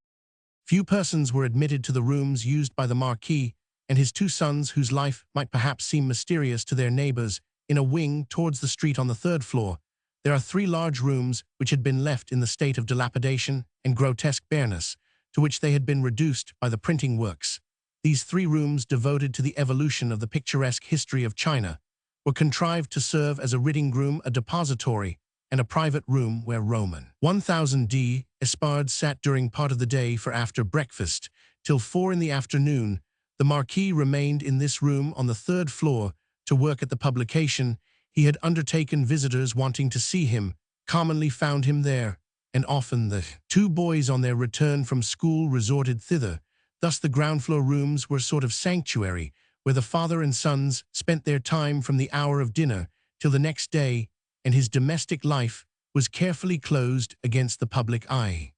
Few persons were admitted to the rooms used by the Marquis and his two sons, whose life might perhaps seem mysterious to their neighbors. In a wing towards the street on the third floor, there are three large rooms which had been left in the state of dilapidation and grotesque bareness, to which they had been reduced by the printing works. These three rooms, devoted to the evolution of the picturesque history of China, were contrived to serve as a reading room, a depository, and a private room where Roman 1000 D. Espard sat during part of the day, for after breakfast, till 4 in the afternoon, the Marquis remained in this room on the third floor to work at the publication. He had undertaken visitors wanting to see him, commonly found him there, and often the two boys on their return from school resorted thither. Thus the ground floor rooms were a sort of sanctuary, where the father and sons spent their time from the hour of dinner till the next day, and his domestic life was carefully closed against the public eye.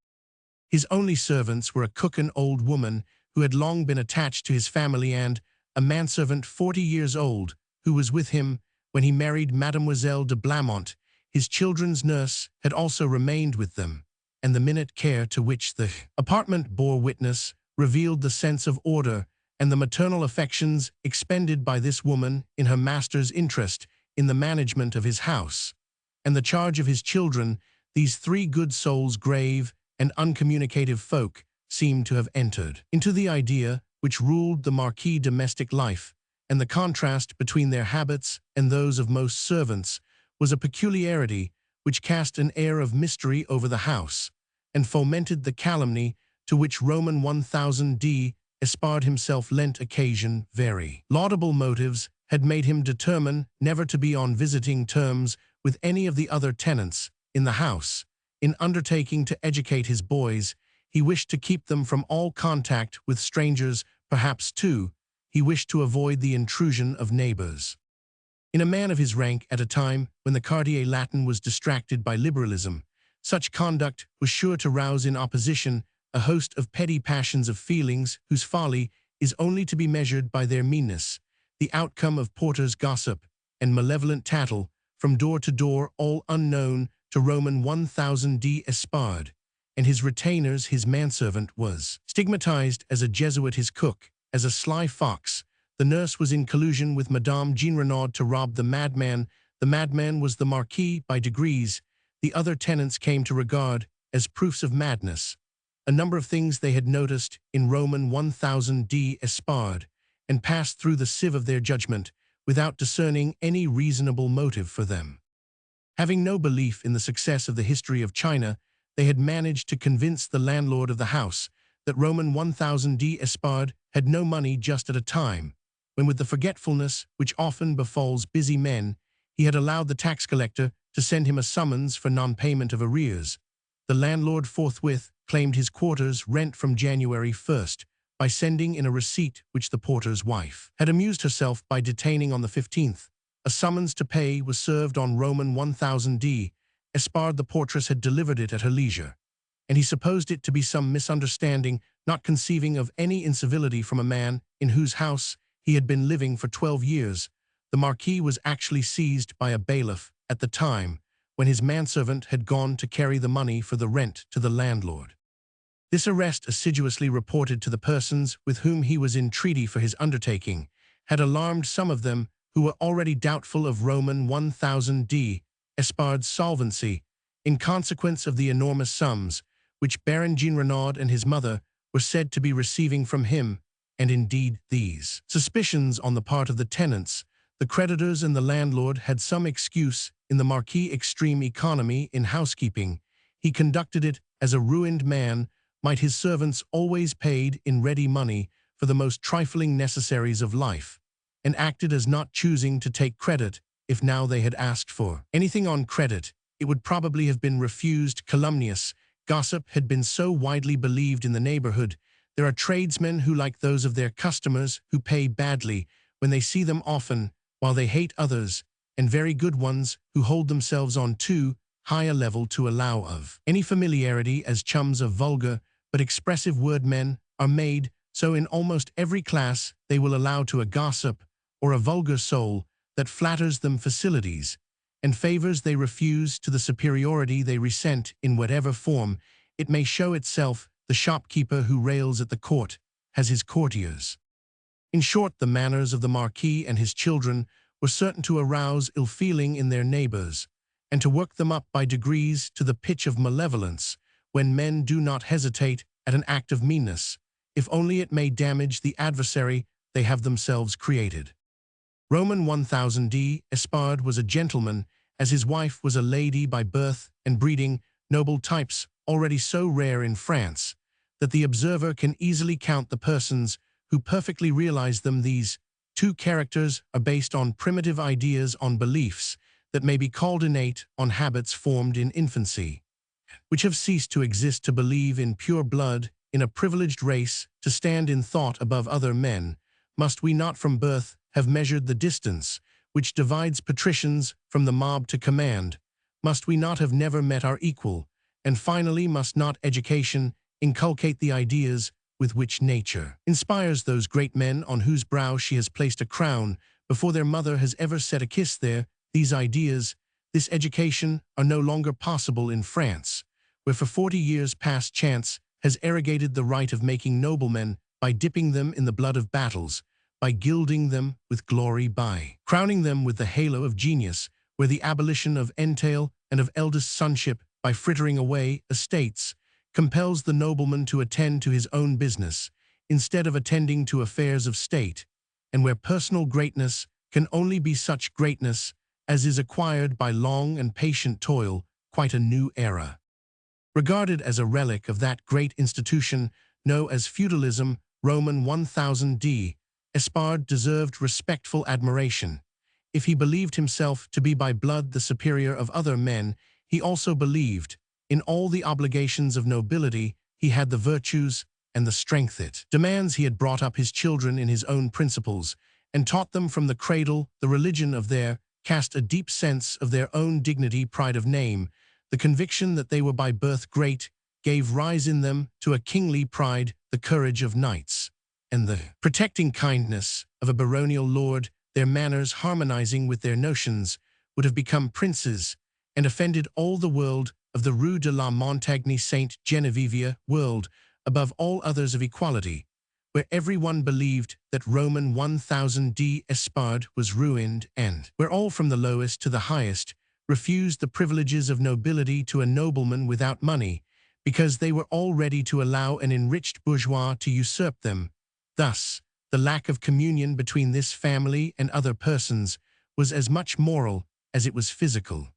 His only servants were a cook, an old woman who had long been attached to his family, and a manservant 40 years old, who was with him when he married Mademoiselle de Blamont. His children's nurse had also remained with them, and the minute care to which the apartment bore witness revealed the sense of order and the maternal affections expended by this woman in her master's interest in the management of his house and the charge of his children. These three good souls, grave and uncommunicative folk, seemed to have entered into the idea which ruled the Marquis' domestic life, and the contrast between their habits and those of most servants was a peculiarity which cast an air of mystery over the house, and fomented the calumny to which Roman 1000 D. Espard himself lent occasion. Very laudable motives had made him determine never to be on visiting terms with any of the other tenants in the house. In undertaking to educate his boys, he wished to keep them from all contact with strangers. Perhaps, too, he wished to avoid the intrusion of neighbors. In a man of his rank, at a time when the Quartier Latin was distracted by liberalism, such conduct was sure to rouse in opposition a host of petty passions, of feelings whose folly is only to be measured by their meanness, the outcome of porters' gossip and malevolent tattle from door to door, all unknown to Roman 1000 D. Espard and his retainers. His manservant was stigmatized as a Jesuit, his cook as a sly fox. The nurse was in collusion with Madame Jean Renaud to rob the madman. The madman was the Marquis. By degrees, the other tenants came to regard as proofs of madness a number of things they had noticed in Roman 1000 D. Espard, and passed through the sieve of their judgment without discerning any reasonable motive for them. Having no belief in the success of the history of China, they had managed to convince the landlord of the house that Roman 1000 D. Espard had no money, just at a time when, with the forgetfulness which often befalls busy men, he had allowed the tax collector to send him a summons for non-payment of arrears. The landlord forthwith claimed his quarter's rent from January 1st by sending in a receipt which the porter's wife had amused herself by detaining on the 15th. A summons to pay was served on Roman 1000 D. Espard. The portress had delivered it at her leisure, and he supposed it to be some misunderstanding, not conceiving of any incivility from a man in whose house he had been living for 12 years. The Marquis was actually seized by a bailiff at the time when his manservant had gone to carry the money for the rent to the landlord. This arrest, assiduously reported to the persons with whom he was in treaty for his undertaking, had alarmed some of them who were already doubtful of Roman 1000 D. Espard's solvency, in consequence of the enormous sums which Baron Jean Renaud and his mother were said to be receiving from him, and indeed these suspicions on the part of the tenants, the creditors and the landlord had some excuse in the Marquis' extreme economy in housekeeping. He conducted it as a ruined man might his servants, always paid in ready money for the most trifling necessaries of life, and acted as not choosing to take credit. If now they had asked for anything on credit, it would probably have been refused. Calumnious gossip had been so widely believed in the neighborhood. There are tradesmen who like those of their customers who pay badly when they see them often, while they hate others, and very good ones who hold themselves on too high a level to allow of any familiarity as chums of vulgar but expressive word men are made. So in almost every class they will allow to a gossip or a vulgar soul that flatters them facilities and favors they refuse to the superiority they resent in whatever form it may show itself. the shopkeeper who rails at the court has his courtiers. In short, the manners of the Marquis and his children were certain to arouse ill-feeling in their neighbors, and to work them up by degrees to the pitch of malevolence, when men do not hesitate at an act of meanness, if only it may damage the adversary they have themselves created. Roman 1000 Espard was a gentleman, as his wife was a lady by birth and breeding, noble types already so rare in France, that the observer can easily count the persons who perfectly realize them. These two characters are based on primitive ideas, on beliefs that may be called innate, on habits formed in infancy, which have ceased to exist. To believe in pure blood, in a privileged race, to stand in thought above other men, must we not from birth have measured the distance which divides patricians from the mob to command? Must we not have never met our equal? And finally, must not education inculcate the ideas with which nature inspires those great men on whose brow she has placed a crown before their mother has ever set a kiss there? These ideas, this education, are no longer possible in France, where for 40 years past chance has arrogated the right of making noblemen by dipping them in the blood of battles, by gilding them with glory, by crowning them with the halo of genius, where the abolition of entail and of eldest sonship, by frittering away estates, compels the nobleman to attend to his own business, instead of attending to affairs of state, and where personal greatness can only be such greatness as is acquired by long and patient toil, quite a new era. Regarded as a relic of that great institution known as feudalism, Roman 1000 Espard deserved respectful admiration. If he believed himself to be by blood the superior of other men, he also believed, in all the obligations of nobility, he had the virtues and the strength it demands. He had brought up his children in his own principles, and taught them from the cradle the religion of their caste, a deep sense of their own dignity, pride of name. The conviction that they were by birth great gave rise in them to a kingly pride, the courage of knights, and the protecting kindness of a baronial lord. Their manners, harmonizing with their notions, would have become princes, and offended all the world of the Rue de la Montagne Saint Genevieve world, above all others of equality, where every one believed that Roman 1000 Espard was ruined, and where all from the lowest to the highest refused the privileges of nobility to a nobleman without money, because they were all ready to allow an enriched bourgeois to usurp them. Thus, the lack of communion between this family and other persons was as much moral as it was physical.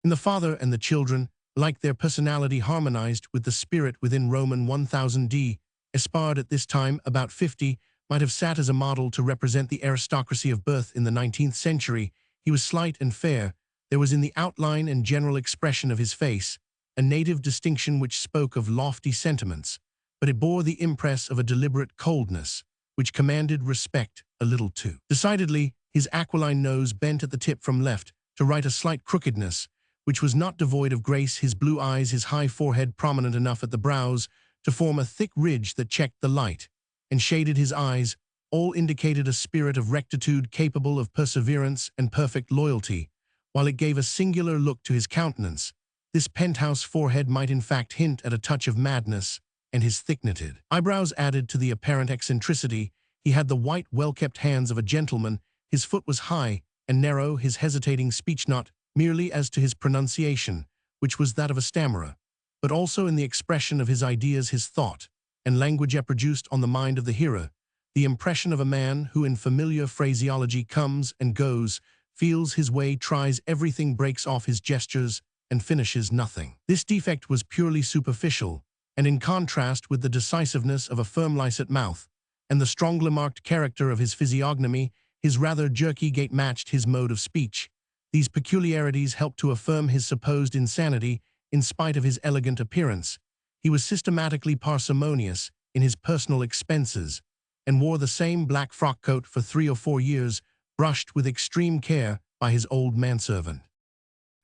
In the father and the children, like their personality harmonized with the spirit within Roman 1000 Espard at this time, about 50, might have sat as a model to represent the aristocracy of birth in the 19th century. He was slight and fair. There was in the outline and general expression of his face a native distinction which spoke of lofty sentiments, but it bore the impress of a deliberate coldness, which commanded respect a little too decidedly. His aquiline nose bent at the tip from left to right, a slight crookedness, which was not devoid of grace. His blue eyes, his high forehead prominent enough at the brows to form a thick ridge that checked the light, and shaded his eyes, all indicated a spirit of rectitude capable of perseverance and perfect loyalty, while it gave a singular look to his countenance. This penthouse forehead might in fact hint at a touch of madness, and his thick-knitted eyebrows added to the apparent eccentricity. He had the white, well-kept hands of a gentleman. His foot was high and narrow, his hesitating speech not merely as to his pronunciation, which was that of a stammerer, but also in the expression of his ideas. His thought and language produced on the mind of the hearer the impression of a man who in familiar phraseology comes and goes, feels his way, tries everything, breaks off his gestures, and finishes nothing. This defect was purely superficial, and in contrast with the decisiveness of a firm licet mouth and the strongly marked character of his physiognomy, his rather jerky gait matched his mode of speech. These peculiarities helped to affirm his supposed insanity in spite of his elegant appearance. He was systematically parsimonious in his personal expenses, and wore the same black frock coat for 3 or 4 years, brushed with extreme care by his old manservant.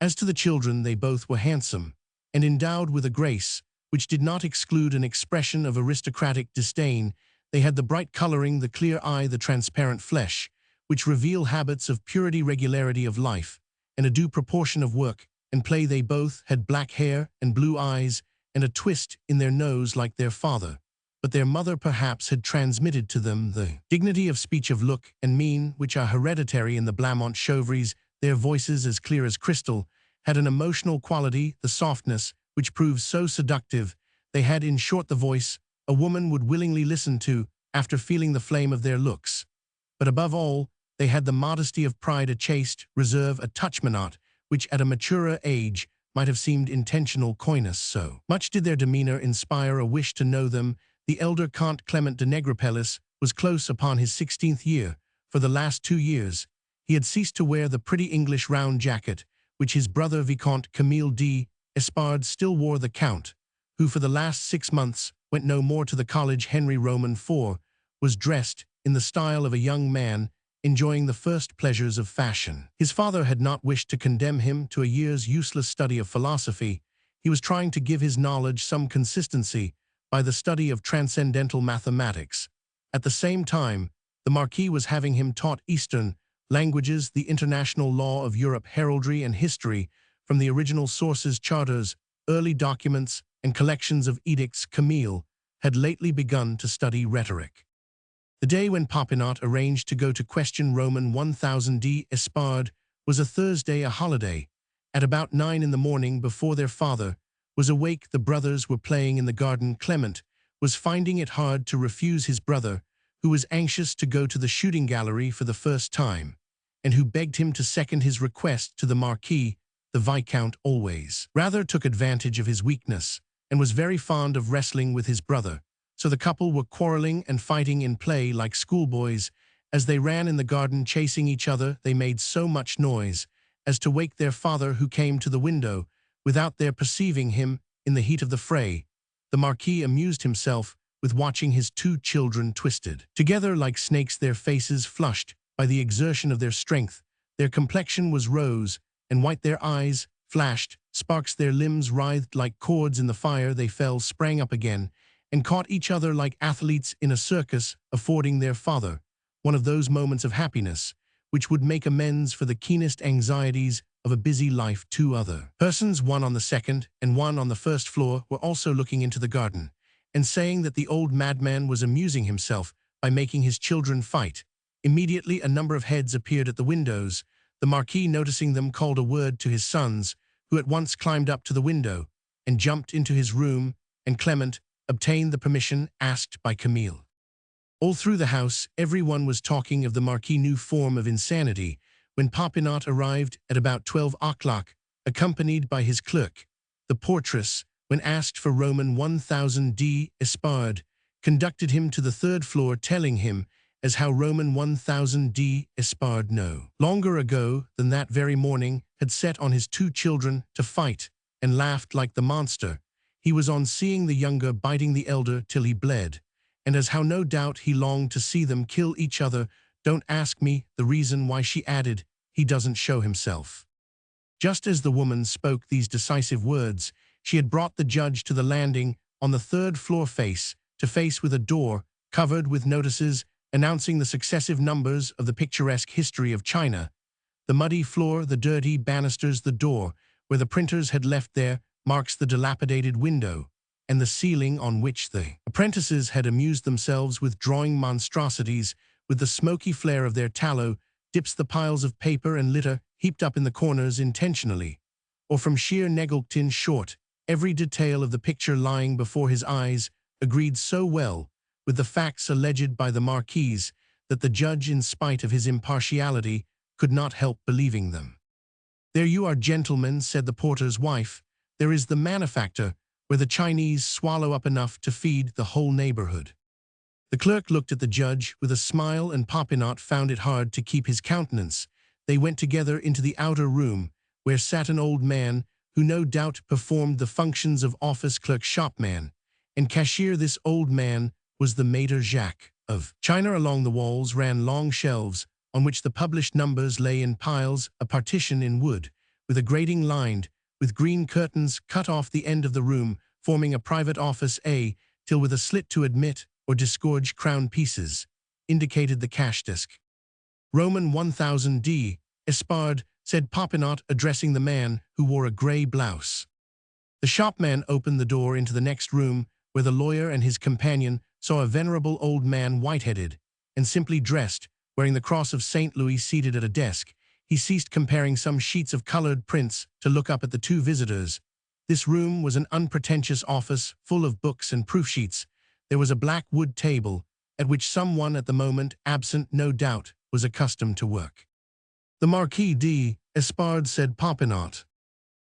As to the children, they both were handsome, and endowed with a grace which did not exclude an expression of aristocratic disdain. They had the bright coloring, the clear eye, the transparent flesh, which reveal habits of purity, regularity of life, and a due proportion of work and play. They both had black hair and blue eyes, and a twist in their nose like their father, but their mother perhaps had transmitted to them the dignity of speech, of look and mien, which are hereditary in the Blamont Chauvries. Their voices, as clear as crystal, had an emotional quality, the softness, which proves so seductive. They had, in short, the voice a woman would willingly listen to after feeling the flame of their looks. But above all, they had the modesty of pride, a chaste reserve, a touchmanot, which at a maturer age might have seemed intentional coyness. So much did their demeanor inspire a wish to know them. The elder Count Clement de Negrepellis was close upon his 16th year. For the last 2 years, he had ceased to wear the pretty English round jacket, which his brother Vicomte Camille d'Espard still wore. The Count, who for the last 6 months went no more to the college Henry Roman IV, was dressed in the style of a young man enjoying the first pleasures of fashion. His father had not wished to condemn him to a year's useless study of philosophy. He was trying to give his knowledge some consistency by the study of transcendental mathematics. At the same time, the Marquis was having him taught Eastern languages, the international law of Europe, heraldry and history, from the original sources, charters, early documents, and collections of edicts. Camille had lately begun to study rhetoric. The day when Popinot arranged to go to question Roman 1000 d'Espard was a Thursday, a holiday. At about 9 in the morning, before their father was awake, the brothers were playing in the garden. Clement was finding it hard to refuse his brother, who was anxious to go to the shooting gallery for the first time, and who begged him to second his request to the Marquis. The Viscount always rather took advantage of his weakness, and was very fond of wrestling with his brother, so the couple were quarreling and fighting in play like schoolboys. As they ran in the garden chasing each other, they made so much noise as to wake their father, who came to the window without their perceiving him. In the heat of the fray, the Marquis amused himself with watching his 2 children twisted together like snakes, their faces flushed by the exertion of their strength. Their complexion was rose and white, their eyes flashed sparks, their limbs writhed like cords in the fire. They fell, sprang up again, and caught each other like athletes in a circus, affording their father one of those moments of happiness which would make amends for the keenest anxieties of a busy life. 2 other persons, one on the second and one on the first floor, were also looking into the garden, and saying that the old madman was amusing himself by making his children fight. Immediately a number of heads appeared at the windows. The Marquis, noticing them, called a word to his sons, who at once climbed up to the window and jumped into his room, and Clement obtained the permission asked by Camille. All through the house, everyone was talking of the Marquis' new form of insanity. When Popinot arrived at about 12 o'clock, accompanied by his clerk, the portress, when asked for Roman 1000 d'Espard, conducted him to the 3rd floor, telling him as how Roman 1000 d'Espard no longer ago than that very morning had set on his 2 children to fight, and laughed like the monster he was on seeing the younger biting the elder till he bled, and as how no doubt he longed to see them kill each other. Don't ask me the reason why, she added. He doesn't show himself. Just as the woman spoke these decisive words, she had brought the judge to the landing on the 3rd floor, face to face with a door covered with notices announcing the successive numbers of the picturesque history of China. The muddy floor, the dirty banisters, the door where the printers had left their marks, the dilapidated window, and the ceiling on which the apprentices had amused themselves with drawing monstrosities with the smoky flare of their tallow dips, the piles of paper and litter heaped up in the corners intentionally, or from sheer neglect. In short, every detail of the picture lying before his eyes agreed so well with the facts alleged by the Marquis that the judge, in spite of his impartiality, could not help believing them. "There you are, gentlemen," said the porter's wife. "There is the manufacture where the Chinese swallow up enough to feed the whole neighborhood." The clerk looked at the judge with a smile, and Popinot found it hard to keep his countenance. They went together into the outer room, where sat an old man who no doubt performed the functions of office clerk, shopman, and cashier. This old man was the Maître Jacques of China. Along the walls ran long shelves on which the published numbers lay in piles, a partition in wood, with a grating lined with green curtains cut off the end of the room, forming a private office, till with a slit to admit or disgorge crown pieces, indicated the cash desk. "Roman 1000 d'Espard," said Popinot, addressing the man, who wore a grey blouse. The shopman opened the door into the next room, where the lawyer and his companion saw a venerable old man, white-headed and simply dressed, wearing the cross of St. Louis, seated at a desk. He ceased comparing some sheets of colored prints to look up at the two visitors. This room was an unpretentious office, full of books and proof sheets. There was a black wood table, at which someone at the moment, absent no doubt, was accustomed to work. "The Marquis d'Espard," said Popinot.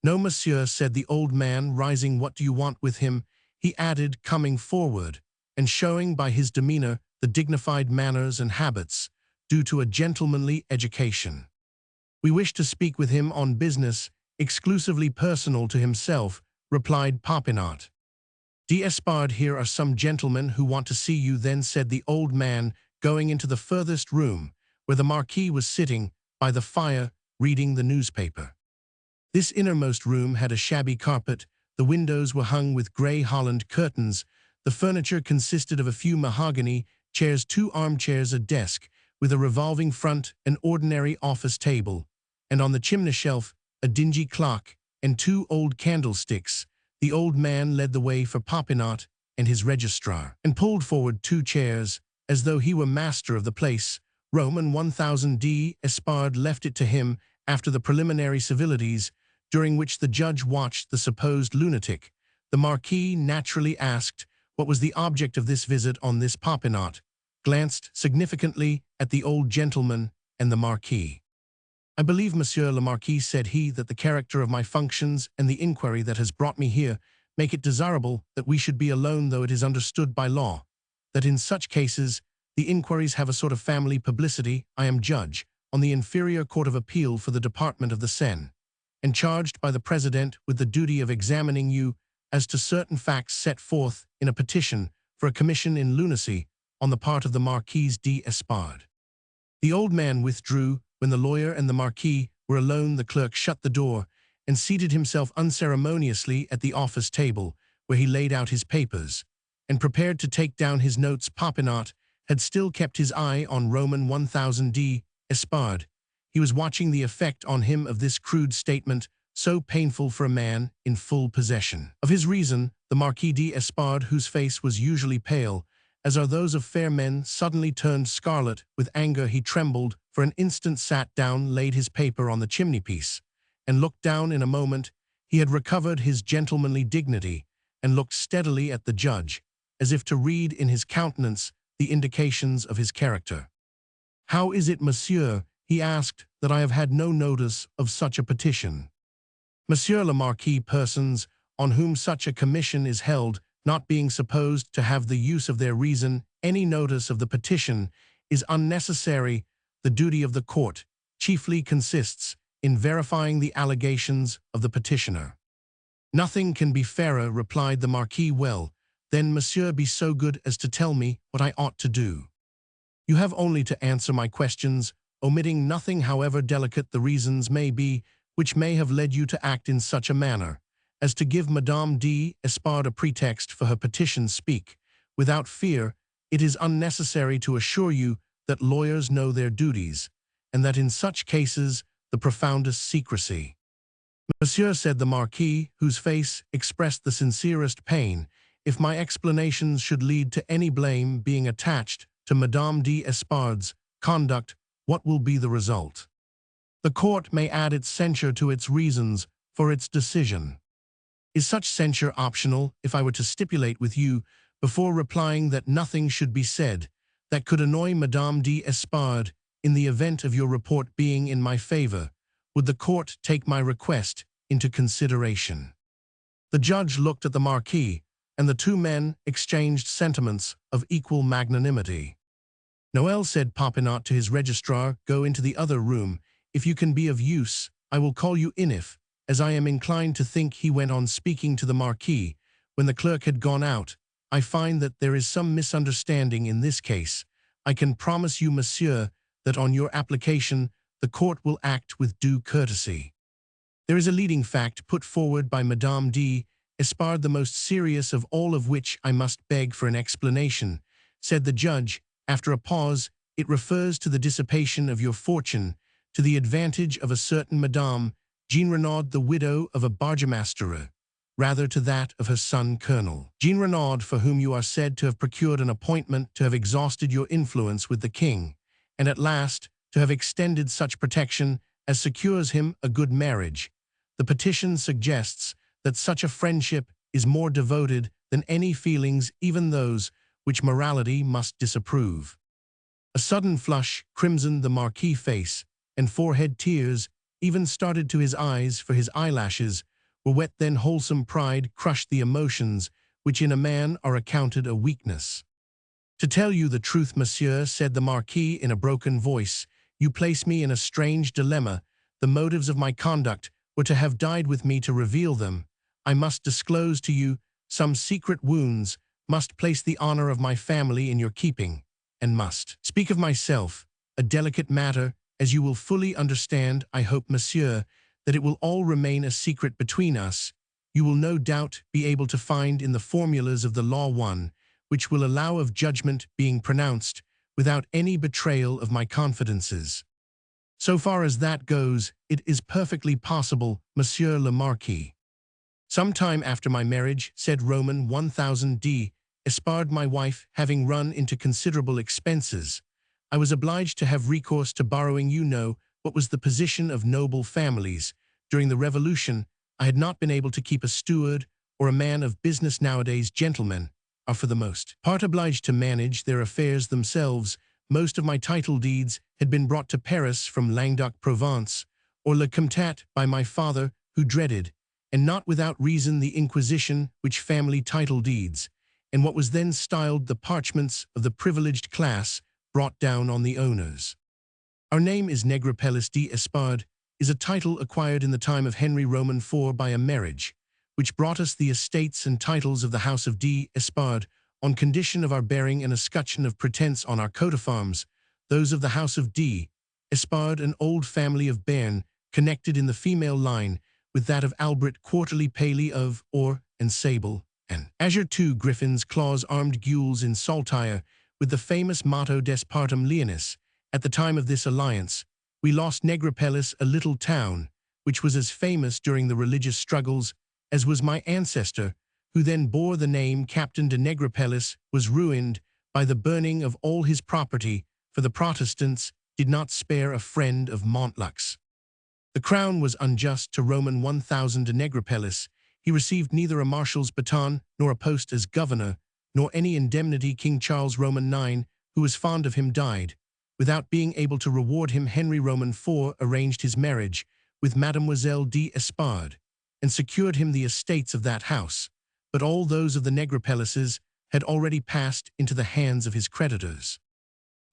"No, monsieur," said the old man, rising. "What do you want with him?" he added, coming forward, and showing by his demeanor the dignified manners and habits due to a gentlemanly education. "We wish to speak with him on business exclusively personal to himself," replied Popinot. "D'Espard, here are some gentlemen who want to see you," then said the old man, going into the furthest room, where the Marquis was sitting by the fire, reading the newspaper. This innermost room had a shabby carpet, the windows were hung with grey Holland curtains, the furniture consisted of a few mahogany chairs, 2 armchairs, a desk with a revolving front, an ordinary office table, and on the chimney shelf a dingy clock and 2 old candlesticks. The old man led the way for Popinot and his registrar, and pulled forward 2 chairs, as though he were master of the place. Roman 1000 d'Espard left it to him after the preliminary civilities, during which the judge watched the supposed lunatic. The Marquis naturally asked what was the object of this visit. On this, Popinot glanced significantly at the old gentleman and the Marquis. "I believe, Monsieur le Marquis," said he, "that the character of my functions and the inquiry that has brought me here make it desirable that we should be alone, though it is understood by law that in such cases the inquiries have a sort of family publicity. I am judge on the inferior court of appeal for the department of the Seine, and charged by the President with the duty of examining you as to certain facts set forth in a petition for a commission in lunacy on the part of the Marquis d'Espard." The old man withdrew. When the lawyer and the Marquis were alone, the clerk shut the door and seated himself unceremoniously at the office table, where he laid out his papers and prepared to take down his notes. Popinot had still kept his eye on Roman 1000 d'Espard. He was watching the effect on him of this crude statement, so painful for a man in full possession of his reason. The Marquis d'Espard, whose face was usually pale, as are those of fair men, suddenly turned scarlet with anger. He trembled for an instant, sat down, laid his paper on the chimney-piece, and looked down. In a moment he had recovered his gentlemanly dignity, and looked steadily at the judge, as if to read in his countenance the indications of his character. "How is it, monsieur," he asked, "that I have had no notice of such a petition?" "Monsieur le Marquis, persons on whom such a commission is held, not being supposed to have the use of their reason, any notice of the petition is unnecessary. The duty of the court chiefly consists in verifying the allegations of the petitioner." "Nothing can be fairer," replied the Marquis. "Well, then, monsieur, be so good as to tell me what I ought to do." "You have only to answer my questions, omitting nothing, however delicate the reasons may be which may have led you to act in such a manner as to give Madame d'Espard a pretext for her petition. Speak without fear. It is unnecessary to assure you that lawyers know their duties, and that in such cases the profoundest secrecy." "Monsieur," said the Marquis, whose face expressed the sincerest pain, "if my explanations should lead to any blame being attached to Madame d'Espard's conduct, what will be the result?" "The court may add its censure to its reasons for its decision." "Is such censure optional? If I were to stipulate with you, before replying, that nothing should be said that could annoy Madame d'Espard, in the event of your report being in my favor, would the court take my request into consideration?" The judge looked at the Marquis, and the two men exchanged sentiments of equal magnanimity. "Noel," said Popinot to his registrar, "go into the other room. If you can be of use, I will call you in. If, as I am inclined to think," he went on, speaking to the Marquis, when the clerk had gone out, "I find that there is some misunderstanding in this case, I can promise you, monsieur, that on your application the court will act with due courtesy. There is a leading fact put forward by Madame d'Espard, the most serious of all of which I must beg for an explanation," said the judge, after a pause. "It refers to the dissipation of your fortune to the advantage of a certain Madame Jean Renaud, the widow of a bargemaster, rather to that of her son Colonel Jean Renaud, for whom you are said to have procured an appointment, to have exhausted your influence with the king, and at last to have extended such protection as secures him a good marriage. The petition suggests that such a friendship is more devoted than any feelings, even those which morality must disapprove. A sudden flush crimsoned the Marquis' face, and forehead tears even started to his eyes, for his eyelashes were wet. Then wholesome pride crushed the emotions which in a man are accounted a weakness. "To tell you the truth, monsieur," said the Marquis in a broken voice, "you place me in a strange dilemma. The motives of my conduct were to have died with me. To reveal them, I must disclose to you some secret wounds, must place the honor of my family in your keeping, and must speak of myself, a delicate matter, as you will fully understand. I hope, monsieur, that it will all remain a secret between us. You will no doubt be able to find in the formulas of the law one which will allow of judgment being pronounced without any betrayal of my confidences. So far as that goes, it is perfectly possible, Monsieur le Marquis. Some time after my marriage," said Roman 1000 D. Espard, "my wife having run into considerable expenses, I was obliged to have recourse to borrowing. You know what was the position of noble families. During the Revolution, I had not been able to keep a steward or a man of business. Nowadays, gentlemen are for the most part obliged to manage their affairs themselves. Most of my title deeds had been brought to Paris from Languedoc-Provence or Le Comtat by my father, who dreaded, and not without reason, the Inquisition, which family title deeds, and what was then styled the parchments of the privileged class, brought down on the owners. Our name is Negrepellis d'Espard, is a title acquired in the time of Henry Roman IV by a marriage, which brought us the estates and titles of the house of d'Espard, on condition of our bearing an escutcheon of pretence on our coat of arms, those of the house of d'Espard, an old family of Béarn, connected in the female line with that of Albert Quarterly Paley of Or and Sable, and Azure, 2 griffins, claws, armed gules in saltire, with the famous motto Des Partum Leonis. At the time of this alliance, we lost Negrepellis, a little town, which was as famous during the religious struggles as was my ancestor, who then bore the name Captain de Negrepellis, was ruined by the burning of all his property, for the Protestants did not spare a friend of Montlux. The crown was unjust to Roman 1000 de Negrepellis. He received neither a marshal's baton, nor a post as governor, nor any indemnity. King Charles Roman IX, who was fond of him, died. Without being able to reward him, Henry Roman IV arranged his marriage with Mademoiselle d'Espard, and secured him the estates of that house, but all those of the Negrepellises had already passed into the hands of his creditors.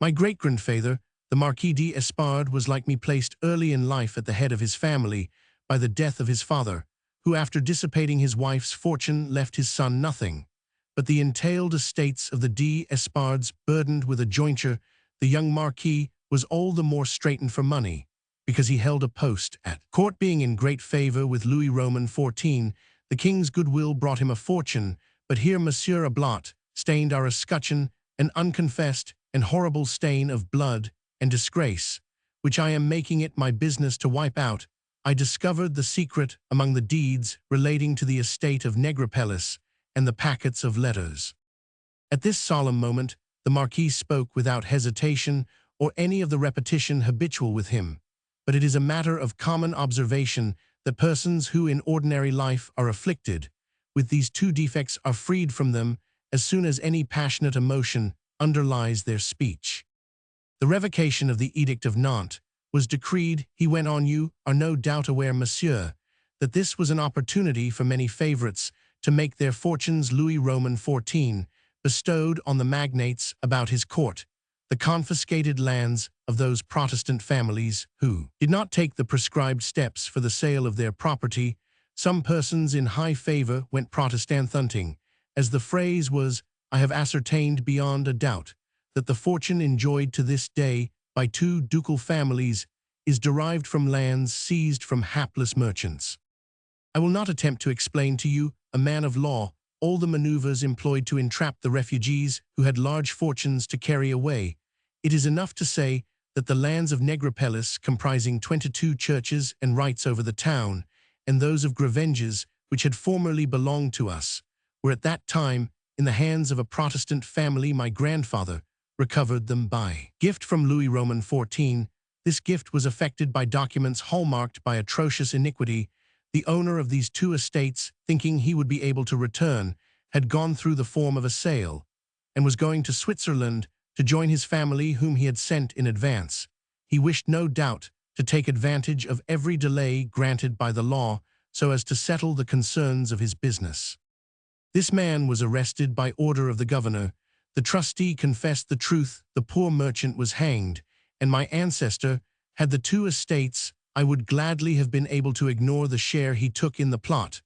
My great-grandfather, the Marquis d'Espard, was like me, placed early in life at the head of his family by the death of his father, who, after dissipating his wife's fortune, left his son nothing but the entailed estates of the d'Espards. Burdened with a jointure, the young Marquis was all the more straitened for money, because he held a post at court. Being in great favor with Louis Roman XIV, the king's goodwill brought him a fortune, but here Monsieur a blot stained our escutcheon, an unconfessed and horrible stain of blood and disgrace, which I am making it my business to wipe out. I discovered the secret among the deeds relating to the estate of Negrepellis and the packets of letters." At this solemn moment, the Marquis spoke without hesitation or any of the repetition habitual with him. But it is a matter of common observation that persons who in ordinary life are afflicted with these two defects are freed from them as soon as any passionate emotion underlies their speech. The revocation of the Edict of Nantes was decreed. He went on. You are no doubt aware, monsieur, that this was an opportunity for many favorites to make their fortunes. Louis Roman XIV bestowed on the magnates about his court the confiscated lands of those Protestant families who did not take the prescribed steps for the sale of their property. Some persons in high favor went Protestanthunting, as the phrase was. I have ascertained beyond a doubt that the fortune enjoyed to this day by two ducal families is derived from lands seized from hapless merchants. I will not attempt to explain to you, a man of law, all the maneuvers employed to entrap the refugees who had large fortunes to carry away. It is enough to say that the lands of Negrepellis, comprising 22 churches and rights over the town, and those of Gravenges, which had formerly belonged to us, were at that time in the hands of a Protestant family. My grandfather recovered them by gift from Louis Roman XIV. This gift was effected by documents hallmarked by atrocious iniquity. The owner of these two estates, thinking he would be able to return, had gone through the form of a sale, and was going to Switzerland to join his family whom he had sent in advance. He wished no doubt to take advantage of every delay granted by the law so as to settle the concerns of his business. This man was arrested by order of the governor. The trustee confessed the truth, the poor merchant was hanged, and my ancestor had the two estates. I would gladly have been able to ignore the share he took in the plot,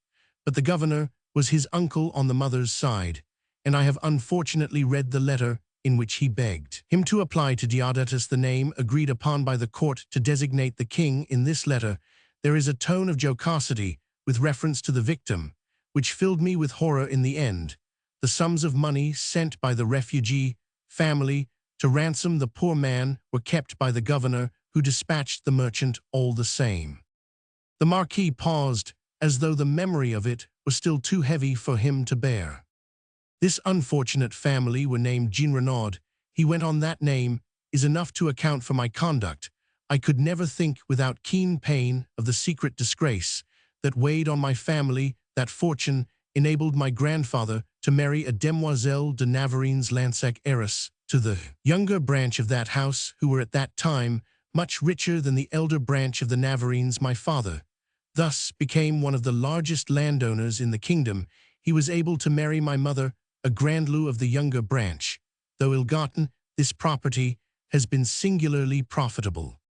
but the governor was his uncle on the mother's side, and I have unfortunately read the letter in which he begged him to apply to Deodatus, the name agreed upon by the court to designate the king. In this letter there is a tone of jocosity with reference to the victim, which filled me with horror in the end. The sums of money sent by the refugee family to ransom the poor man were kept by the governor, who dispatched the merchant all the same. The Marquis paused, as though the memory of it was still too heavy for him to bear. This unfortunate family were named Jean Renaud. He went on. That name is enough to account for my conduct. I could never think without keen pain of the secret disgrace that weighed on my family. That fortune enabled my grandfather to marry a demoiselle de Navarreins Lansac, heiress to the younger branch of that house, who were at that time much richer than the elder branch of the Navarreins. My father thus became one of the largest landowners in the kingdom. He was able to marry my mother, a grandlou of the younger branch. Though ill-gotten, this property has been singularly profitable.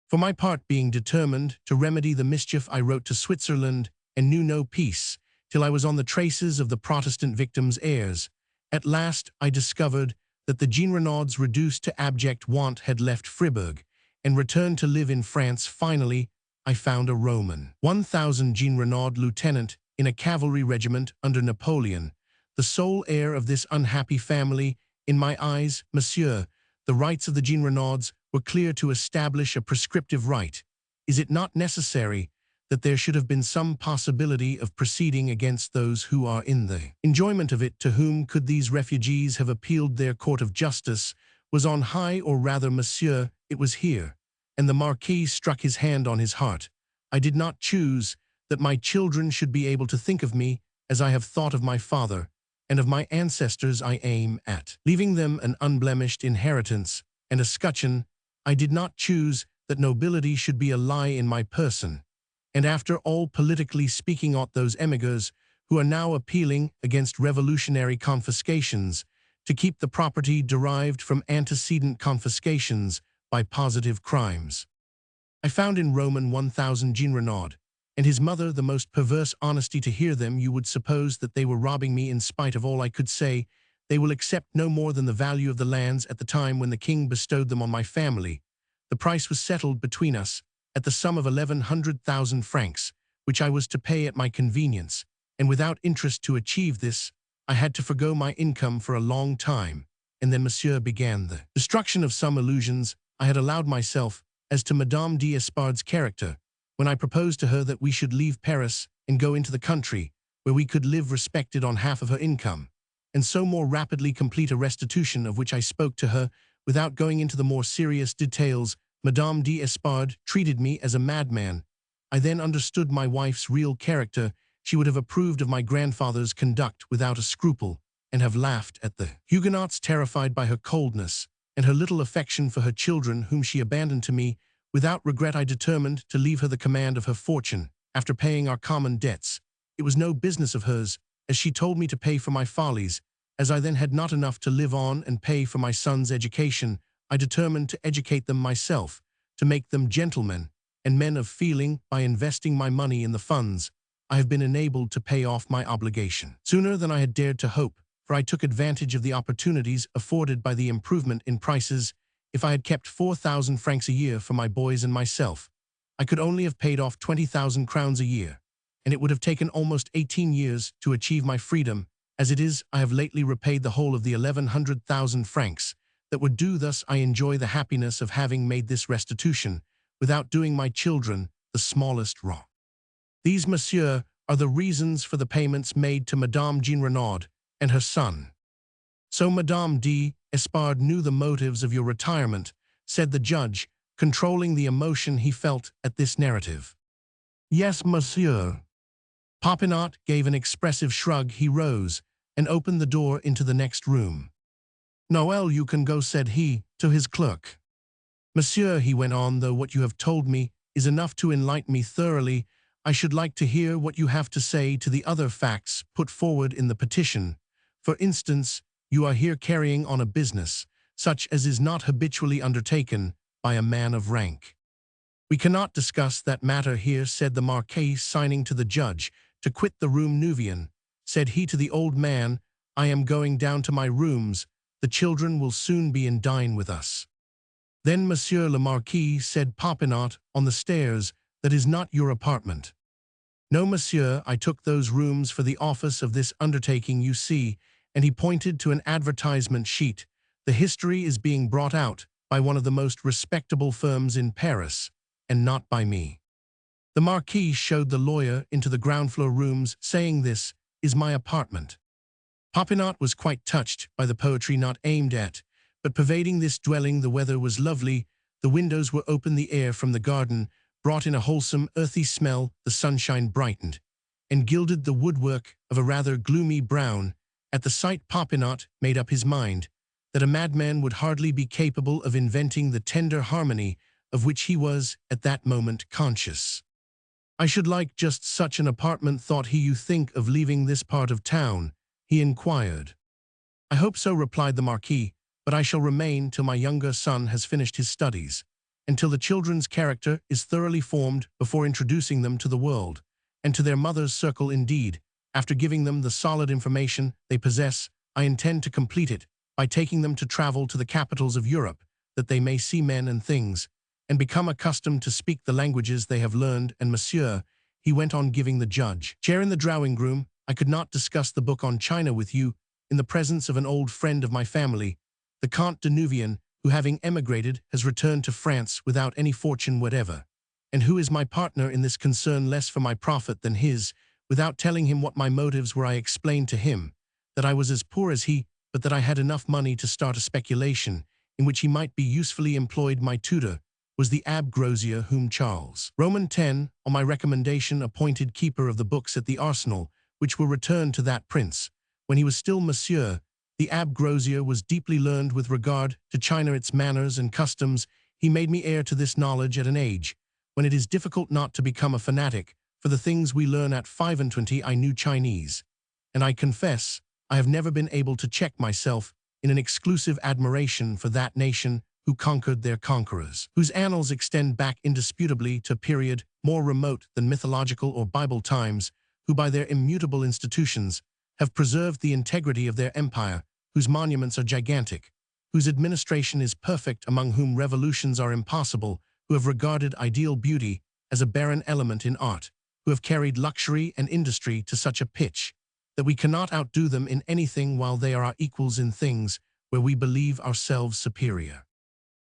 For my part, being determined to remedy the mischief, I wrote to Switzerland and knew no peace till I was on the traces of the Protestant victims' heirs. At last I discovered that the Jean Renauds, reduced to abject want, had left Fribourg and returned to live in France. Finally, I found a Roman 1000 Jean Renaud, lieutenant in a cavalry regiment under Napoleon, the sole heir of this unhappy family. In my eyes, monsieur, the rights of the Jean Renauds were clear. To establish a prescriptive right, is it not necessary that there should have been some possibility of proceeding against those who are in the enjoyment of it? To whom could these refugees have appealed? Their court of justice was on high, or rather, monsieur, it was here. And the Marquis struck his hand on his heart. I did not choose that my children should be able to think of me as I have thought of my father and of my ancestors. I aim at leaving them an unblemished inheritance and a scutcheon. I did not choose that nobility should be a lie in my person. And after all, politically speaking, ought those emigrants who are now appealing against revolutionary confiscations to keep the property derived from antecedent confiscations by positive crimes. I found in Roman 1000 Jean Renaud and his mother the most perverse honesty. To hear them, you would suppose that they were robbing me. In spite of all I could say, they will accept no more than the value of the lands at the time when the king bestowed them on my family. The price was settled between us at the sum of 1,100,000 francs, which I was to pay at my convenience, and without interest. To achieve this, I had to forgo my income for a long time, and then monsieur began the destruction of some illusions I had allowed myself as to Madame d'Espard's character, when I proposed to her that we should leave Paris and go into the country, where we could live respected on half of her income, and so more rapidly complete a restitution of which I spoke to her. Without going into the more serious details, Madame d'Espard treated me as a madman. I then understood my wife's real character. She would have approved of my grandfather's conduct without a scruple, and have laughed at the Huguenots, terrified by her coldness and her little affection for her children, whom she abandoned to me. Without regret, I determined to leave her the command of her fortune, after paying our common debts. It was no business of hers, as she told me, to pay for my follies. As I then had not enough to live on and pay for my son's education, I determined to educate them myself, to make them gentlemen and men of feeling. By investing my money in the funds, I have been enabled to pay off my obligation sooner than I had dared to hope, for I took advantage of the opportunities afforded by the improvement in prices. If I had kept 4,000 francs a year for my boys and myself, I could only have paid off 20,000 crowns a year, and it would have taken almost 18 years to achieve my freedom. As it is, I have lately repaid the whole of the 1,100,000 francs that were due. Thus I enjoy the happiness of having made this restitution, without doing my children the smallest wrong. These, monsieur, are the reasons for the payments made to Madame Jean Renaud and her son. So Madame d'Espard knew the motives of your retirement, said the judge, controlling the emotion he felt at this narrative. Yes, monsieur. Popinot gave an expressive shrug. He rose and opened the door into the next room. Noel, you can go, said he to his clerk. Monsieur, he went on, though what you have told me is enough to enlighten me thoroughly, I should like to hear what you have to say to the other facts put forward in the petition. For instance, you are here carrying on a business, such as is not habitually undertaken by a man of rank. We cannot discuss that matter here, said the Marquis, signing to the judge to quit the room. Nuvian, said he to the old man, I am going down to my rooms. The children will soon be in dine with us. Then, Monsieur le Marquis, said Popinot, on the stairs, that is not your apartment. No, monsieur, I took those rooms for the office of this undertaking, you see, and he pointed to an advertisement sheet. The history is being brought out by one of the most respectable firms in Paris, and not by me. The Marquis showed the lawyer into the ground floor rooms, saying, this is my apartment. Popinot was quite touched by the poetry not aimed at, but pervading this dwelling. The weather was lovely, the windows were open, the air from the garden brought in a wholesome, earthy smell, the sunshine brightened and gilded the woodwork of a rather gloomy brown. At the sight, Popinot made up his mind that a madman would hardly be capable of inventing the tender harmony of which he was at that moment conscious. I should like just such an apartment, thought he. You think of leaving this part of town? He inquired. I hope so, replied the Marquis, but I shall remain till my younger son has finished his studies, until the children's character is thoroughly formed before introducing them to the world, and to their mother's circle. Indeed, after giving them the solid information they possess, I intend to complete it by taking them to travel to the capitals of Europe, that they may see men and things, and become accustomed to speak the languages they have learned. And monsieur, he went on, giving the judge chair in the drawing-room, I could not discuss the book on China with you in the presence of an old friend of my family, the Comte de Nuvian, who, having emigrated, has returned to France without any fortune whatever, and who is my partner in this concern less for my profit than his. Without telling him what my motives were, I explained to him that I was as poor as he, but that I had enough money to start a speculation in which he might be usefully employed. My tutor was the Abbé Grosier, whom Charles Roman X, on my recommendation, appointed keeper of the books at the arsenal, which were returned to that prince. When he was still monsieur, the Abbé Grosier was deeply learned with regard to China, its manners and customs. He made me heir to this knowledge at an age when it is difficult not to become a fanatic for the things we learn. At 25, I knew Chinese, and I confess I have never been able to check myself in an exclusive admiration for that nation who conquered their conquerors, whose annals extend back indisputably to a period more remote than mythological or Bible times, who by their immutable institutions have preserved the integrity of their empire, whose monuments are gigantic, whose administration is perfect, among whom revolutions are impossible, who have regarded ideal beauty as a barren element in art, who have carried luxury and industry to such a pitch that we cannot outdo them in anything, while they are our equals in things where we believe ourselves superior.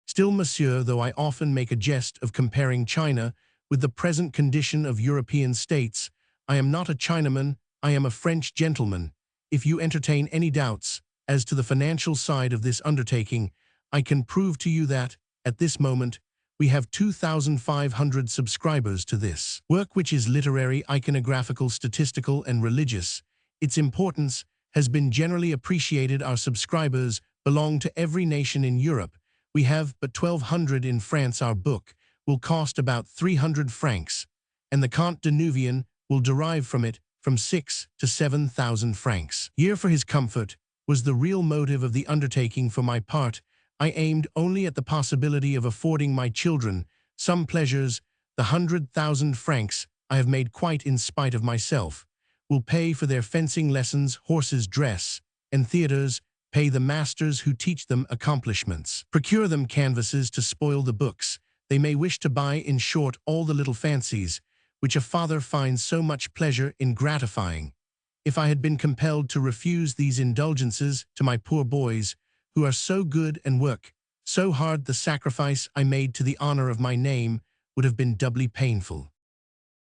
Still, monsieur, though I often make a jest of comparing China with the present condition of European states, I am not a Chinaman, I am a French gentleman. If you entertain any doubts as to the financial side of this undertaking, I can prove to you that, at this moment, we have 2,500 subscribers to this work, which is literary, iconographical, statistical, and religious. Its importance has been generally appreciated. Our subscribers belong to every nation in Europe. We have but 1,200 in France. Our book will cost about 300 francs, and the Comte de Nuvian will derive from it from 6,000 to 7,000 francs a year. For his comfort was the real motive of the undertaking. For my part, I aimed only at the possibility of affording my children some pleasures. The 100,000 francs I have made, quite in spite of myself, will pay for their fencing lessons, horses' dress, and theaters, pay the masters who teach them accomplishments, procure them canvases to spoil the books they may wish to buy, in short, all the little fancies which a father finds so much pleasure in gratifying. If I had been compelled to refuse these indulgences to my poor boys, who are so good and work so hard, the sacrifice I made to the honor of my name would have been doubly painful.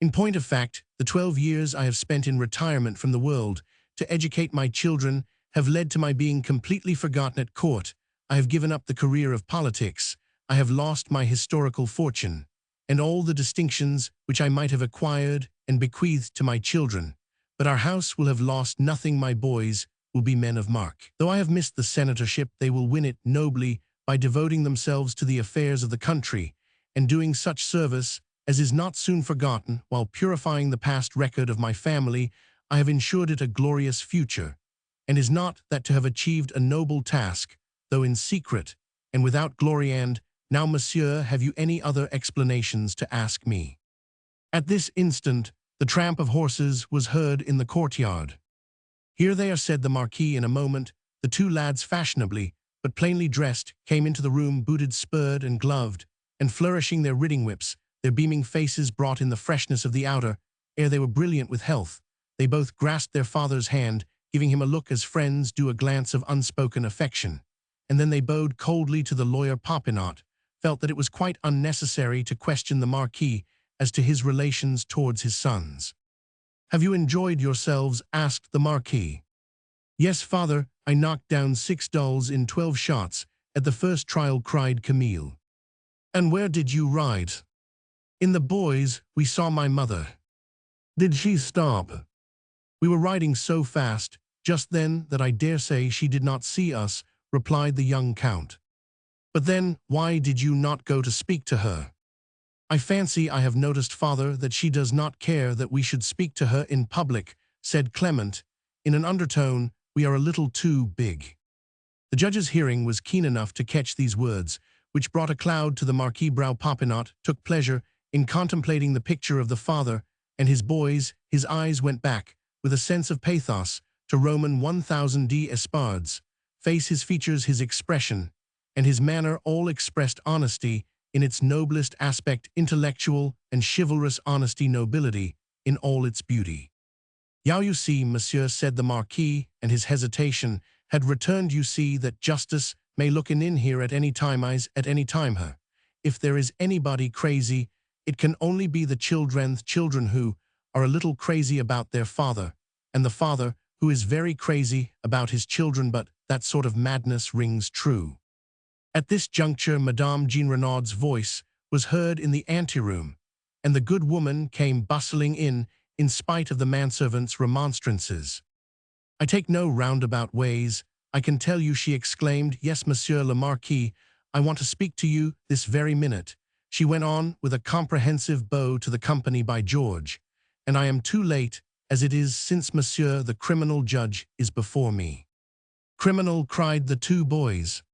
In point of fact, the 12 years I have spent in retirement from the world to educate my children have led to my being completely forgotten at court. I have given up the career of politics. I have lost my historical fortune, and all the distinctions which I might have acquired and bequeathed to my children. But our house will have lost nothing. My boys will be men of mark. Though I have missed the senatorship, they will win it nobly by devoting themselves to the affairs of the country and doing such service as is not soon forgotten. While purifying the past record of my family, I have ensured it a glorious future. And is not that to have achieved a noble task, though in secret and without glory? And now, monsieur, have you any other explanations to ask me? At this instant, the tramp of horses was heard in the courtyard. Here they are, said the Marquis. In a moment, the two lads, fashionably, but plainly dressed, came into the room, booted, spurred, and gloved, and flourishing their riding whips. Their beaming faces brought in the freshness of the outer air. They were brilliant with health. They both grasped their father's hand, giving him a look as friends do a glance of unspoken affection. And then they bowed coldly to the lawyer. Popinot felt that it was quite unnecessary to question the Marquis as to his relations towards his sons. "Have you enjoyed yourselves?" asked the Marquis. "Yes, father, I knocked down 6 dulls in 12 shots at the first trial," cried Camille. "And where did you ride?" "In the boys. We saw my mother." "Did she stop?" "We were riding so fast just then that I dare say she did not see us," replied the young count. "But then, why did you not go to speak to her?" "I fancy I have noticed, father, that she does not care that we should speak to her in public," said Clement, in an undertone. "We are a little too big." The judge's hearing was keen enough to catch these words, which brought a cloud to the Marquis' brow. Popinot took pleasure in contemplating the picture of the father and his boys. His eyes went back, with a sense of pathos, to Roman 1000 d'Espards' face. His features, his expression, and his manner all expressed honesty in its noblest aspect, intellectual and chivalrous honesty, nobility in all its beauty. "Now you see, monsieur," said the Marquis, and his hesitation had returned. "You see that justice may look in here at any time. At any time her. If there is anybody crazy, it can only be the children who are a little crazy about their father, and the father who is very crazy about his children. But that sort of madness rings true." At this juncture, Madame Jean Renaud's voice was heard in the anteroom, and the good woman came bustling in spite of the manservant's remonstrances. "I take no roundabout ways, I can tell you," she exclaimed. "Yes, monsieur le Marquis, I want to speak to you this very minute," she went on with a comprehensive bow to the company. "By George, and I am too late as it is, since monsieur the criminal judge is before me." "Criminal!" cried the two boys.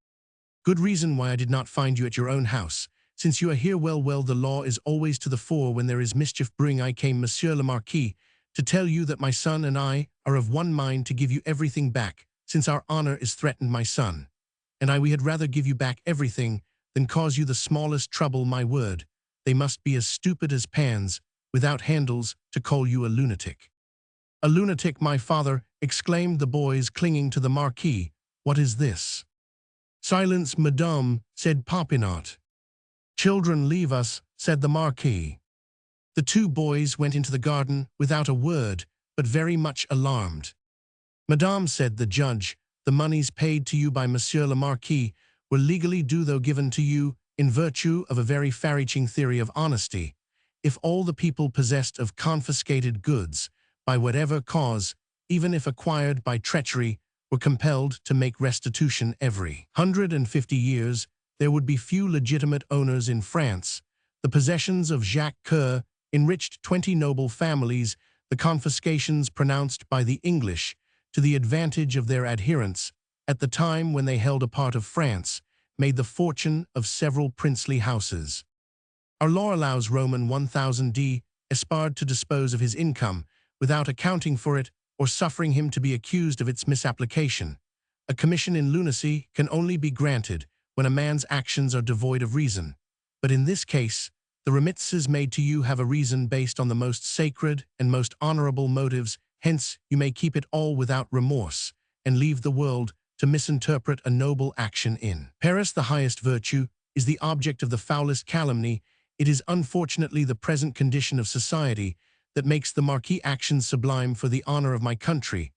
"Good reason why I did not find you at your own house, since you are here. Well, the law is always to the fore when there is mischief brewing. I came, monsieur le Marquis, to tell you that my son and I are of one mind to give you everything back, since our honor is threatened. My son and we had rather give you back everything than cause you the smallest trouble. My word, they must be as stupid as pans without handles to call you a lunatic." "A lunatic, my father!" exclaimed the boys, clinging to the Marquis. "What is this?" "Silence, madame," said Popinot. "Children, leave us," said the Marquis. The two boys went into the garden without a word, but very much alarmed. "Madame," said the judge, "the moneys paid to you by monsieur le Marquis were legally due, though given to you in virtue of a very far-reaching theory of honesty. If all the people possessed of confiscated goods, by whatever cause, even if acquired by treachery, were compelled to make restitution every 150 years, there would be few legitimate owners in France. The possessions of Jacques Coeur enriched 20 noble families. The confiscations pronounced by the English, to the advantage of their adherents, at the time when they held a part of France, made the fortune of several princely houses. Our law allows Roman 1000 d'Espard to dispose of his income without accounting for it or suffering him to be accused of its misapplication. A commission in lunacy can only be granted when a man's actions are devoid of reason. But in this case, the remittances made to you have a reason based on the most sacred and most honorable motives. Hence, you may keep it all without remorse and leave the world to misinterpret a noble action. In Paris, the highest virtue is the object of the foulest calumny. It is unfortunately the present condition of society that makes the Marquis' actions sublime for the honor of my country.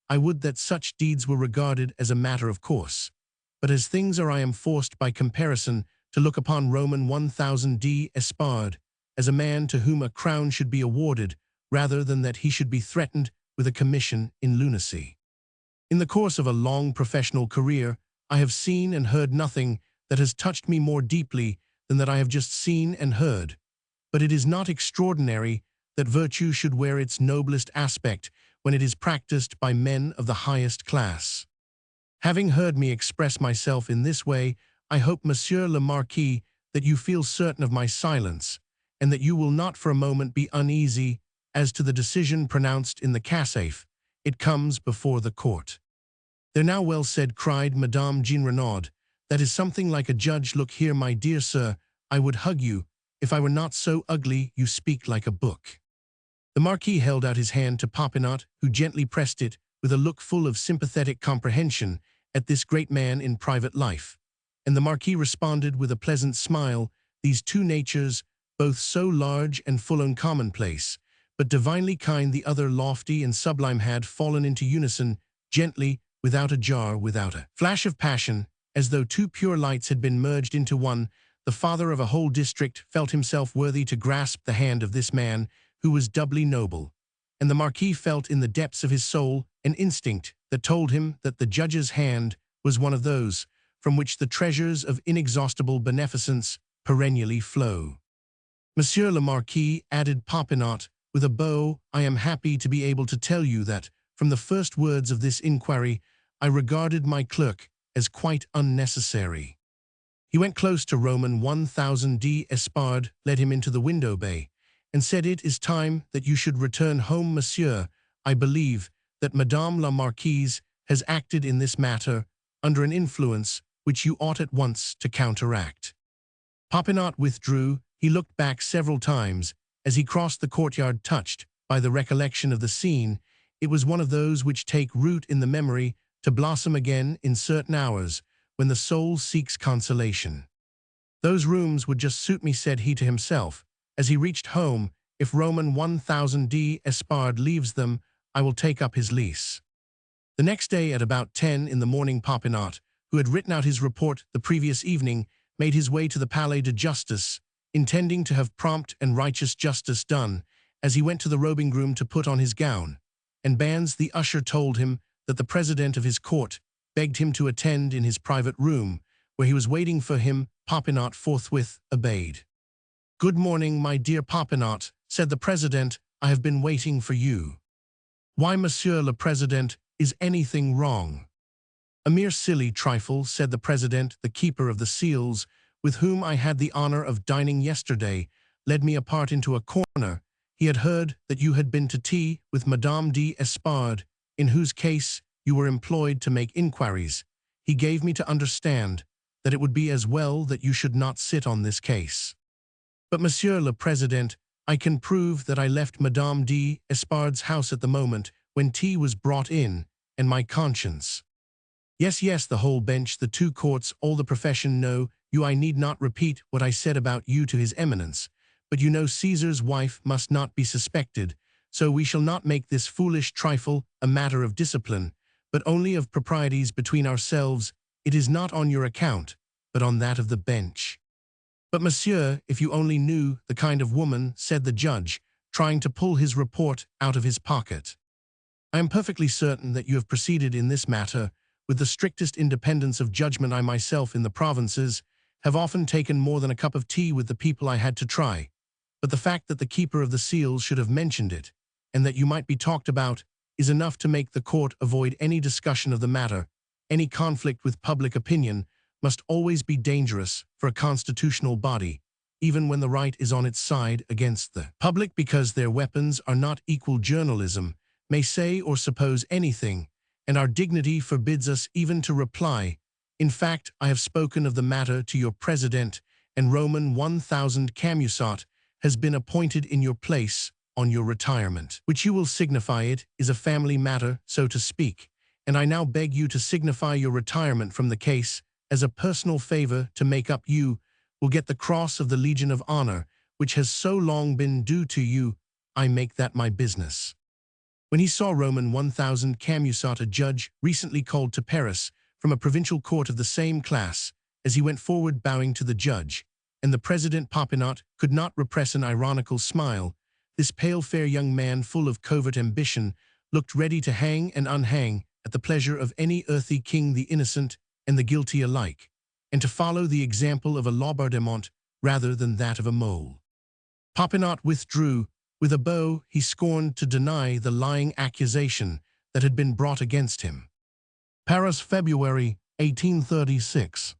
I would that such deeds were regarded as a matter of course. But as things are, I am forced by comparison to look upon Roman 1000 Espard as a man to whom a crown should be awarded, rather than that he should be threatened with a commission in lunacy. In the course of a long professional career, I have seen and heard nothing that has touched me more deeply than that I have just seen and heard. But it is not extraordinary that virtue should wear its noblest aspect when it is practiced by men of the highest class. Having heard me express myself in this way, I hope, Monsieur le Marquis, that you feel certain of my silence, and that you will not for a moment be uneasy as to the decision pronounced in the Cassafe. It comes before the court. "They're now well said," cried Madame Jean Renaud. "That is something like a judge. Look here, my dear sir, I would hug you, if I were not so ugly. You speak like a book." The Marquis held out his hand to Popinot, who gently pressed it, with a look full of sympathetic comprehension at this great man in private life. And the Marquis responded with a pleasant smile. These two natures, both so large and full and commonplace, but divinely kind, the other lofty and sublime, had fallen into unison, gently, without a jar, without a flash of passion, as though two pure lights had been merged into one. The father of a whole district felt himself worthy to grasp the hand of this man who was doubly noble, and the Marquis felt in the depths of his soul an instinct that told him that the judge's hand was one of those from which the treasures of inexhaustible beneficence perennially flow. "Monsieur le Marquis," added Popinot, with a bow, "I am happy to be able to tell you that, from the first words of this inquiry, I regarded my clerk as quite unnecessary." He went close to Roman 1000 Espard, led him into the window bay, and said, "It is time that you should return home, monsieur. I believe that Madame la Marquise has acted in this matter under an influence which you ought at once to counteract." Popinot withdrew. He looked back several times as he crossed the courtyard, touched by the recollection of the scene. It was one of those which take root in the memory to blossom again in certain hours when the soul seeks consolation. "Those rooms would just suit me," said he to himself, as he reached home. "If Roman 1000 Espard leaves them, I will take up his lease." The next day at about 10 in the morning, Popinot, who had written out his report the previous evening, made his way to the Palais de Justice, intending to have prompt and righteous justice done. As he went to the robing room to put on his gown and bands, the usher told him that the president of his court begged him to attend in his private room, where he was waiting for him. Popinot forthwith obeyed. "Good morning, my dear Popinot," said the president. "I have been waiting for you." "Why, Monsieur le President, is anything wrong?" "A mere silly trifle," said the president. "The keeper of the seals, with whom I had the honor of dining yesterday, led me apart into a corner. He had heard that you had been to tea with Madame Espard, in whose case you were employed to make inquiries. He gave me to understand that it would be as well that you should not sit on this case." "But, Monsieur le President, I can prove that I left Madame Espard's house at the moment when tea was brought in, and my conscience—" "Yes, yes, the whole bench, the two courts, all the profession know you. I need not repeat what I said about you to His Eminence, but you know Caesar's wife must not be suspected, so we shall not make this foolish trifle a matter of discipline, but only of proprieties between ourselves. It is not on your account, but on that of the bench." "But, monsieur, if you only knew the kind of woman," said the judge, trying to pull his report out of his pocket. "I am perfectly certain that you have proceeded in this matter with the strictest independence of judgment. I myself, in the provinces, have often taken more than a cup of tea with the people I had to try. But the fact that the keeper of the seals should have mentioned it, and that you might be talked about, is enough to make the court avoid any discussion of the matter. Any conflict with public opinion must always be dangerous for a constitutional body, even when the right is on its side against the public, because their weapons are not equal. Journalism may say or suppose anything, and our dignity forbids us even to reply. In fact, I have spoken of the matter to your president, and Roman 1000 Camusot has been appointed in your place on your retirement, which you will signify. It is a family matter, so to speak, and I now beg you to signify your retirement from the case as a personal favor. To make up, you will get the Cross of the Legion of Honor, which has so long been due to you, I make that my business." When he saw Roman 1000 Camusat, a judge recently called to Paris from a provincial court of the same class, as he went forward bowing to the judge, and the president Popinot could not repress an ironical smile, this pale fair young man full of covert ambition looked ready to hang and unhang at the pleasure of any earthly king, the innocent and the guilty alike, and to follow the example of a Laubardemont rather than that of a Mole. Popinot withdrew. With a bow, he scorned to deny the lying accusation that had been brought against him. Paris, February 1836.